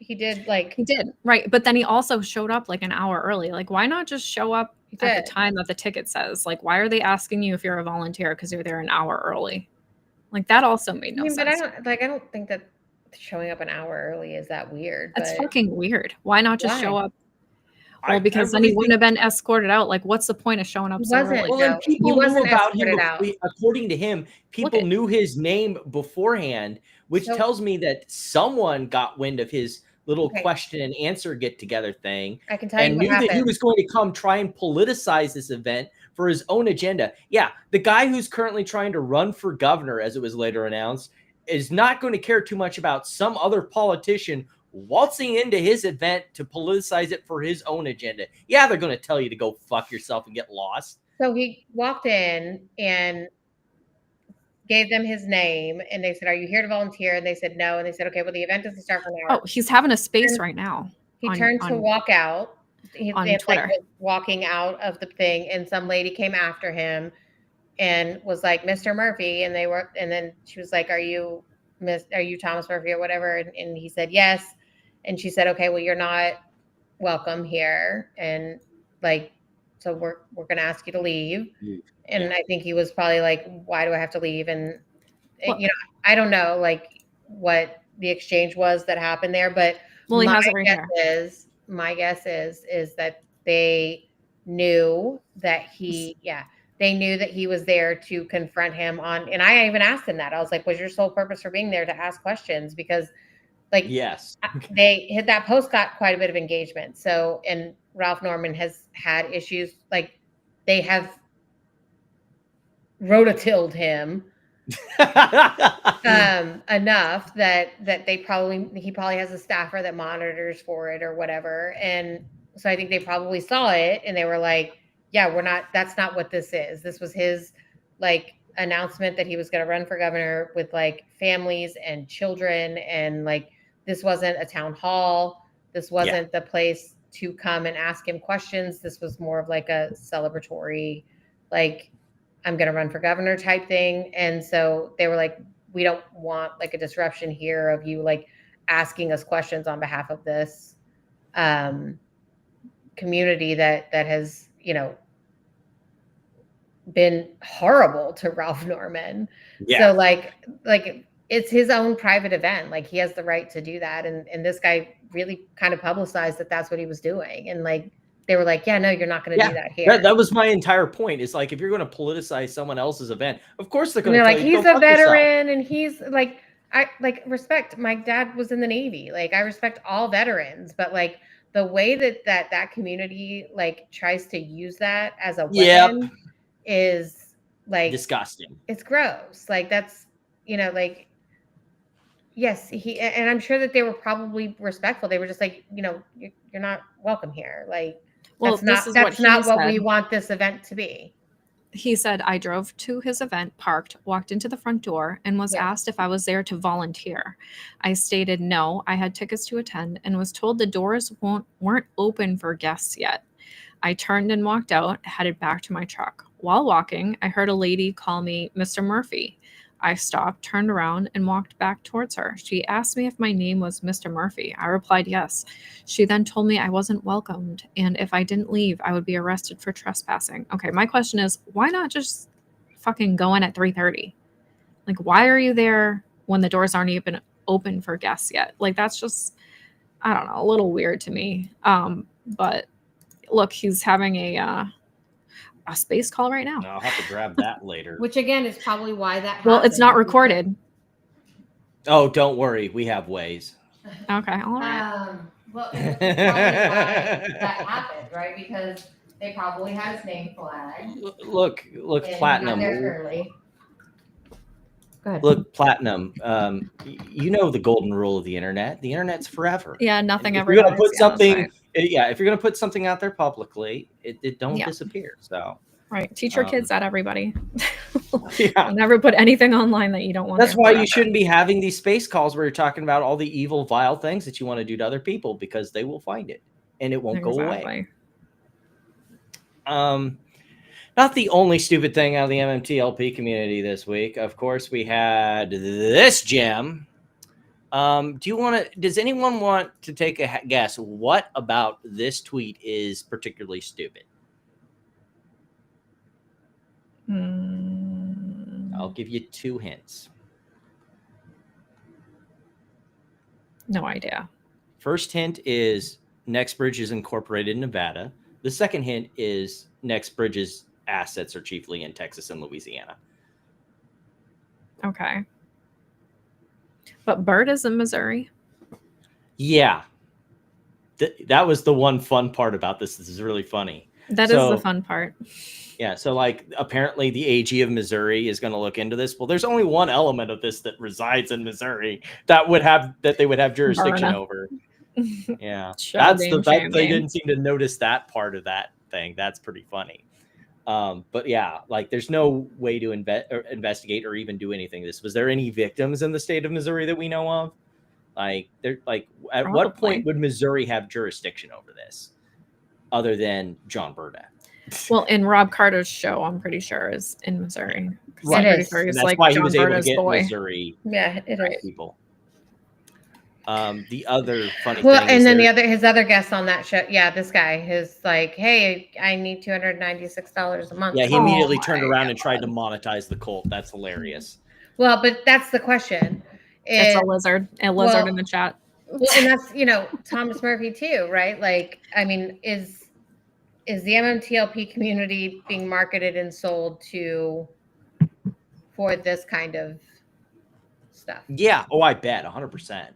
right. But then he also showed up like an hour early. Like, why not just show up at the time that the ticket says? Like, why are they asking you if you're a volunteer because you're there an hour early? Like, that also made no sense. But I don't think that showing up an hour early is that weird. That's fucking weird. Why not just show up? Well, because then really he wouldn't have been escorted out. Like, what's the point of showing up so early? Well, and people knew about him. According to him, people knew his name beforehand, which tells me that someone got wind of his little question and answer get together thing. I can tell you and what knew that he happened. was going to come try and politicize this event for his own agenda. Yeah, the guy who's currently trying to run for governor, as it was later announced, is not going to care too much about some other politician waltzing into his event to politicize it for his own agenda. Yeah, they're going to tell you to go fuck yourself and get lost. So he walked in and gave them his name, and they said, "Are you here to volunteer?" And they said no, and they said, "Okay, well, the event doesn't start for an hour." Oh, he's having a space right now. He turned to walk out. He on was Twitter. walking out of the thing, and some lady came after him and was like, "Mr. Murphy," and then she was like, "Are you Thomas Murphy or whatever?" And he said yes, and she said, "Okay, well, you're not welcome here, and like, so we're gonna ask you to leave." And I think he was probably like, "Why do I have to leave?" And you know, I don't know like what the exchange was that happened there, but he has it right here. My guess is that they knew that he was there to confront him on, and I even asked him that. I was like, "Was your sole purpose for being there to ask questions?" Because like, yes, that post got quite a bit of engagement. So, and Ralph Norman has had issues, like they have rototilled him enough that he probably has a staffer that monitors for it or whatever. And so I think they probably saw it and they were like, "Yeah, that's not what this is." This was his like announcement that he was going to run for governor with like families and children, and like this wasn't a town hall. This wasn't the place to come and ask him questions. This was more of like a celebratory, like, I'm going to run for governor type thing. And so they were like, "We don't want like a disruption here of you like asking us questions on behalf of this community that has, you know, been horrible to Ralph Norman." So like it's his own private event. Like he has the right to do that. And this guy really kind of publicized that that's what he was doing. And like, they were like, "Yeah, no, you're not going to do that here." That was my entire point. Is like, if you're going to politicize someone else's event, of course they're going to like, tell you, "He's "Go a fuck veteran," yourself." and he's like, I like respect. My dad was in the Navy. Like I respect all veterans, but like the way that community like tries to use that as a weapon is like disgusting. It's gross. Like that's, you know, like, yes, and I'm sure that they were probably respectful. They were just like, you know, you're not welcome here. Like, well, that's not what we want this event to be. He said, "I drove to his event, parked, walked into the front door, and was asked if I was there to volunteer. I stated no, I had tickets to attend, and was told the doors weren't open for guests yet. I turned and walked out, headed back to my truck. While walking, I heard a lady call me Mr. Murphy. I stopped, turned around, and walked back towards her. She asked me if my name was Mr. Murphy. I replied yes. She then told me I wasn't welcomed, and if I didn't leave, I would be arrested for trespassing." Okay, my question is, why not just fucking go in at 3:30? Like, why are you there when the doors aren't even open for guests yet? Like, that's just, I don't know, a little weird to me. But look, he's having a space call right now. I'll have to grab that later. Which again is probably why that Well, it's not recorded. Oh, don't worry. We have ways. Okay, all right. Well, it's probably why that happened, right? Because they probably had his name flagged. Look, and Platinum. got there early. Go ahead. Look, Platinum. You know the golden rule of the internet. The internet's forever. Yeah, nothing If ever. you're gonna put dies. Yeah, that's something right. Yeah, if you're going to put something out there publicly, it don't disappear. So right, teach your kids that, everybody. Yeah, never put anything online that you don't want. That's why you shouldn't be having these space calls where you're talking about all the evil, vile things that you want to do to other people, because they will find it and it won't go away. Not the only stupid thing out of the MMTLP community this week. Of course, we had this gem. Does anyone want to take a guess? What about this tweet is particularly stupid? I'll give you 2 hints. No idea. First hint is NextBridge is incorporated in Nevada. The second hint is NextBridge's assets are chiefly in Texas and Louisiana. Okay. But BIRT is in Missouri. Yeah. That was the one fun part about this. This is really funny. That is the fun part. Yeah. So like apparently the AG of Missouri is going to look into this. Well, there's only one element of this that resides in Missouri that they would have jurisdiction over. Yeah. They didn't seem to notice that part of that thing. That's pretty funny. But yeah, like there's no way to investigate or even do anything. Was there any victims in the state of Missouri that we know of? At what point would Missouri have jurisdiction over this other than John Berta? Well, in Rob Carter's show, I'm pretty sure is in Missouri. Right. I'm pretty sure he's that's why he was able to get Missouri people. The other funny thing and then his other guest on that show, this guy is like, hey, I need $296 a month. Yeah, he immediately turned around and tried to monetize the cult. That's hilarious. Well, but that's the question. It's a lizard in the chat. Well, and that's Thomas Murphy too, right? Like, I mean, is the MMTLP community being marketed and sold for this kind of stuff? Yeah. Oh, I bet 100%.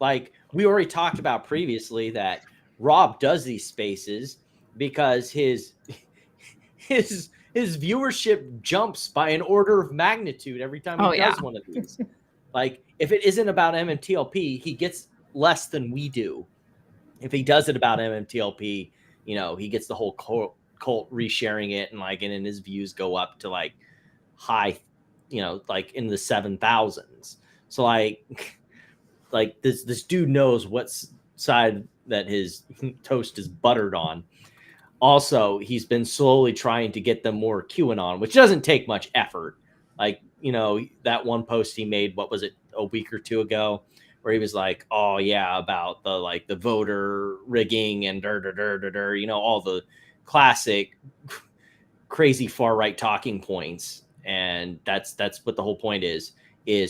Like we already talked about previously that Rob does these spaces because his viewership jumps by an order of magnitude every time he does one of these. Like if it isn't about MMTLP, he gets less than we do. If he does it about MMTLP, he gets the whole cult resharing it, and and his views go up to like high, like in the 7,000s. So like this dude knows what side that his toast is buttered on. Also, he's been slowly trying to get them more QAnon, which doesn't take much effort. Like, that one post he made, what was it, a week or two ago, where he was like, oh yeah, about the voter rigging and all the classic crazy far right talking points. And that's what the whole point is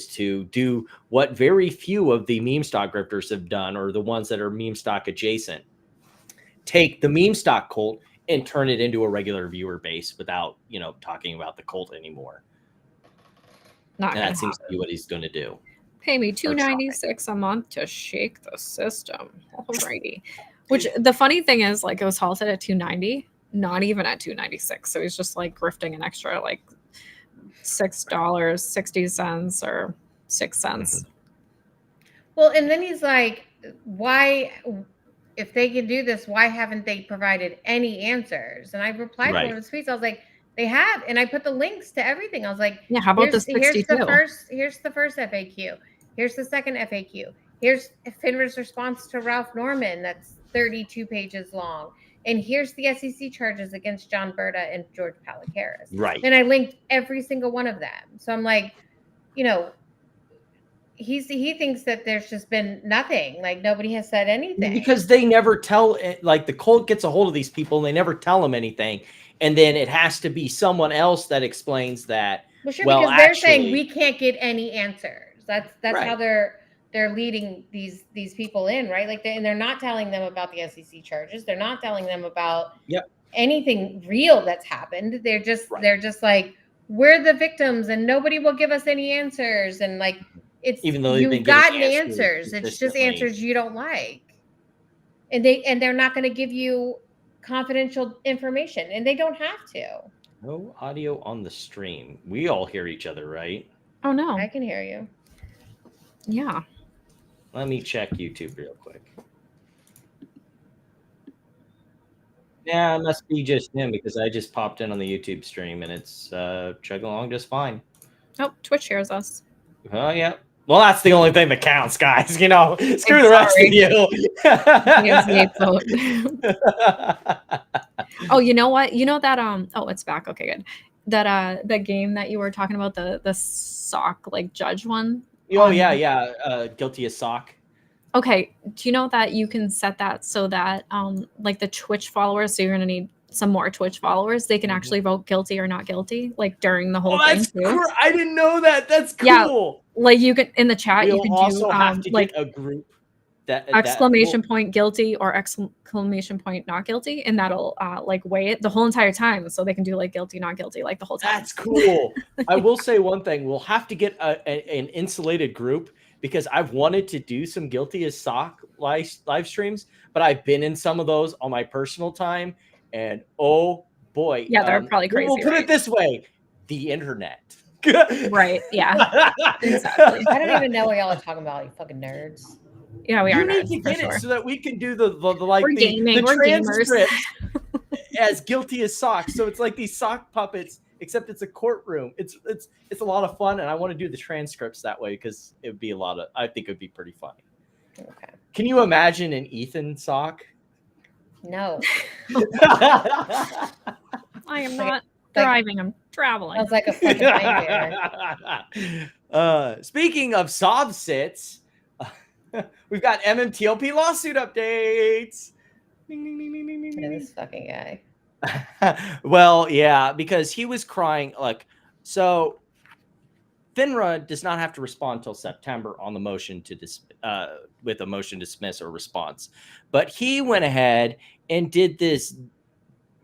to do what very few of the meme stock grifters have done, or the ones that are meme stock adjacent. Take the meme stock cult and turn it into a regular viewer base without, talking about the cult anymore. And that seems to be what he's going to do. Pay me $296 a month to shake the system. Alrighty. Which the funny thing is, like, it was halted at $290, not even at $296. So he's just like grifting an extra like $6.60 or 6 cents. Well, and then he's like, why, if they can do this, why haven't they provided any answers? And I replied to one of his tweets. I was like, they have, and I put the links to everything. I was like, yeah, how about this? Here's the first FAQ. Here's the second FAQ. Here's FINRA's response to Ralph Norman. That's 32 pages long. And here's the SEC charges against John Berta and George Palacaris. Right. And I linked every single one of them. So I'm like, he thinks that there's just been nothing. Like nobody has said anything. Because they never tell, like the cult gets a hold of these people and they never tell them anything. And then it has to be someone else that explains that. Well, sure, because they're saying we can't get any answers. That's right. How they're leading these people in, right? Like, and they're not telling them about the SEC charges. They're not telling them about anything real that's happened. They're just like, we're the victims, and nobody will give us any answers. And like, it's even though you've gotten answers, it's just answers you don't like, and they're not going to give you confidential information, and they don't have to. No audio on the stream. We all hear each other, right? Oh no, I can hear you. Yeah. Let me check YouTube real quick. Yeah, it must be just him because I just popped in on the YouTube stream and it's chugging along just fine. Oh, Twitch shares us. Oh, yeah. Well, that's the only thing that counts, guys. You know, screw I'm the rest sorry. of you. Oh, you know what? You know that oh, it's back. Okay, good. That the game that you were talking about, the sock like judge one. Oh yeah. Guilty as sock. Okay. Do you know that you can set that so that like the Twitch followers, so you're gonna need some more Twitch followers, they can actually vote guilty or not guilty, like during the whole thing That's too. cool. I didn't know that. That's cool. Yeah, like you can in the chat, you We'll can also do have to like get a group that exclamation point guilty or exclamation point not guilty, and that'll like weigh it the whole entire time, so they can do like guilty not guilty like the whole time. That's cool. I will say one thing: we'll have to get an insulated group because I've wanted to do some guilty as sock live streams, but I've been in some of those on my personal time, and oh boy, Yeah, they're probably crazy. We'll put right? it this way: the internet. Right. Yeah. Exactly. I don't even know what y'all are talking about, you fucking nerds. Yeah, we are. You need nerds, to for get sure. it so that we can do the like We're gaming, we're gamers. transcripts as guilty as socks. So it's like these sock puppets, except it's a courtroom. It's a lot of fun, and I want to do the transcripts that way because it would be I think it would be pretty funny. Okay. Can you imagine an Ethan sock? No. I am not driving. I'm traveling. Sounds like a fucking nightmare. Speaking of sob sits, we've got MMTLP lawsuit updates. Ding, ding, ding, ding, ding, ding, Yeah, ding. this fucking guy. Well, yeah, because he was crying. Like, so FINRA does not have to respond until September on the motion to with a motion to dismiss or response, but he went ahead and did this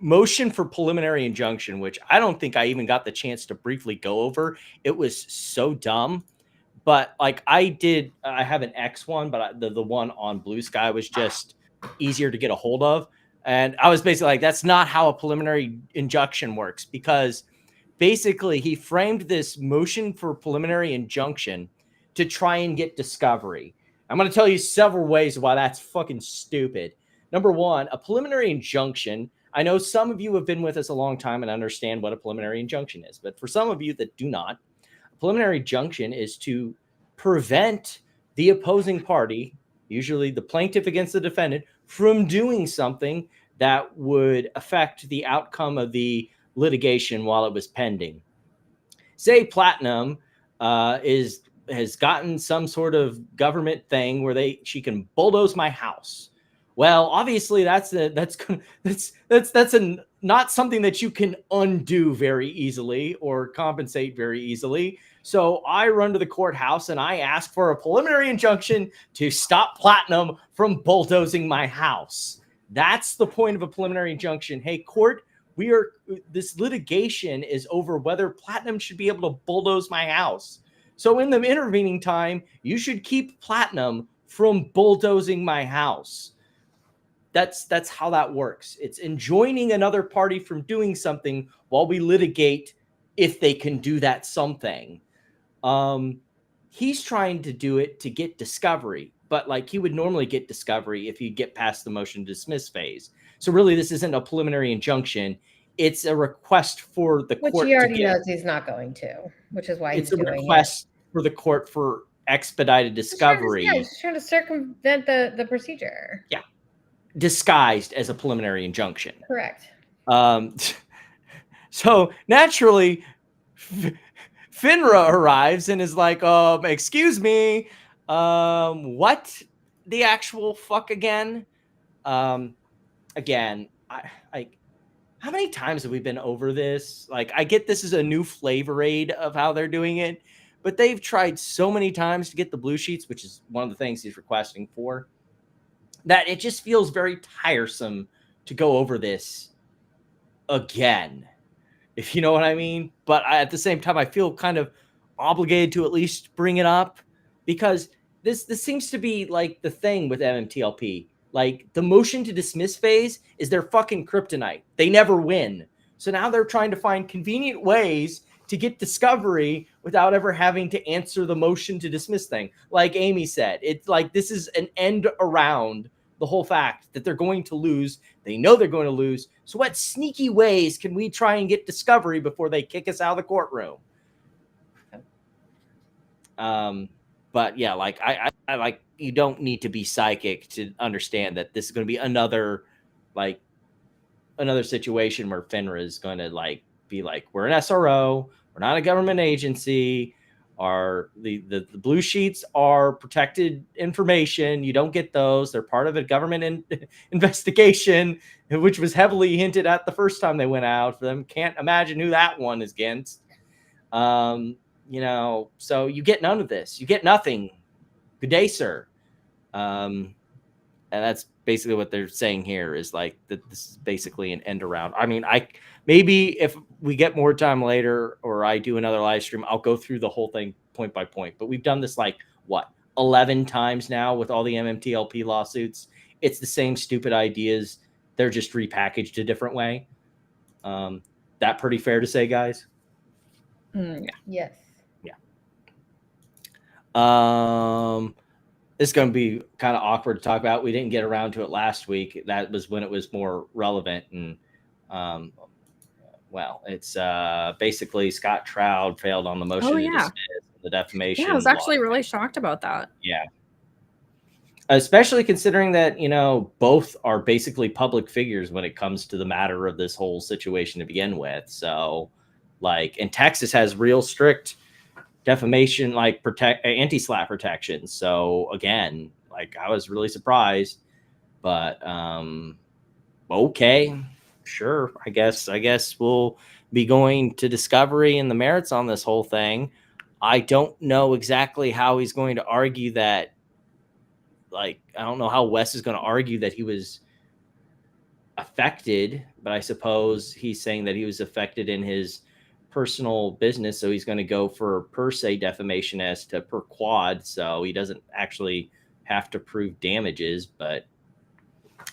motion for preliminary injunction, which I don't think I even got the chance to briefly go over. It was so dumb. But like I have an X one, but the one on Blue Sky was just easier to get a hold of. And I was basically like, that's not how a preliminary injunction works, because basically he framed this motion for preliminary injunction to try and get discovery. I'm going to tell you several ways why that's fucking stupid. Number one, a preliminary injunction. I know some of you have been with us a long time and understand what a preliminary injunction is, but for some of you that do not, a preliminary injunction is to prevent the opposing party, usually the plaintiff against the defendant, from doing something that would affect the outcome of the litigation while it was pending. Say Platinum has gotten some sort of government thing where she can bulldoze my house. Well, obviously that's not something that you can undo very easily or compensate very easily. So I run to the courthouse and I ask for a preliminary injunction to stop Platinum from bulldozing my house. That's the point of a preliminary injunction. Hey, court, this litigation is over whether Platinum should be able to bulldoze my house. So in the intervening time, you should keep Platinum from bulldozing my house. That's how that works. It's enjoining another party from doing something while we litigate if they can do that something. He's trying to do it to get discovery, but like he would normally get discovery if you get past the motion to dismiss phase. So really, this isn't a preliminary injunction. It's a request for the court. Which he already knows he's not going to, which is why he's doing it. It's a request for the court for expedited discovery. He's trying to circumvent the procedure. Yeah. Disguised as a preliminary injunction. Correct. So naturally, FINRA arrives and is like, excuse me, what the actual fuck again? Again, how many times have we been over this? Like, I get this is a new flavor aid of how they're doing it, but they've tried so many times to get the blue sheets, which is one of the things he's requesting for, that it just feels very tiresome to go over this again, if you know what I mean. But at the same time, I feel kind of obligated to at least bring it up, because this seems to be like the thing with MMTLP. Like, the motion to dismiss phase is their fucking kryptonite. They never win. So now they're trying to find convenient ways to get discovery without ever having to answer the motion to dismiss thing. Like Amy said, it's like this is an end around the whole fact that they're going to lose. They know they're going to lose. So what sneaky ways can we try and get discovery before they kick us out of the courtroom? But yeah, like I like, you don't need to be psychic to understand that this is going to be another situation where FINRA is going to like be like, we're an SRO, we're not a government agency. The blue sheets are protected information. You don't get those. They're part of a government investigation, which was heavily hinted at the first time they went out. For them, can't imagine who that one is against. You know, so you get none of this. You get nothing. Good day, sir. And that's basically what they're saying here, is like that this is basically an end around. I mean, maybe if we get more time later, or I do another live stream, I'll go through the whole thing point by point. But we've done this like what, 11 times now with all the MMTLP lawsuits. It's the same stupid ideas. They're just repackaged a different way. That pretty fair to say, guys? Yeah. Yes. This is going to be kind of awkward to talk about. We didn't get around to it last week. That was when it was more relevant. And, well, it's basically Scott Troud failed on the motion to dismiss the defamation. Yeah, I was actually really shocked about that. Yeah. Especially considering that, you know, both are basically public figures when it comes to the matter of this whole situation to begin with. So, like, and Texas has real strict defamation, like anti-slap protections. So again, like, I was really surprised, but okay, sure. I guess we'll be going to discovery and the merits on this whole thing. I don't know exactly how he's going to argue that. Like, I don't know how Wes is going to argue that he was affected, but I suppose he's saying that he was affected in his personal business, so he's going to go for per se defamation as to per quad, so he doesn't actually have to prove damages. But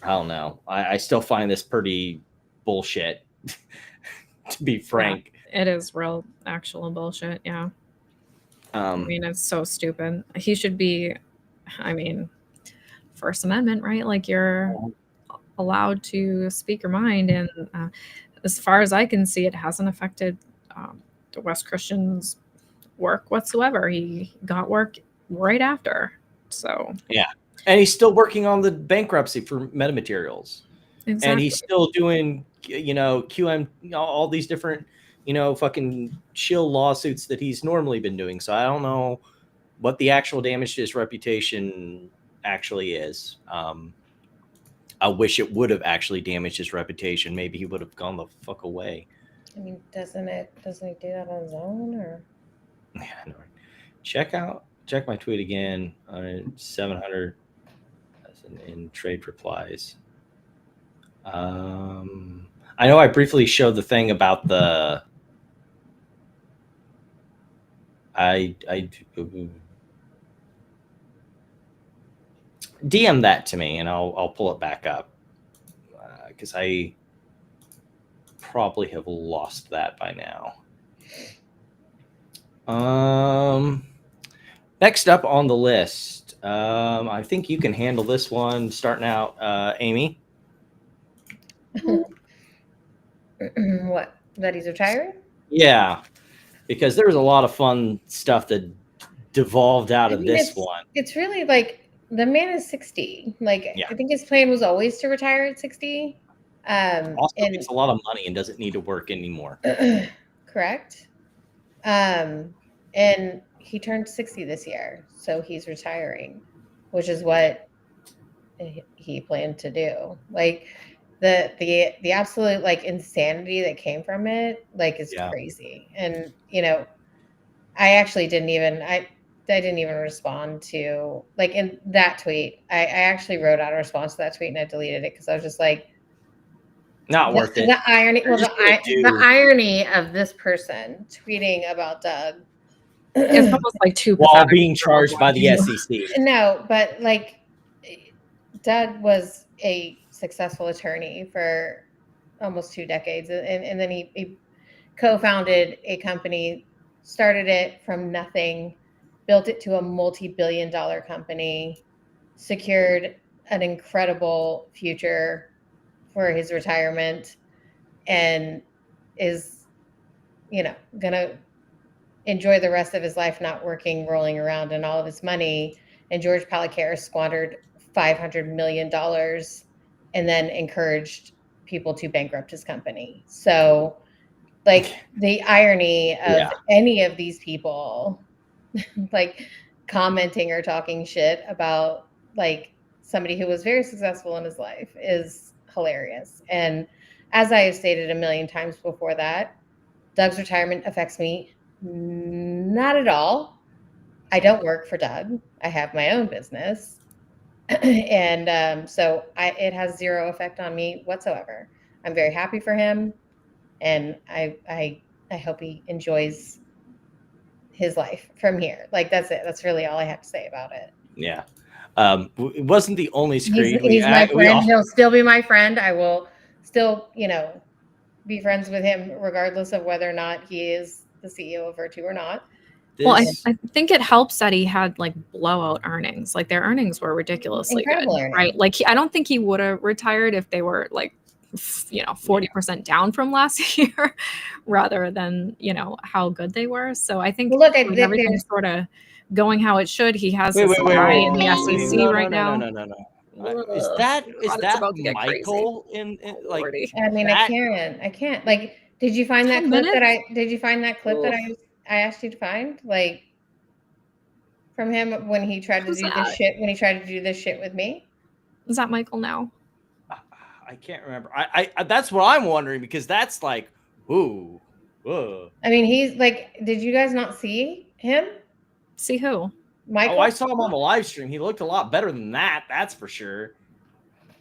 I don't know. I still find this pretty bullshit, to be frank. Yeah, it is real actual bullshit. Yeah. I mean, it's so stupid. He should be, I mean, First Amendment, right? Like, you're allowed to speak your mind, and as far as I can see, it hasn't affected the Wes Christian's work whatsoever. He got work right after. So yeah, and he's still working on the bankruptcy for metamaterials. Exactly. And he's still doing, you know, QM, all these different, you know, fucking shill lawsuits that he's normally been doing. So I don't know what the actual damage to his reputation actually is. I wish it would have actually damaged his reputation. Maybe he would have gone the fuck away. I mean, doesn't he do that on his own, or? Yeah, no. Check my tweet again on 700 in trade replies. I know I briefly showed the thing about the DM that to me, and I'll pull it back up because I probably have lost that by now. Next up on the list, I think you can handle this one, starting out, Amy. What? That he's retiring? Yeah, because there was a lot of fun stuff that devolved out of this one. It's really like, the man is 60. Like, yeah. I think his plan was always to retire at 60. Also makes a lot of money and doesn't need to work anymore. Correct. And he turned 60 this year, so he's retiring, which is what he planned to do. Like, the absolute, like, insanity that came from it, like, is crazy. And, you know, I actually didn't even respond to, like, in that tweet. I actually wrote out a response to that tweet, and I deleted it because I was just like, not worth it. The irony, the irony of this person tweeting about Doug. It's almost like too while being charged by the SEC. No, but like, Doug was a successful attorney for almost 2 decades, and then he co-founded a company, started it from nothing, built it to a multi-billion-dollar company, secured an incredible future for his retirement and is, you know, gonna enjoy the rest of his life not working, rolling around in all of his money. And George Palacaris squandered $500 million and then encouraged people to bankrupt his company. So, like, the irony of any of these people, like, commenting or talking shit about, like, somebody who was very successful in his life is hilarious. And as I have stated a million times before that, Doug's retirement affects me not at all. I don't work for Doug. I have my own business. And so it has zero effect on me whatsoever. I'm very happy for him. And I hope he enjoys his life from here. Like, that's it. That's really all I have to say about it. Yeah. It wasn't the only screen. He's my friend. He'll still be my friend. I will still, you know, be friends with him regardless of whether or not he is the CEO of VIRT or not. Well, I think it helps that he had like blowout earnings. Like their earnings were ridiculously Incredible good, earnings. right? Like I don't think he would have retired if they were like, 40% down from last year, rather than how good they were. So I think everything's sort of going how it should. He has this guy in the SEC right now. No. Is that Michael in like? I mean, I can't. Like, did you find that clip that I asked you to find? Like, from him when he tried to do this shit, when he tried to do this shit with me? Is that Michael now? I can't remember. I that's what I'm wondering, because that's like, ooh. I mean, he's like, did you guys not see him? See who? Michael? Oh, I saw him on the live stream. He looked a lot better than that. That's for sure.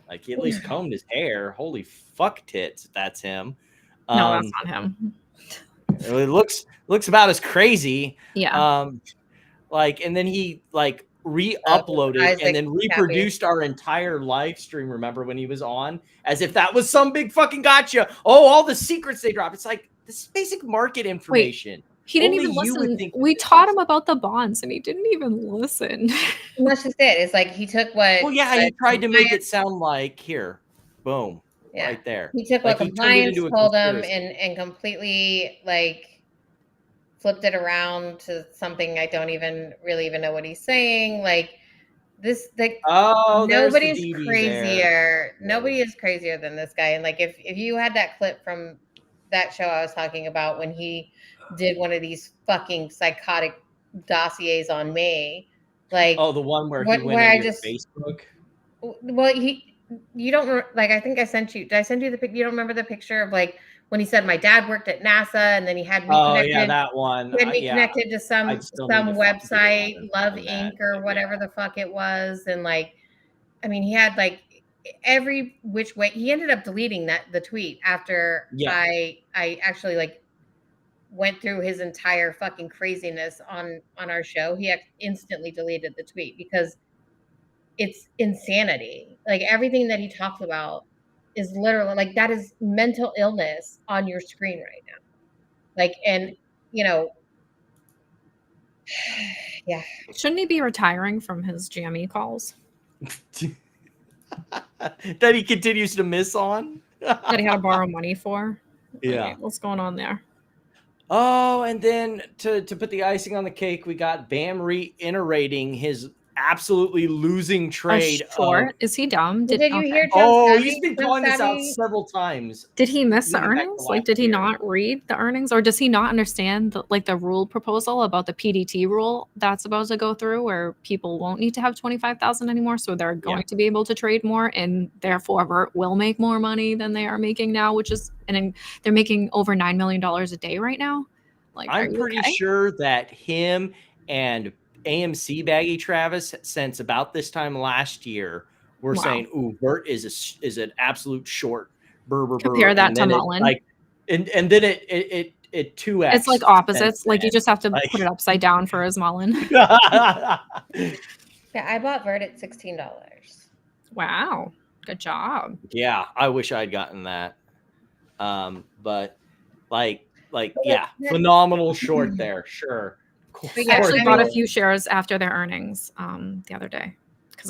Like, he at least combed his hair. Holy fuck tits, that's him. No, that's not him. It looks about as crazy. Yeah. And then he re-uploaded and then reproduced our entire live stream. Remember when he was on, as if that was some big fucking gotcha. Oh, all the secrets they drop. It's like, this is basic market information. Wait, he didn't even listen. We taught him about the bonds and he didn't even listen. That's just it. It's like he took what. Well, yeah, he tried to make it sound like, here, boom, right there. He took what compliance told him and completely flipped it around to something I don't even know what he's saying. Like this, nobody's crazier. Nobody is crazier than this guy. And like, if you had that clip from that show I was talking about when he did one of these fucking psychotic dossiers on me, like, the one where he went on your Facebook. Well, you don't like. I think I sent you. Did I send you the pic? You don't remember the picture of like when he said my dad worked at NASA and then he had me connected. Yeah, that one. He had me connected to some website, Love Inc. or whatever the fuck it was, and like, I mean, he had like every which way. He ended up deleting the tweet after I actually like went through his entire fucking craziness on our show. He instantly deleted the tweet because it's insanity. Like everything that he talks about is literally like, that is mental illness on your screen right now. Like, and yeah. Shouldn't he be retiring from his GME calls? That he continues to miss on? That he had to borrow money for? Yeah. Okay, what's going on there? Oh, and then to put the icing on the cake, we got Bam reiterating his absolutely losing trade. Is he dumb? Did you hear? He's been calling this out several times. Did he miss the earnings? Like, did he not read the earnings, or does he not understand the rule proposal about the PDT rule that's supposed to go through, where people won't need to have 25,000 anymore, so they're going to be able to trade more, and therefore VIRT will make more money than they are making now, and they're making over $9 million a day right now. Like, I'm pretty sure that him and AMC Baggy Travis, since about this time last year, we're saying, "Ooh, VIRT is an absolute short." Compare that to Mul I. And then it 2x. It's like opposites. Like, you just have to put it upside down for his Mul I. Yeah, I bought VIRT at $16. Wow, good job. Yeah, I wish I'd gotten that. But phenomenal short there. Sure. I actually bought a few shares after their earnings the other day.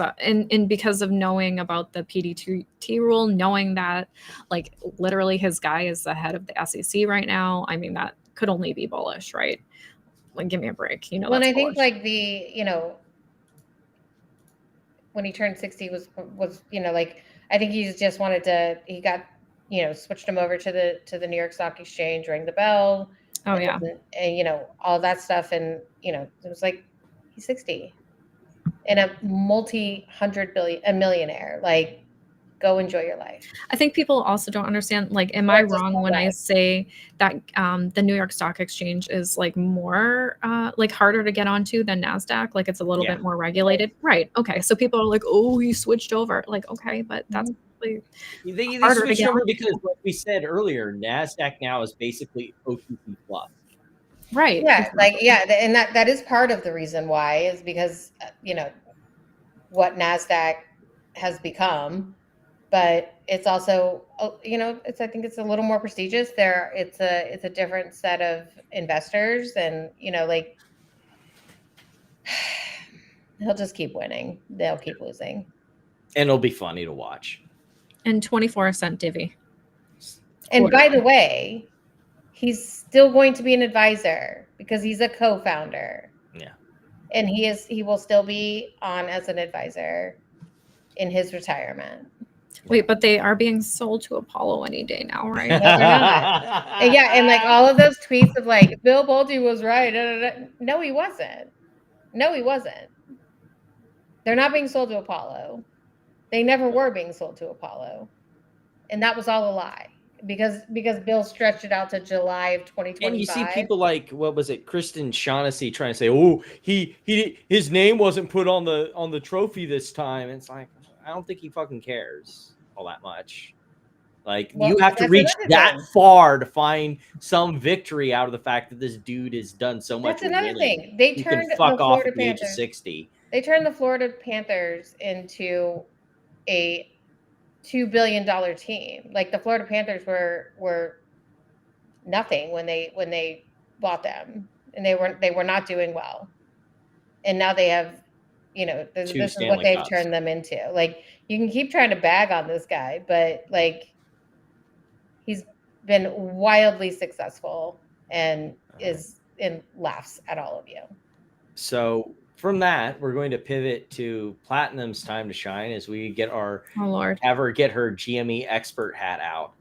and because of knowing about the PDT rule, knowing that like literally his guy is the head of the SEC right now, I mean, that could only be bullish, right? Like, give me a break, you know. Well, and that's I think bullish. like when he turned 60 was like, I think he just wanted to, he got, switched him over to the New York Stock Exchange, rang the bell. Oh yeah. And all that stuff. And, it was like, he's 60 and a a millionaire. Like, go enjoy your life. I think people also don't understand, like, am I wrong when I say that the New York Stock Exchange is like more like harder to get onto than NASDAQ? Like, it's a little bit more regulated. Right. Okay. So people are like, oh, he switched over. Like, okay, but that's they harder to switched get over onto. because, like we said earlier, NASDAQ now is basically OTC plus. Right. Yeah. Like, and that is part of the reason why, is because, what NASDAQ has become. But it's also, I think it's a little more prestigious. It's a different set of investors, and like, he'll just keep winning. They'll keep losing, and it'll be funny to watch. And 24-cent divvy. And by the way, he's still going to be an advisor because he's a co-founder. Yeah, and he will still be on as an advisor in his retirement. Wait, but they are being sold to Apollo any day now, right? No, they're not. And like all of those tweets of like, Bill Pulte was right. No, he wasn't. They're not being sold to Apollo. They never were being sold to Apollo. And that was all a lie. Because Bill stretched it out to July of 2025. And you see people like, what was it, Kristen Shaughnessy trying to say, oh, his name wasn't put on the trophy this time. And it's like, I don't think he fucking cares all that much. Like, you have to reach that far to find some victory out of the fact that this dude has done so much. That's another thing. They turned the Florida at the age of 60. They turned the Florida Panthers into a $2 billion team. Like, the Florida Panthers were nothing when they bought them, and they were not doing well. And now they have, this is what they've turned them into. Like, you can keep trying to bag on this guy, but like, he's been wildly successful and laughs at all of you. So from that, we're going to pivot to Platinum's time to shine as we get have her get her GME expert hat out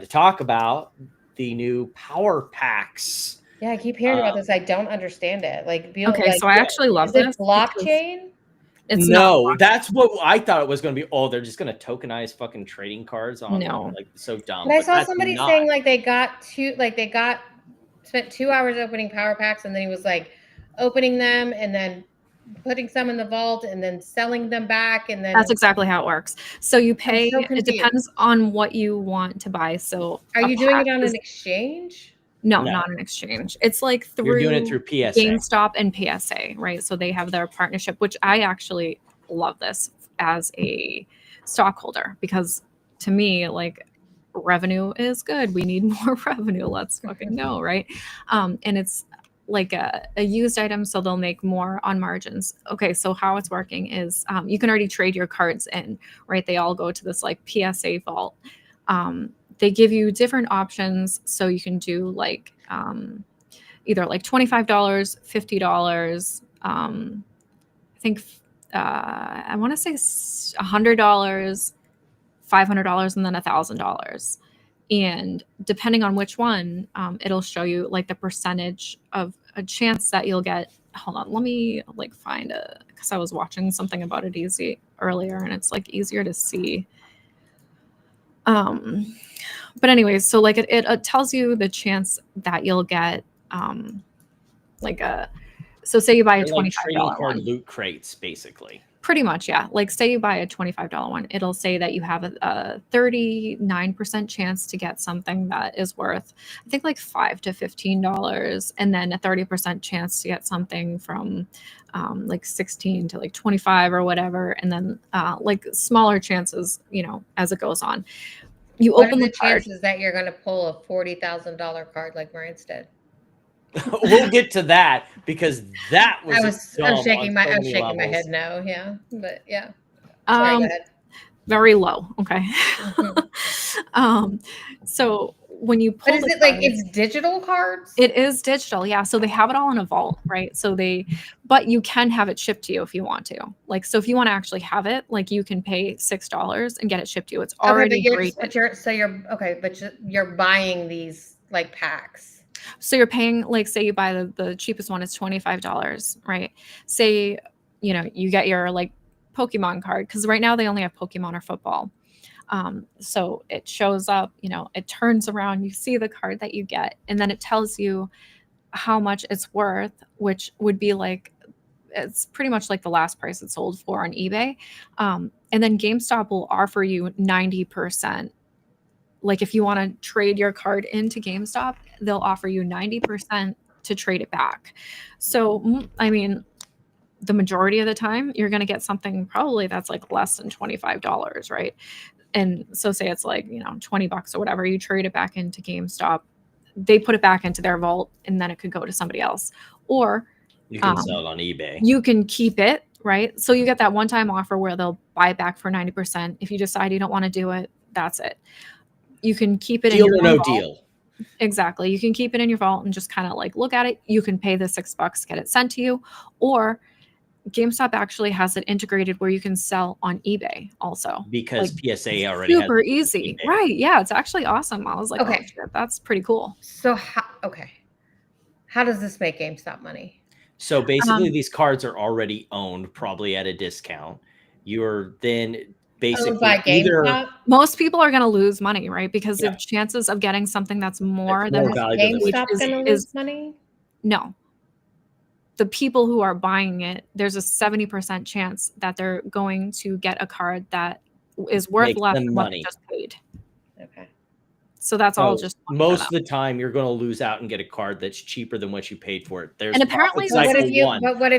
to talk about the new power packs. Yeah, I keep hearing about this. I don't understand it. Like, so I actually love this. Blockchain? It's no, that's what I thought it was going to be. Oh, they're just going to tokenize fucking trading cards on. No, like, so dumb. But I saw somebody saying like they spent 2 hours opening power packs, and then he was like opening them and then putting some in the vault and then selling them back, and then that's exactly how it works. So you pay. It depends on what you want to buy. So are you doing it on an exchange? No, not an exchange. It's like You're doing it through PSA. GameStop and PSA, right? So they have their partnership, which I actually love this as a stockholder, because to me, like, revenue is good. We need more revenue. Let's fucking go, right? And it's like a used item, so they'll make more on margins. Okay, so how it's working is you can already trade your cards in, right? They all go to this like PSA vault. They give you different options, so you can do like either like $25, $50. I think I want to say $100, $500, and then $1,000. And depending on which one, it'll show you like the percentage of a chance that you'll get. Hold on, let me like find because I was watching something about it earlier, and it's like easier to see. But anyways, so like it tells you the chance that you'll get so say you buy a $25 one. Loot crates, basically. Pretty much, yeah. Like, say you buy a $25 one, it'll say that you have a 39% chance to get something that is worth, I think, like $5 to $15, and then a 30% chance to get something from like 16 to like 25 or whatever, and then like smaller chances, as it goes on. What are the chances that you're going to pull a $40,000 card like Marian's did? We'll get to that because that was. I was shaking my head no, yeah, but yeah. Sorry, go ahead. Very low. Okay. Mm-hmm. So when you pull, but is it like it's digital cards? It is digital, yeah. So they have it all in a vault, right? But you can have it shipped to you if you want to. Like, so if you want to actually have it, like you can pay $6 and get it shipped to you. It's already graded. But you're buying these like packs. So you're paying, like, say you buy the cheapest one is $25, right? Say, you get your like Pokemon card, because right now they only have Pokemon or football. So it shows up, it turns around, you see the card that you get, and then it tells you how much it's worth, which would be like, it's pretty much like the last price it sold for on eBay. And then GameStop will offer you 90%. Like if you want to trade your card into GameStop, they'll offer you 90% to trade it back. So, I mean, the majority of the time you're going to get something probably that's like less than $25, right? And so say it's like, $20 or whatever, you trade it back into GameStop, they put it back into their vault, and then it could go to somebody else. Or you can sell it on eBay. You can keep it, right? So you get that one-time offer where they'll buy it back for 90%. If you decide you don't want to do it, that's it. You can keep it in your vault. Deal. Exactly. You can keep it in your vault and just kind of like look at it. You can pay the $6, get it sent to you, or GameStop actually has it integrated where you can sell on eBay also. Because like, PSA already super easy. Right. Yeah. It's actually awesome. I was like, okay, oh, shit, that's pretty cool. So how does this make GameStop money? So basically these cards are already owned probably at a discount. You're then basically most people are going to lose money, right? Because the chances of getting something that's more than GameStop going to lose money? No. The people who are buying it, there's a 70% chance that they're going to get a card that is worth less than what they just paid. Okay. So that's all just most of the time you're going to lose out and get a card that's cheaper than what you paid for it. There's and apparently what if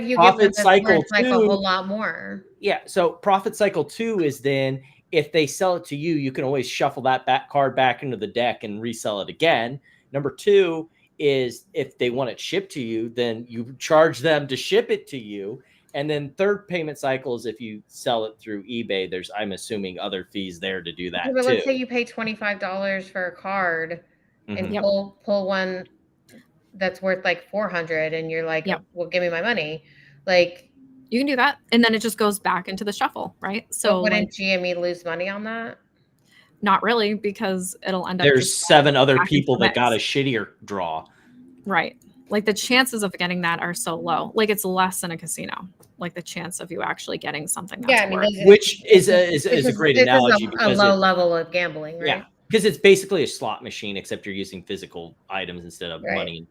you get profit cycle like a whole lot more? Yeah. So profit cycle 2 is then if they sell it to you, you can always shuffle that card back into the deck and resell it again. Number 2 is if they want it shipped to you, then you charge them to ship it to you. And then third payment cycle is if you sell it through eBay, there's, I'm assuming, other fees there to do that. But let's say you pay $25 for a card and pull one that's worth like $400, and you're like, well, give me my money. Like, you can do that, and then it just goes back into the shuffle, right? So wouldn't GME lose money on that? Not really, because it'll end up. There's 7 other people that got a shittier draw. Right. Like the chances of getting that are so low. Like it's less than a casino. Like the chance of you actually getting something that's which is a great analogy. A low level of gambling, right? Yeah, because it's basically a slot machine, except you're using physical items instead of money.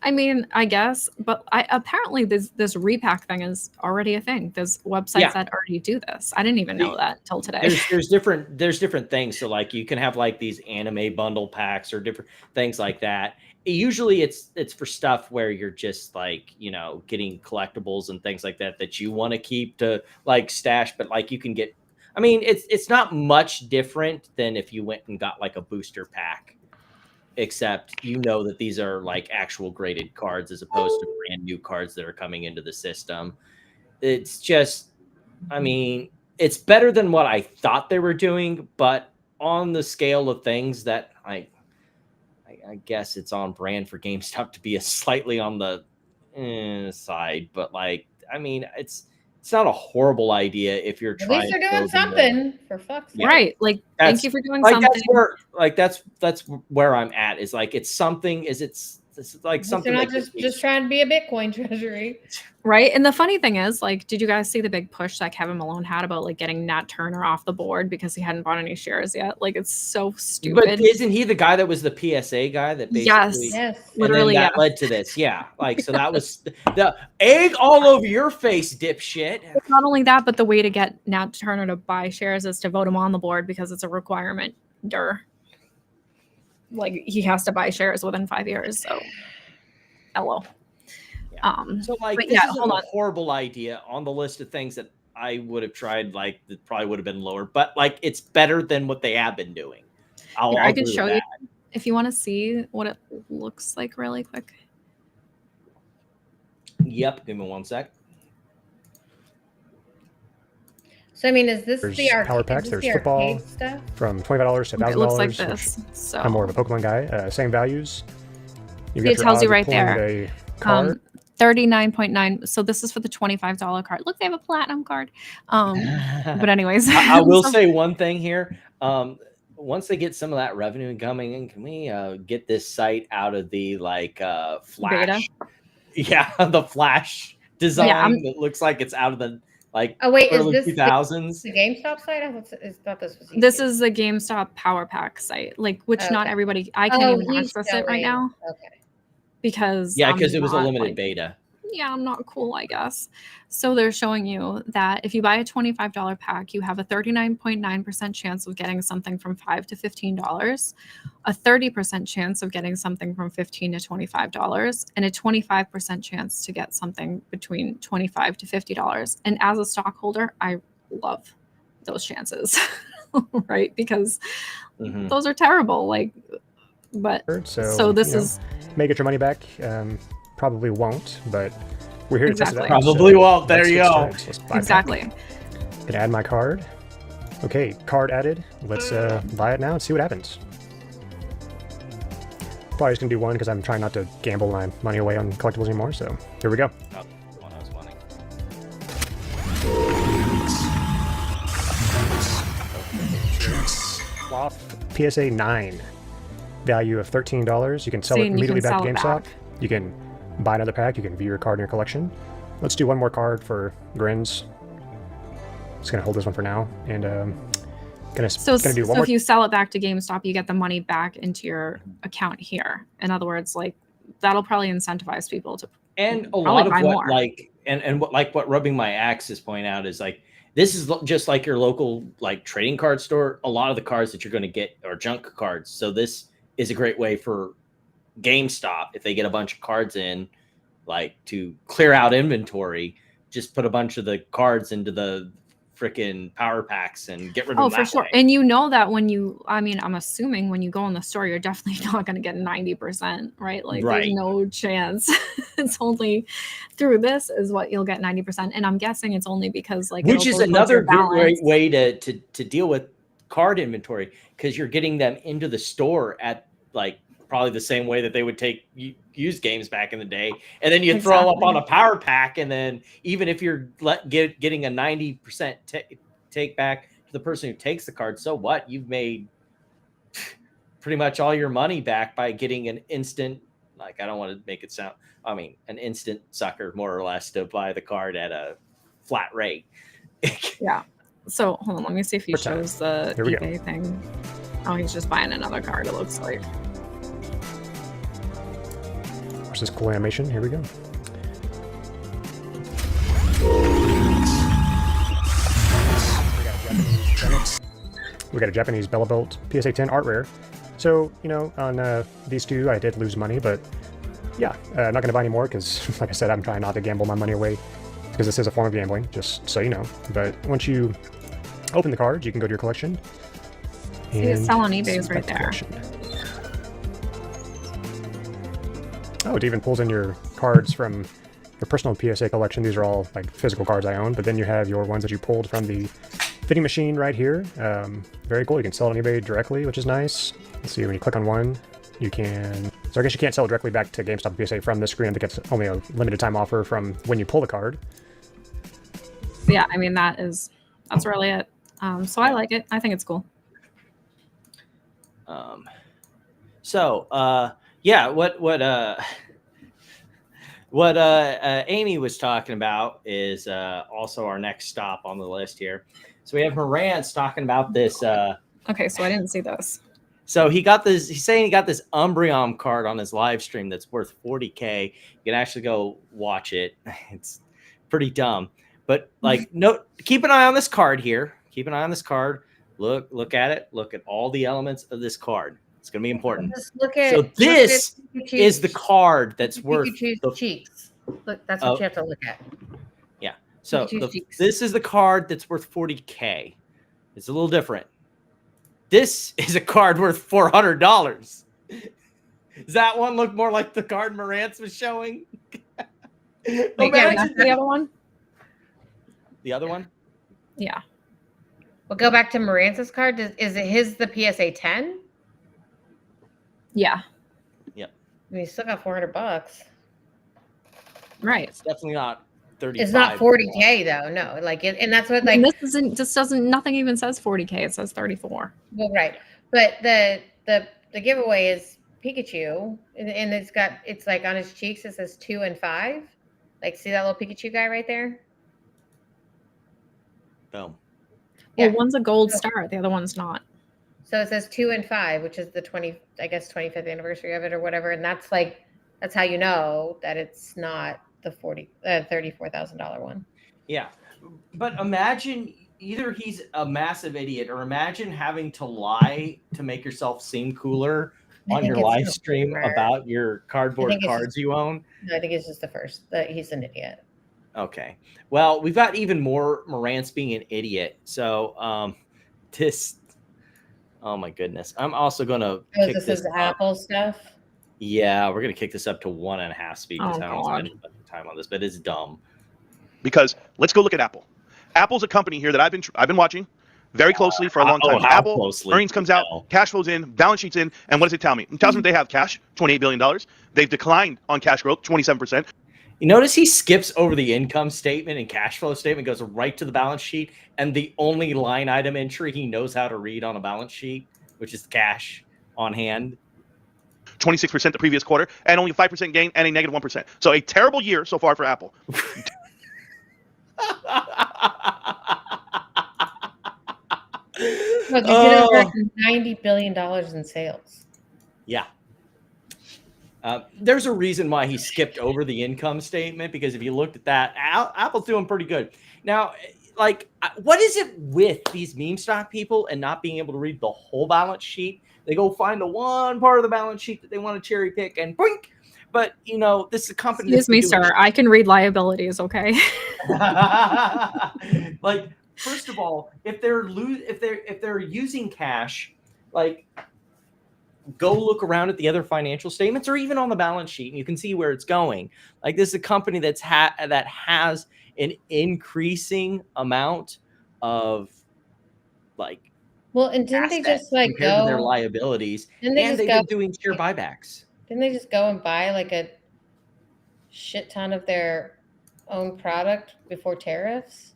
I mean, I guess, but apparently this repack thing is already a thing. There's websites that already do this. I didn't even know that till today. There's different things. So like you can have like these anime bundle packs or different things like that. Usually it's for stuff where you're just like, getting collectibles and things like that you want to keep to like stash, but like you can get, I mean, it's not much different than if you went and got like a booster pack, except that these are like actual graded cards as opposed to brand new cards that are coming into the system. It's just, I mean, it's better than what I thought they were doing, but on the scale of things that I guess it's on brand for GameStop to be slightly on the side, but like, I mean, it's not a horrible idea if you're trying. At least they're doing something, for fuck's sake. Right. Like, thank you for doing something. That's where I'm at. Is like, it's something. It's like something. They're not just trying to be a Bitcoin treasury. Right. And the funny thing is, like, did you guys see the big push that Kevin Malone had about like getting Nat Turner off the board because he hadn't bought any shares yet? Like, it's so stupid. But isn't he the guy that was the PSA guy that basically literally that led to this? Yeah. Like, so that was the egg all over your face, dipshit. It's not only that, but the way to get Nat Turner to buy shares is to vote him on the board because it's a requirement. Like, he has to buy shares within 5 years. So, hello. So like, this isn't a horrible idea on the list of things that I would have tried. Like, that probably would have been lower, but like, it's better than what they have been doing. I can show you if you want to see what it looks like really quick. Yep. Give me one sec. So I mean, is this There's the power packs. is this There's the football arcade stuff? from $25 to $1,000. It looks like this. So I'm more of a Pokemon guy. Same values. You it tells you right there. A card. 39.9. So this is for the $25 card. Look, they have a platinum card. But anyways, I will say one thing here. Once they get some of that revenue coming in, can we get this site out of the Flash? Beta? Yeah, the Flash design that looks like it's out of the Oh wait, is early this 2000s. the GameStop site? I thought this was. This is the GameStop Power Pack site, which not everybody. I can't even access it right now. Okay. Because because it was a not, limited beta. Yeah, I'm not cool, I guess. So they're showing you that if you buy a $25 pack, you have a 39.9% chance of getting something from $5 to $15, a 30% chance of getting something from $15 to $25, and a 25% chance to get something between $25 to $50. And as a stockholder, I love those chances, right? Because those are terrible. So this is may get your money back. Probably won't, but we're here to test it out. Probably won't. There you go. Exactly. Can add my card. Okay, card added. Let's buy it now and see what happens. Probably just gonna do one because I'm trying not to gamble my money away on collectibles anymore. So here we go. Oh, one I was wanting. Cloth PSA 9. Value of $13. You can sell it immediately back to GameStop. You can buy another pack. You can view your card in your collection. Let's do one more card for grins. Just gonna hold this one for now, and gonna do one more. If you sell it back to GameStop, you get the money back into your account here. In other words, that'll probably incentivize people to and a lot of what more. What Rubbing My Axe is pointing out is this is just like your local trading card store. A lot of the cards that you're going to get are junk cards, so this is a great way for GameStop, if they get a bunch of cards in, to clear out inventory, just put a bunch of the cards into the freaking power packs and get rid of them. Oh, for sure. And you know that I'm assuming when you go in the store, you're definitely not going to get 90%, right? There's no chance. It's only through this is what you'll get 90%. And I'm guessing it's only because which is another great way to deal with card inventory, because you're getting them into the store at probably the same way that they would take used games back in the day, and then you throw them up on a power pack, and then even if you're getting a 90% take back to the person who takes the card, so what? You've made pretty much all your money back by getting an instant, I don't want to make it sound, an instant sucker more or less to buy the card at a flat rate. Yeah. So hold on, let me see if he shows the eBay thing. Oh, he's just buying another card, it looks like. Watch this cool animation. Here we go. We got a Japanese Bella Belt PSA 10 art rare. So, on these two, I did lose money, but yeah, I'm not going to buy any more because, like I said, I'm trying not to gamble my money away because this is a form of gambling, just so you know. But once you open the cards, you can go to your collection. See, it's sell on eBay is right there. Oh, it even pulls in your cards from your personal PSA collection. These are all physical cards I own, but then you have your ones that you pulled from the fitting machine right here. Very cool. You can sell it on eBay directly, which is nice. Let's see, when you click on one, you can... So I guess you can't sell it directly back to GameStop PSA from this screen. I think it's only a limited time offer from when you pull the card. Yeah, that's really it. So I like it. I think it's cool. Yeah, what Amy was talking about is also our next stop on the list here. So we have Morantz talking about this. Okay, so I didn't see this. So he's saying he got this Umbreon card on his live stream that's worth $40K. You can actually go watch it. It's pretty dumb. But keep an eye on this card here. Keep an eye on this card. Look at it. Look at all the elements of this card. It's going to be important. This is the card that's worth the cheeks. Look, that's what you have to look at. Yeah. So this is the card that's worth $40K. It's a little different. This is a card worth $400. Does that one look more like the card Morantz was showing? Wait, yeah, that's the other one? The other one? Yeah. We'll go back to Marantz's card. Is it his the PSA 10? Yeah. Yep. I mean, he's still got $400. Right. It's definitely not 35. It's not 40K though. No, like it, and that's what like and this doesn't nothing even says 40K. It says 34. Well, right, but the giveaway is Pikachu, and it's like on his cheeks it says 2 and 5. Like, see that little Pikachu guy right there? Boom. Well, one's a gold star, the other one's not. So it says 2 and 5, which is the 25th anniversary of it or whatever, and that's how you know that it's not the $34,000 one. Yeah, but imagine either he's a massive idiot, or imagine having to lie to make yourself seem cooler on your live stream about your cardboard cards you own. No, I think it's just the first. He's an idiot. Okay. Well, we've got even more Marantz being an idiot. So this, oh my goodness. I'm also going to kick this is Apple stuff? Yeah, we're going to kick this up to 1.5 speed because I don't spend time on this, but it's dumb. Because let's go look at Apple. Apple's a company here that I've been watching very closely for a long time. Apple closely? Earnings comes out, cash flows in, balance sheets in, and what does it tell me? It tells me they have cash, $28 billion. They've declined on cash growth, 27%. You notice he skips over the income statement and cash flow statement, goes right to the balance sheet, and the only line item entry he knows how to read on a balance sheet, which is cash on hand. 26% the previous quarter, and only a 5% gain and a negative 1%. So a terrible year so far for Apple. Well, they did over $90 billion in sales. Yeah. There's a reason why he skipped over the income statement, because if you looked at that, Apple's doing pretty good. Now, like, what is it with these meme stock people and not being able to read the whole balance sheet? They go find the one part of the balance sheet that they want to cherry pick and boink. But, you know, this is a company. Excuse me, sir. I can read liabilities, okay? Like, first of all, if they're using cash, like, go look around at the other financial statements or even on the balance sheet, and you can see where it's going. Like, this is a company that has an increasing amount of, like, well, and didn't they just like compared to their liabilities, and they've been doing share buybacks. Didn't they just go and buy like a shit ton of their own product before tariffs?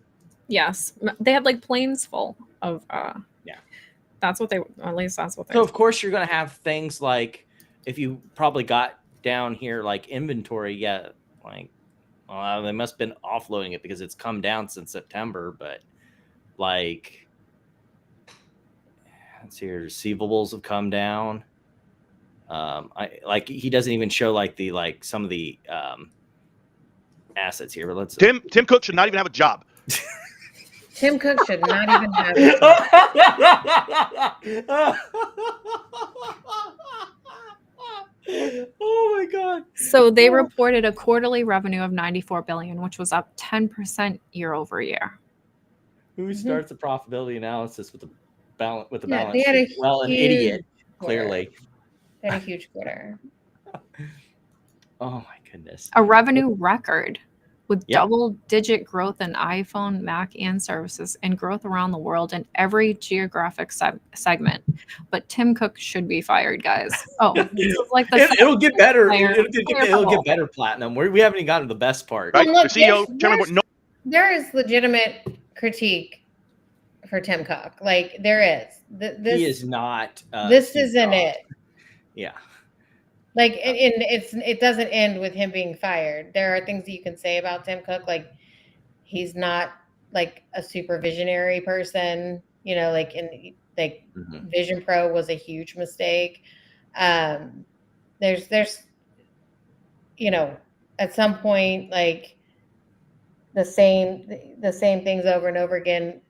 Yes, they had like planes full of. Yeah, that's what at least that's what they. So of course you're going to have things like, if you probably got down here like inventory, yeah, like, well, they must have been offloading it because it's come down since September, but like. Let's see, your receivables have come down. He doesn't even show some of the assets here. But let's Tim Cook should not even have a job. Tim Cook should not even have a job. Oh my God. So they reported a quarterly revenue of $94 billion, which was up 10% year over year. Who starts the profitability analysis with the balance they had sheet? Well, an idiot, clearly. They had a huge quarter. Oh my goodness. A revenue record with double-digit growth in iPhone, Mac, and services, and growth around the world in every geographic segment. But Tim Cook should be fired, guys. Oh, this is like it'll get better. It'll get better, Platinum. We haven't even gotten to the best part. Right? Well, look, the CEO, there is legitimate critique for Tim Cook. Like, there is. He is not. This isn't it. Yeah. Like, and it doesn't end with him being fired. There are things that you can say about Tim Cook, like he's not like a super visionary person, you know, like Vision Pro was a huge mistake. There's you know, at some point, like the same things over and over again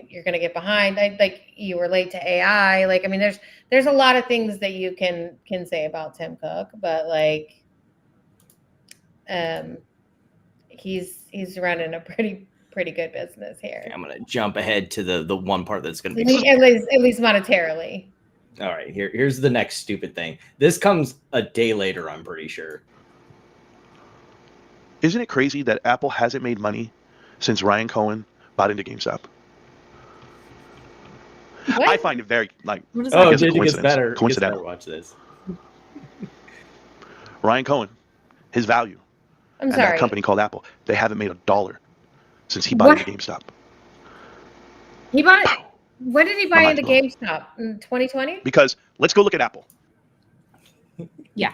you're gonna get behind. Like you were late to AI. Like, I mean, there's a lot of things that you can say about Tim Cook, but like, he's running a pretty good business here. Okay, I'm gonna jump ahead to the one part that's gonna be at least monetarily. All right, here's the next stupid thing. This comes a day later, I'm pretty sure. Isn't it crazy that Apple hasn't made money since Ryan Cohen bought into GameStop? What? I find it very like. What is I Oh, guess a dude, it gets coincidence. better. It gets Coincidental. better. Watch this. Ryan Cohen, his value, I'm and sorry. that company called Apple, they haven't made $1 since he bought What? into GameStop. He bought. When did he buy mind's into blown. GameStop? In 2020? Because let's go look at Apple. Yeah.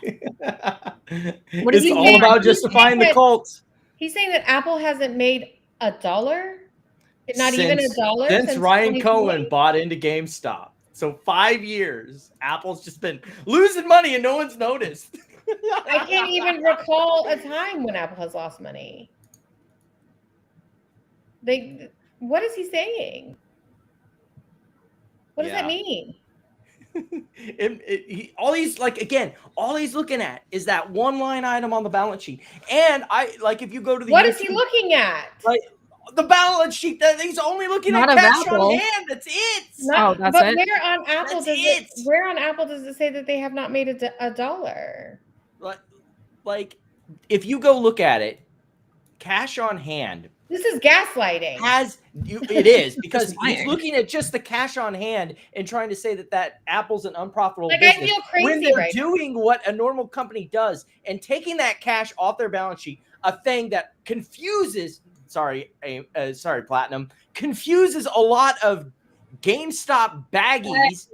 What is It's he all saying? about He's justifying saying the that- cult. He's saying that Apple hasn't made $1? Not even $1 Since Ryan 2020? Cohen bought into GameStop. So 5 years, Apple's just been losing money and no one's noticed. I can't even recall a time when Apple has lost money. What is he saying? What does that mean? All he's looking at is that one line item on the balance sheet. And if you go to the What is he looking at? Like the balance sheet, that he's only looking Not at of cash Apple. on hand. That's it. Not, that's but it? where on Apple That's does it. Where on Apple does it say that they have not made $1? Like if you go look at it, cash on hand. This is gaslighting. It is because Just he's lying. looking at just the cash on hand and trying to say that Apple's an unprofitable Like, I business feel crazy when they're right now. doing what a normal company does and taking that cash off their balance sheet, a thing that confuses. Sorry, Platinum, confuses a lot of GameStop baggies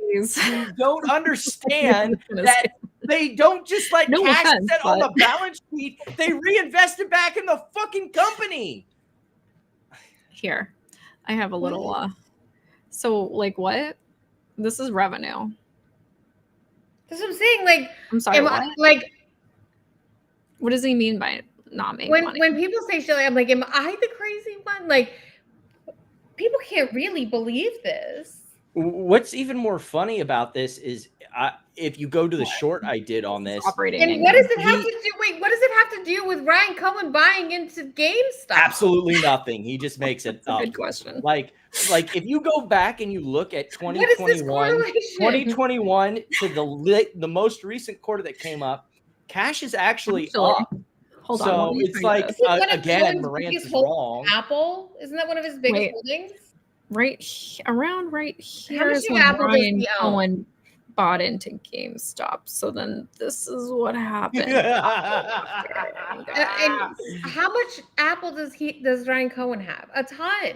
who don't understand that they don't just No cash offense, set on the but- balance sheet. They reinvest it back in the fucking company. Here, I have a little. So, like, what? This is revenue. That's what I'm saying. Like, I'm sorry. am What? What does he mean by not making money? when people say shit, I'm like, am I the crazy one? Like, people can't really believe this. What's even more funny about this is if you go to the short I did on this. Operating And income. what does it have to do? Wait, what does it have to do with Ryan Cohen buying into GameStop? Absolutely nothing. He just makes it That's up. a good question. Like if you go back and you look at What is this 2021 to the most recent quarter that came up, cash is actually up. Hold on. So let me it's find like this. Isn't one of again, Cohen's Marantz biggest is holdings wrong. Apple? Isn't that one of his biggest Wait. holdings? Around right here much is of when Apple does Ryan he own? Cohen bought into GameStop. So then this is what happened. And how much Apple does Ryan Cohen have? A ton,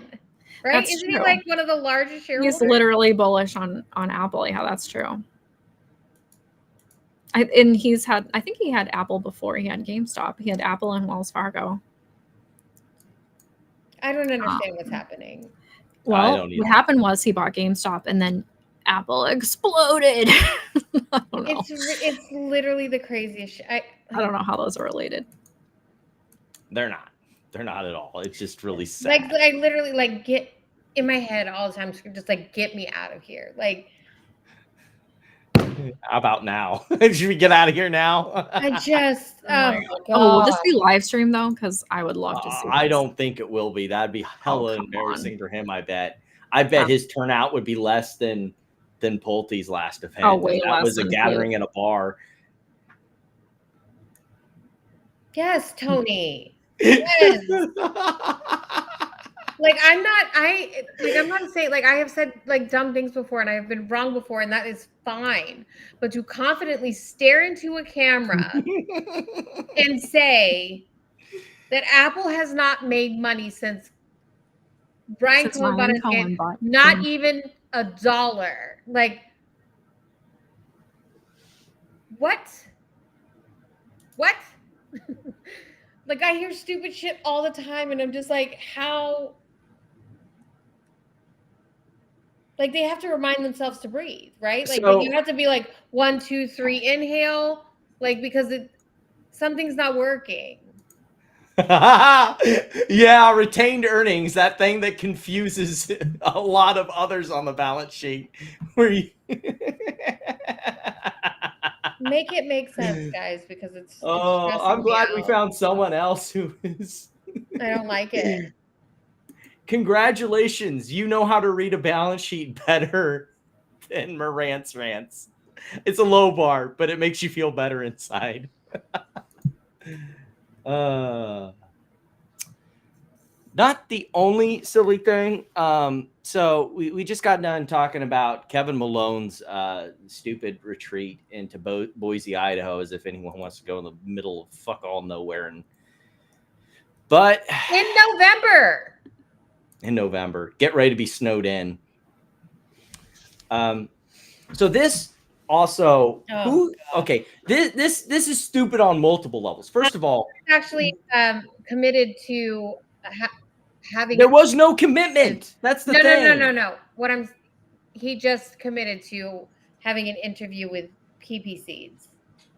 right? That's Isn't true. he like one of the largest shareholders? He's literally bullish on Apple. Yeah, that's true. And I think he had Apple before he had GameStop. He had Apple and Wells Fargo. I don't understand what's happening. Well, don't what either. happened was he bought GameStop and then Apple exploded. I don't know. It's literally the craziest shit. I don't know how those are related. They're not. They're not at all. It's just really sad. Like I literally like get in my head all the time, just like get me out of here. Like How about now? Should we get out of here now? I just Oh, will this be live stream though? Because I would love to see. I this. don't think it will be. That'd be hella come embarrassing on. for him. I bet his turnout would be less than Pulte's last event. Oh, way that less was a than gathering in a bar. yes, Tony. Yes. Like I'm not saying like I have said like dumb things before and I've been wrong before and that is fine. But to confidently stare into a camera and say that Apple has not made money since Brian Since Cohen bought Ryan it, Cohen bought not GameStop. even $1. Like what? Like I hear stupid shit all the time and I'm just like, how? Like they have to remind themselves to breathe, right? Like So- you have to be like 1, 2, 3, inhale, like because something's not working. Yeah, retained earnings, that thing that confuses a lot of others on the balance sheet. Where you Make it make sense, guys, because it's Oh, stressing I'm me glad we out. found someone else who is. I don't like it. Congratulations, you know how to read a balance sheet better than Marantz rants. It's a low bar, but it makes you feel better inside. Not the only silly thing. So we just got done talking about Kevin Malone's stupid retreat into Boise, Idaho, as if anyone wants to go in the middle of fuck all nowhere. But in November, get ready to be snowed in. So this also this is stupid on multiple levels. First of all, actually committed to having. There was no commitment. That's the thing. No. He just committed to having an interview with PP Seeds.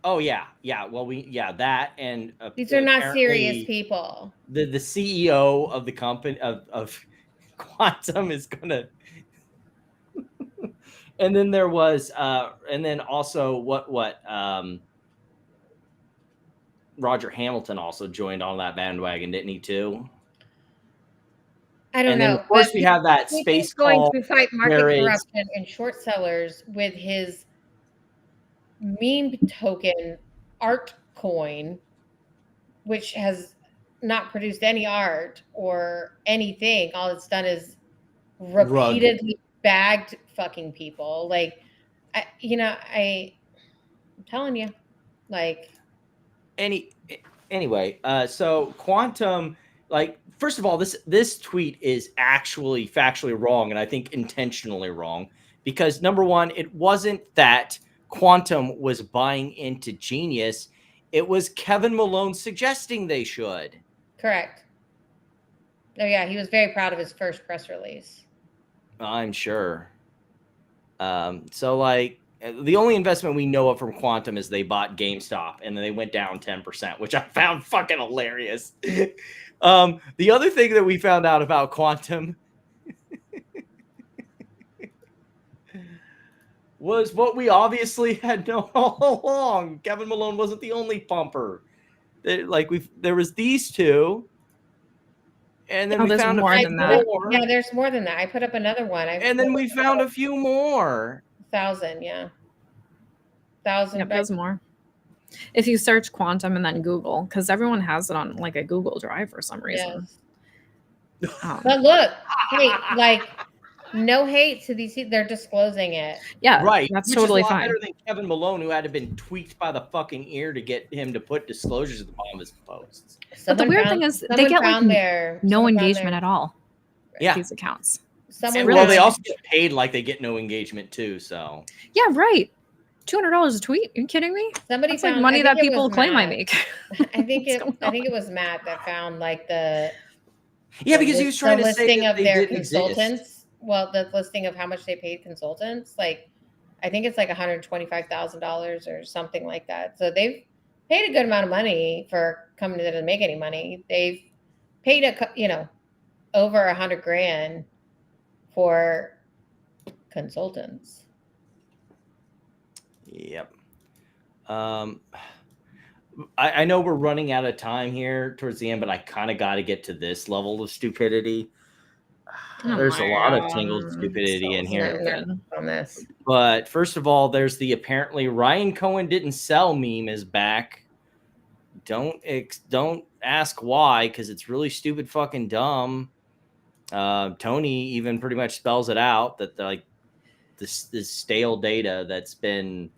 Oh yeah. Well, that and these are not serious people. The CEO of the company of Quantum is gonna. And then there was, and then also what Roger Hamilton also joined on that bandwagon, didn't he too? I don't know. Then of course we have that space call going to fight market corruption and short sellers with his meme token art coin, which has not produced any art or anything. All it's done is repeatedly bagged fucking people. Like, I'm telling you, like. Anyway, so Quantum, like, first of all, this tweet is actually factually wrong, and I think intentionally wrong, because number one, it wasn't that Quantum was buying into Genius. It was Kevin Malone suggesting they should. Correct. Oh yeah, he was very proud of his first press release. I'm sure. So like the only investment we know of from Quantum is they bought GameStop and then they went down 10%, which I found fucking hilarious. The other thing that we found out about Quantum was what we obviously had known all along. Kevin Malone wasn't the only pumper. There was these two. And then we found more than that. Yeah, there's more than that. I put up another one. And then we found a few more. 1,000, yeah. 1,000. Yep, there's more. If you search Quantum and then Google, because everyone has it on like a Google Drive for some reason. Yes. But look, hey, like, no hate to these. They're disclosing it. Yeah, right. That's Which totally is a lot fine. better than Kevin Malone, who had to been tweaked by the fucking ear to get him to put disclosures at the bottom of his posts. But the weird thing is they get like no engagement at all. Yeah, these accounts. Well, they also get paid like they get no engagement too. So yeah, right. $200 a tweet? Are you kidding me? Somebody That's found like money that people claim Matt. I make. I think it was Matt that found like because he was trying to say listing that of they their didn't consultants. exist. Well, the listing of how much they paid consultants, like I think it's like $125,000 or something like that. So they've paid a good amount of money for a company that doesn't make any money. They've paid over $100,000 for consultants. Yep. I know we're running out of time here towards the end, but I kind of got to get to this level of stupidity. There's a lot of tangled stupidity in here. On this. But first of all, there's the apparently Ryan Cohen didn't sell meme is back. Don't ask why, because it's really stupid fucking dumb. Tony even pretty much spells it out that this stale data that's been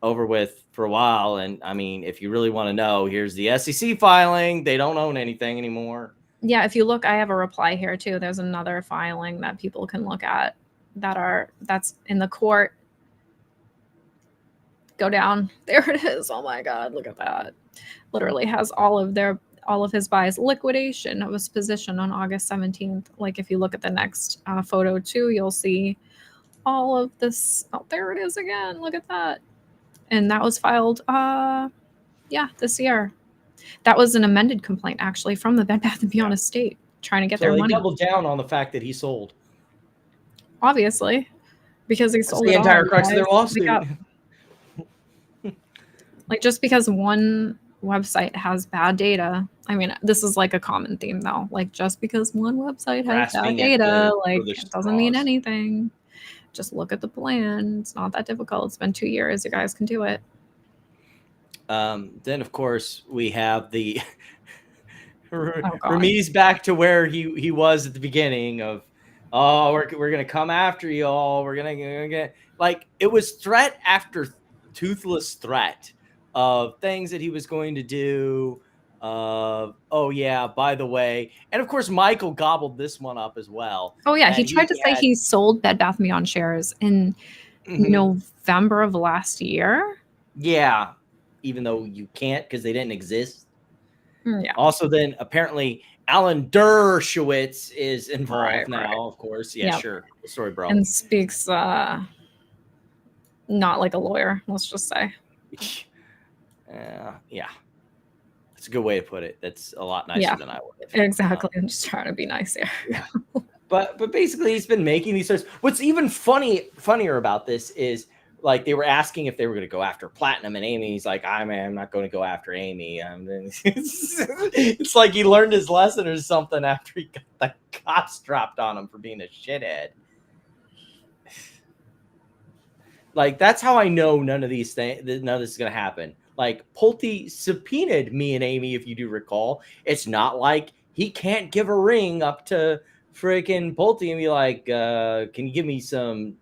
over with for a while. And I mean, if you really want to know, here's the SEC filing. They don't own anything anymore. Yeah, if you look, I have a reply here too. There's another filing that people can look at that's in the court. Go down. There it is. Oh my God, look at that. Literally has all of his buys. Liquidation of his position on August 17th. Like if you look at the next photo too, you'll see all of this. Oh, there it is again. Look at that. And that was filed this year. That was an amended complaint actually from the Bed Bath & Beyond estate trying to get their money. They doubled down on the fact that he sold. Obviously, because he sold the entire crux of their lawsuit. Like just because one website has bad data, I mean, this is like a common theme though. Like just because one website has bad data, like it doesn't mean anything. Just look at the plan. It's not that difficult. It's been 2 years. You guys can do it. Then, of course, we have the Rami's back to where he was at the beginning of, oh, we're gonna come after you all. We're gonna get, like, it was threat after toothless threat of things that he was going to do. Oh yeah, by the way, and of course Michael gobbled this one up as well. Oh yeah, he And tried to say he sold Bed Bath & Beyond shares in November of last year. Yeah, even though you can't because they didn't exist. Yeah. Also, then apparently Alan Dershowitz is involved now. Of course, yeah, sure. Sorry, bro. And speaks not like a lawyer. Let's just say. Yeah, that's a good way to put it. That's a lot nicer than I would. Exactly. I'm just trying to be nice here. Yeah. But basically, he's been making these stories. What's even funnier about this is, like, they were asking if they were going to go after Platinum and Amy. He's like, I'm not going to go after Amy. It's like he learned his lesson or something after he got the cops dropped on him for being a shithead. Like, that's how I know none of this is going to happen. Like, Pulte subpoenaed me and Amy, if you do recall. It's not like he can't give a ring up to freaking Pulte and be like, can you give me some,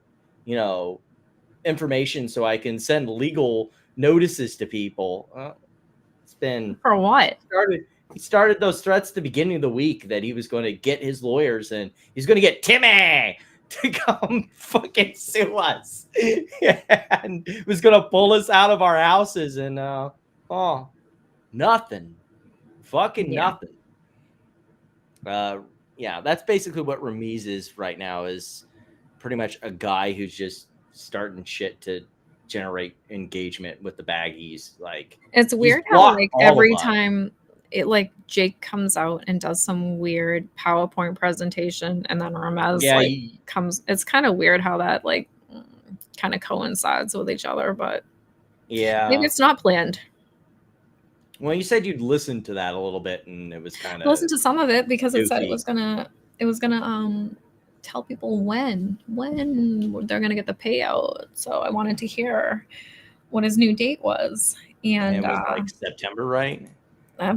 information so I can send legal notices to people? It's been for what? He started those threats at the beginning of the week that he was going to get his lawyers and he's going to get Timmy to come fucking sue us and was going to pull us out of our houses and nothing. Fucking nothing. Yeah, that's basically what Ramiz is right now, is pretty much a guy who's just starting shit to generate engagement with the baggies. Like, it's weird how, like, every time it, like, Jake comes out and does some weird PowerPoint presentation and then Ramez comes, it's kind of weird how that, like, kind of coincides with each other, but maybe it's not planned. Well, you said you'd listen to that a little bit, and it was kind of listen to some of it because it said it was gonna tell people when they're gonna get the payout. So I wanted to hear what his new date was, and it was like September, right?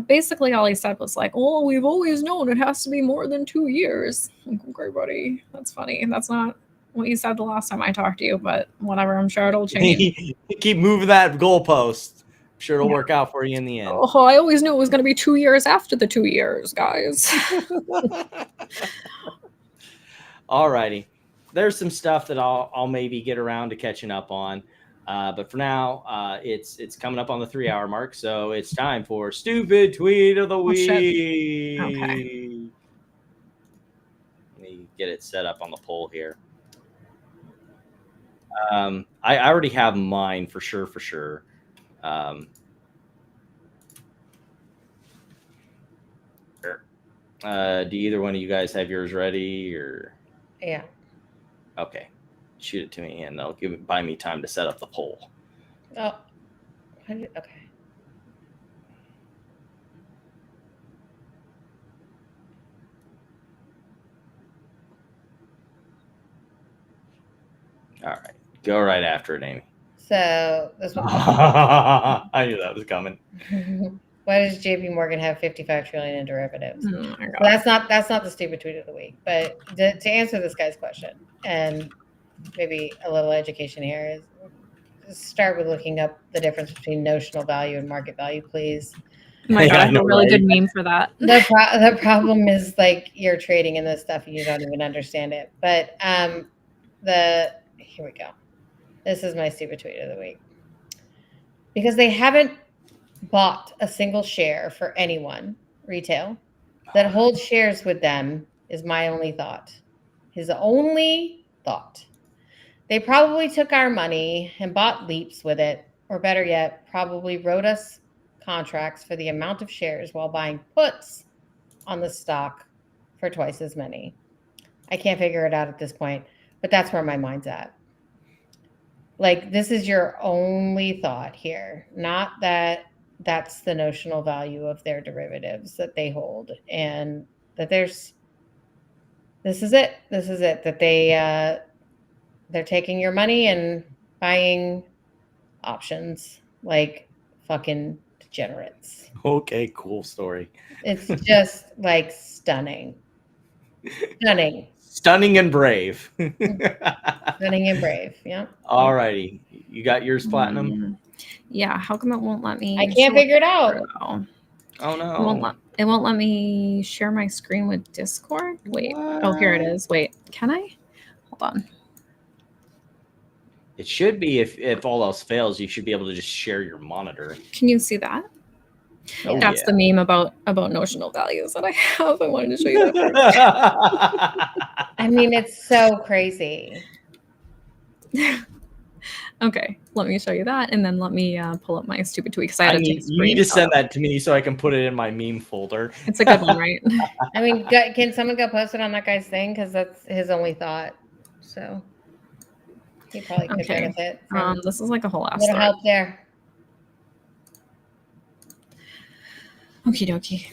Basically, all he said was like, "Oh, we've always known it has to be more than 2 years." Like, okay, buddy, that's funny. That's not what you said the last time I talked to you, but whatever. I'm sure it'll change. Keep moving that goalpost. Sure, it'll work out for you in the end. Oh, I always knew it was going to be 2 years after the 2 years, guys. Alrighty, there's some stuff that I'll maybe get around to catching up on, but for now, it's coming up on the 3-hour mark, so it's time for stupid tweet of the week. Okay. Let me get it set up on the poll here. I already have mine for sure. Do either one of you guys have yours ready, or? Yeah. Okay, shoot it to me, and they'll buy me time to set up the poll. Oh, okay. All right, go right after it, Amy. So this one. I knew that was coming. Why does JP Morgan have 55 trillion in derivatives? Oh my God. So that's not the stupid tweet of the week. But to answer this guy's question, and maybe a little education here, is start with looking up the difference between notional value and market value, please. Oh my God, I have a really good meme for that. The problem is, like, you're trading in this stuff and you don't even understand it. But here we go. This is my stupid tweet of the week. Because they haven't bought a single share for anyone, retail, that holds shares with them, is my only thought. His only thought. They probably took our money and bought leaps with it, or better yet, probably wrote us contracts for the amount of shares while buying puts on the stock for twice as many. I can't figure it out at this point, but that's where my mind's at. Like, this is your only thought here, not that that's the notional value of their derivatives that they hold, and that this is it, that they're taking your money and buying options like fucking degenerates. Okay, cool story. It's just like stunning. Stunning. Stunning and brave. Stunning and brave. Yeah. All righty. You got yours, Platinum? Yeah. How come it won't let me? I can't figure it out. Oh no. It won't let me share my screen with Discord. Wait. Oh, here it is. Wait. Can I? Hold on. It should be if all else fails, you should be able to just share your monitor. Can you see that? Oh, That's yeah. the meme about notional values that I have. I wanted to show you that. I mean, it's so crazy. Okay, let me show you that, and then let me pull up my stupid tweet because I had to take a you need to screenshot send of that to me so I can put it in my meme folder. It's a good one, right? I mean, can someone go post it on that guy's thing? Because that's his only thought. So he probably could benefit. This is like a whole ass little thread. help there. Okie dokie.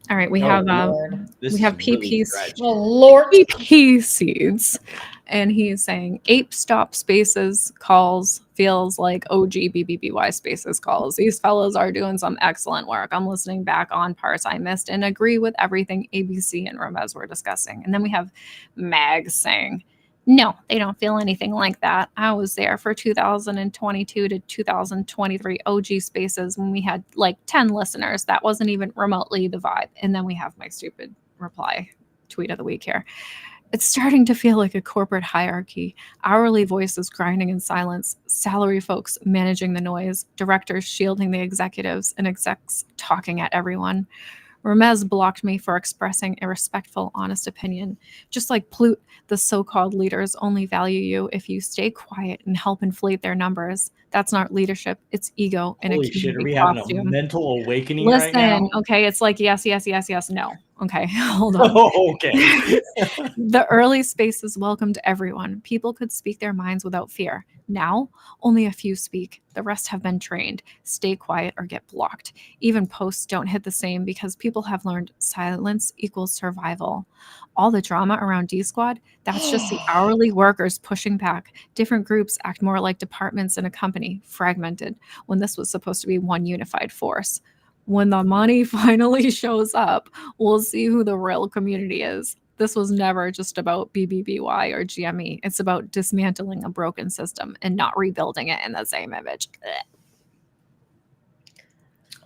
All right, we have PP. Oh Lord, PP seeds, and he's saying ape stop spaces calls feels like OG BBBY spaces calls. These fellows are doing some excellent work. I'm listening back on parts I missed and agree with everything ABC and Ramez were discussing. And then we have Mag saying, no, they don't feel anything like that. I was there for 2022 to 2023 OG spaces when we had like 10 listeners. That wasn't even remotely the vibe. And then we have my stupid reply tweet of the week here. It's starting to feel like a corporate hierarchy. Hourly voices grinding in silence, salary folks managing the noise, directors shielding the executives, and execs talking at everyone. Ramez blocked me for expressing a respectful, honest opinion. Just like Plute, the so-called leaders only value you if you stay quiet and help inflate their numbers. That's not leadership. It's ego in Holy a shit, are community we having a costume. mental awakening Listen, right now? okay, it's like yes, yes, yes, yes, no. Okay, hold on. Oh, okay. The early spaces welcomed everyone. People could speak their minds without fear. Now, only a few speak. The rest have been trained. Stay quiet or get blocked. Even posts don't hit the same because people have learned silence equals survival. All the drama around D Squad, that's just the hourly workers pushing back. Different groups act more like departments in a company, fragmented, when this was supposed to be one unified force. When the money finally shows up, we'll see who the real community is. This was never just about BBBY or GME. It's about dismantling a broken system and not rebuilding it in the same image.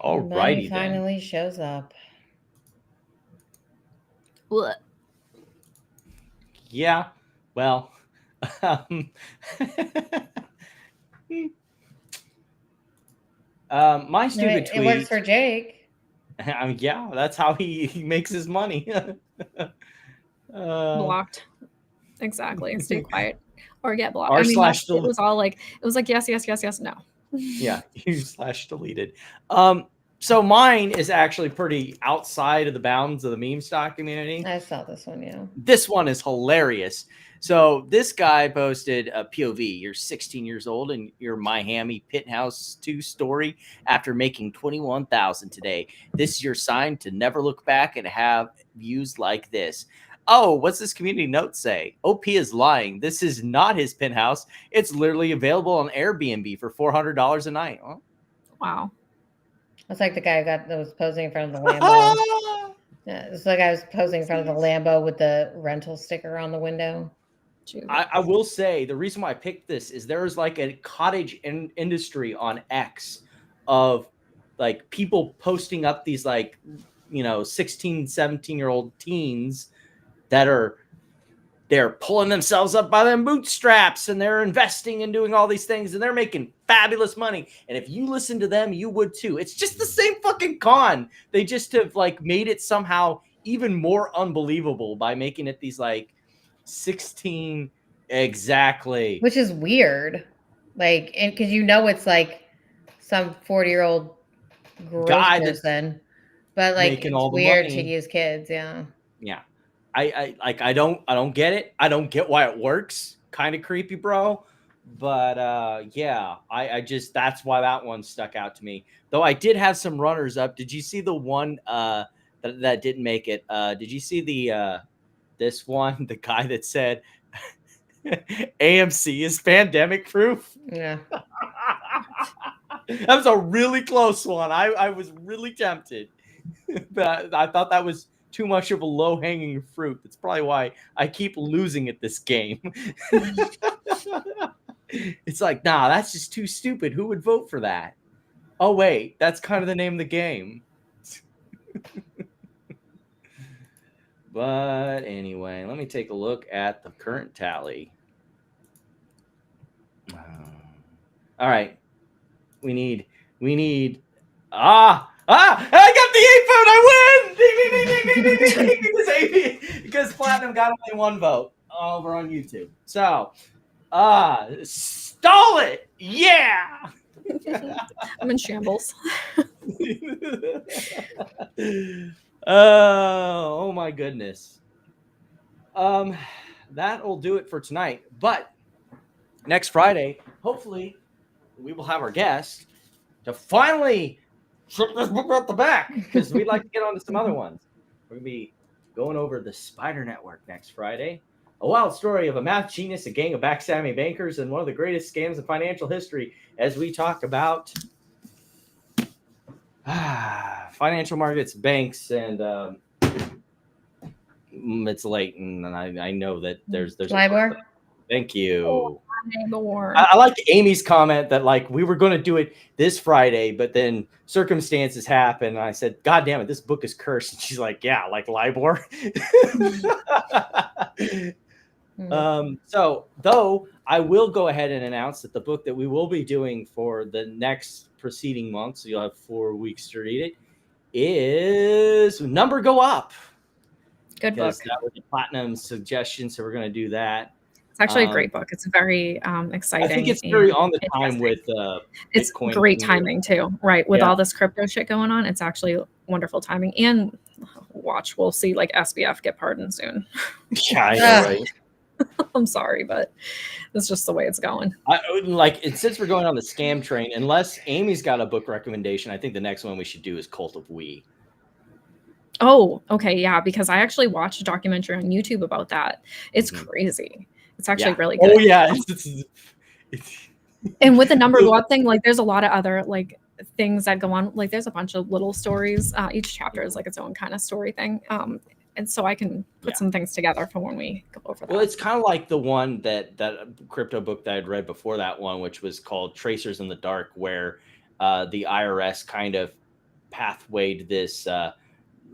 All Money righty then. finally shows up. Blech. Yeah, well, my stupid tweet. It works for Jake. I mean, yeah, that's how he makes his money. Blocked. Exactly. Stay quiet or get blocked. R I mean, slash it was all like, it was like, yes, yes, yes, yes, no. Yeah, you slash deleted. So mine is actually pretty outside of the bounds of the meme stock community. I saw this one, yeah. This one is hilarious. So this guy posted a POV. You're 16 years old and your Miami penthouse 2-story after making 21,000 today. This is your sign to never look back and have views like this. Oh, what's this community note say? OP is lying. This is not his penthouse. It's literally available on Airbnb for $400 a night. Oh. Wow. That's like the guy that was posing in front of the Lambo. Yeah, it's like I was posing in front of the Lambo with the rental sticker on the window. I will say the reason why I picked this is there's like a cottage industry on X of like people posting up these like, 16, 17-year-old teens that they're pulling themselves up by them bootstraps and they're investing and doing all these things and they're making fabulous money. And if you listen to them, you would too. It's just the same fucking con. They just have like made it somehow even more unbelievable by making it these like 16 exactly. Which is weird. Like, and because it's like some 40-year-old gross guy person. But like making it's all the weird money. to use kids, yeah. Yeah. I don't get it. I don't get why it works. Kind of creepy, bro. But yeah, I just that's why that one stuck out to me. Though I did have some runners up. Did you see the one that didn't make it? Did you see the this one, the guy that said AMC is pandemic proof? Yeah. That was a really close one. I was really tempted, but I thought that was too much of a low-hanging fruit. That's probably why I keep losing at this game. It's like, nah, that's just too stupid. Who would vote for that? Oh, wait, that's kind of the name of the game. But anyway, let me take a look at the current tally. All right. We need, I got the 8 vote. I win! Ding, ding, ding, ding, ding, ding, ding, because Platinum got only 1 vote over on YouTube. So, stall it. Yeah. I'm in shambles. Oh my goodness. That'll do it for tonight. But next Friday, hopefully, we will have our guest to finally trip this book out the back, because we'd like to get on to some other ones. We're going to be going over the Spider Network next Friday. A wild story of a math genius, a gang of backstabbing bankers, and one of the greatest scams in financial history, as we talk about financial markets, banks, and it's late, and I know that there's LIBOR. Thank you. Oh, I like Amy's comment that like we were going to do it this Friday, but then circumstances happened, and I said, "God damn it, this book is cursed." And she's like, "Yeah, like LIBOR." So though I will go ahead and announce that the book that we will be doing for the next preceding month, so you'll have 4 weeks to read it, is Number Go Up. Good book. That was a Platinum suggestion, so we're going to do that. It's actually a great book. It's very exciting. I think it's very on the time with it's Bitcoin. Great timing too, right? With all this crypto shit going on, it's actually wonderful timing. And we'll see like SBF get pardoned soon. Yeah, I know, right? I'm sorry, but it's just the way it's going. Since we're going on the scam train, unless Amy's got a book recommendation, I think the next one we should do is Cult of We. Oh, okay, yeah, because I actually watched a documentary on YouTube about that. It's crazy. It's actually really good. Oh yeah. And with the Number Go Up thing, like there's a lot of other like things that go on. Like there's a bunch of little stories. Each chapter is like its own kind of story thing. And so I can put some things together for when we go over that. Well, it's kind of like the one that crypto book that I'd read before that one, which was called Tracers in the Dark, where the IRS kind of pathwayed this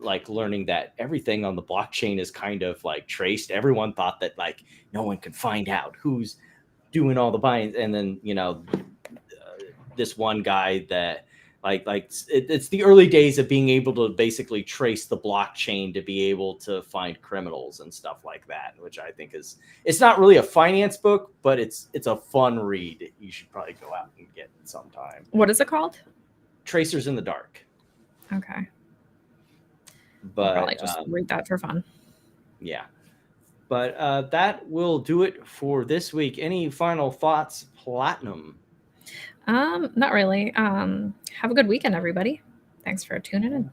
like learning that everything on the blockchain is kind of like traced. Everyone thought that like no one could find out who's doing all the buying. And then, this one guy that it's the early days of being able to basically trace the blockchain to be able to find criminals and stuff like that, which I think it's not really a finance book, but it's a fun read. You should probably go out and get it sometime. What is it called? Tracers in the Dark. Okay. But I'll probably just read that for fun. Yeah. But that will do it for this week. Any final thoughts, Platinum? Not really. Have a good weekend, everybody. Thanks for tuning in.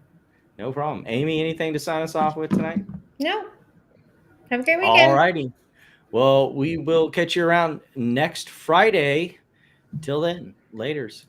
No problem. Amy, anything to sign us off with tonight? No. Have a great weekend. All righty. Well, we will catch you around next Friday. Till then, laters.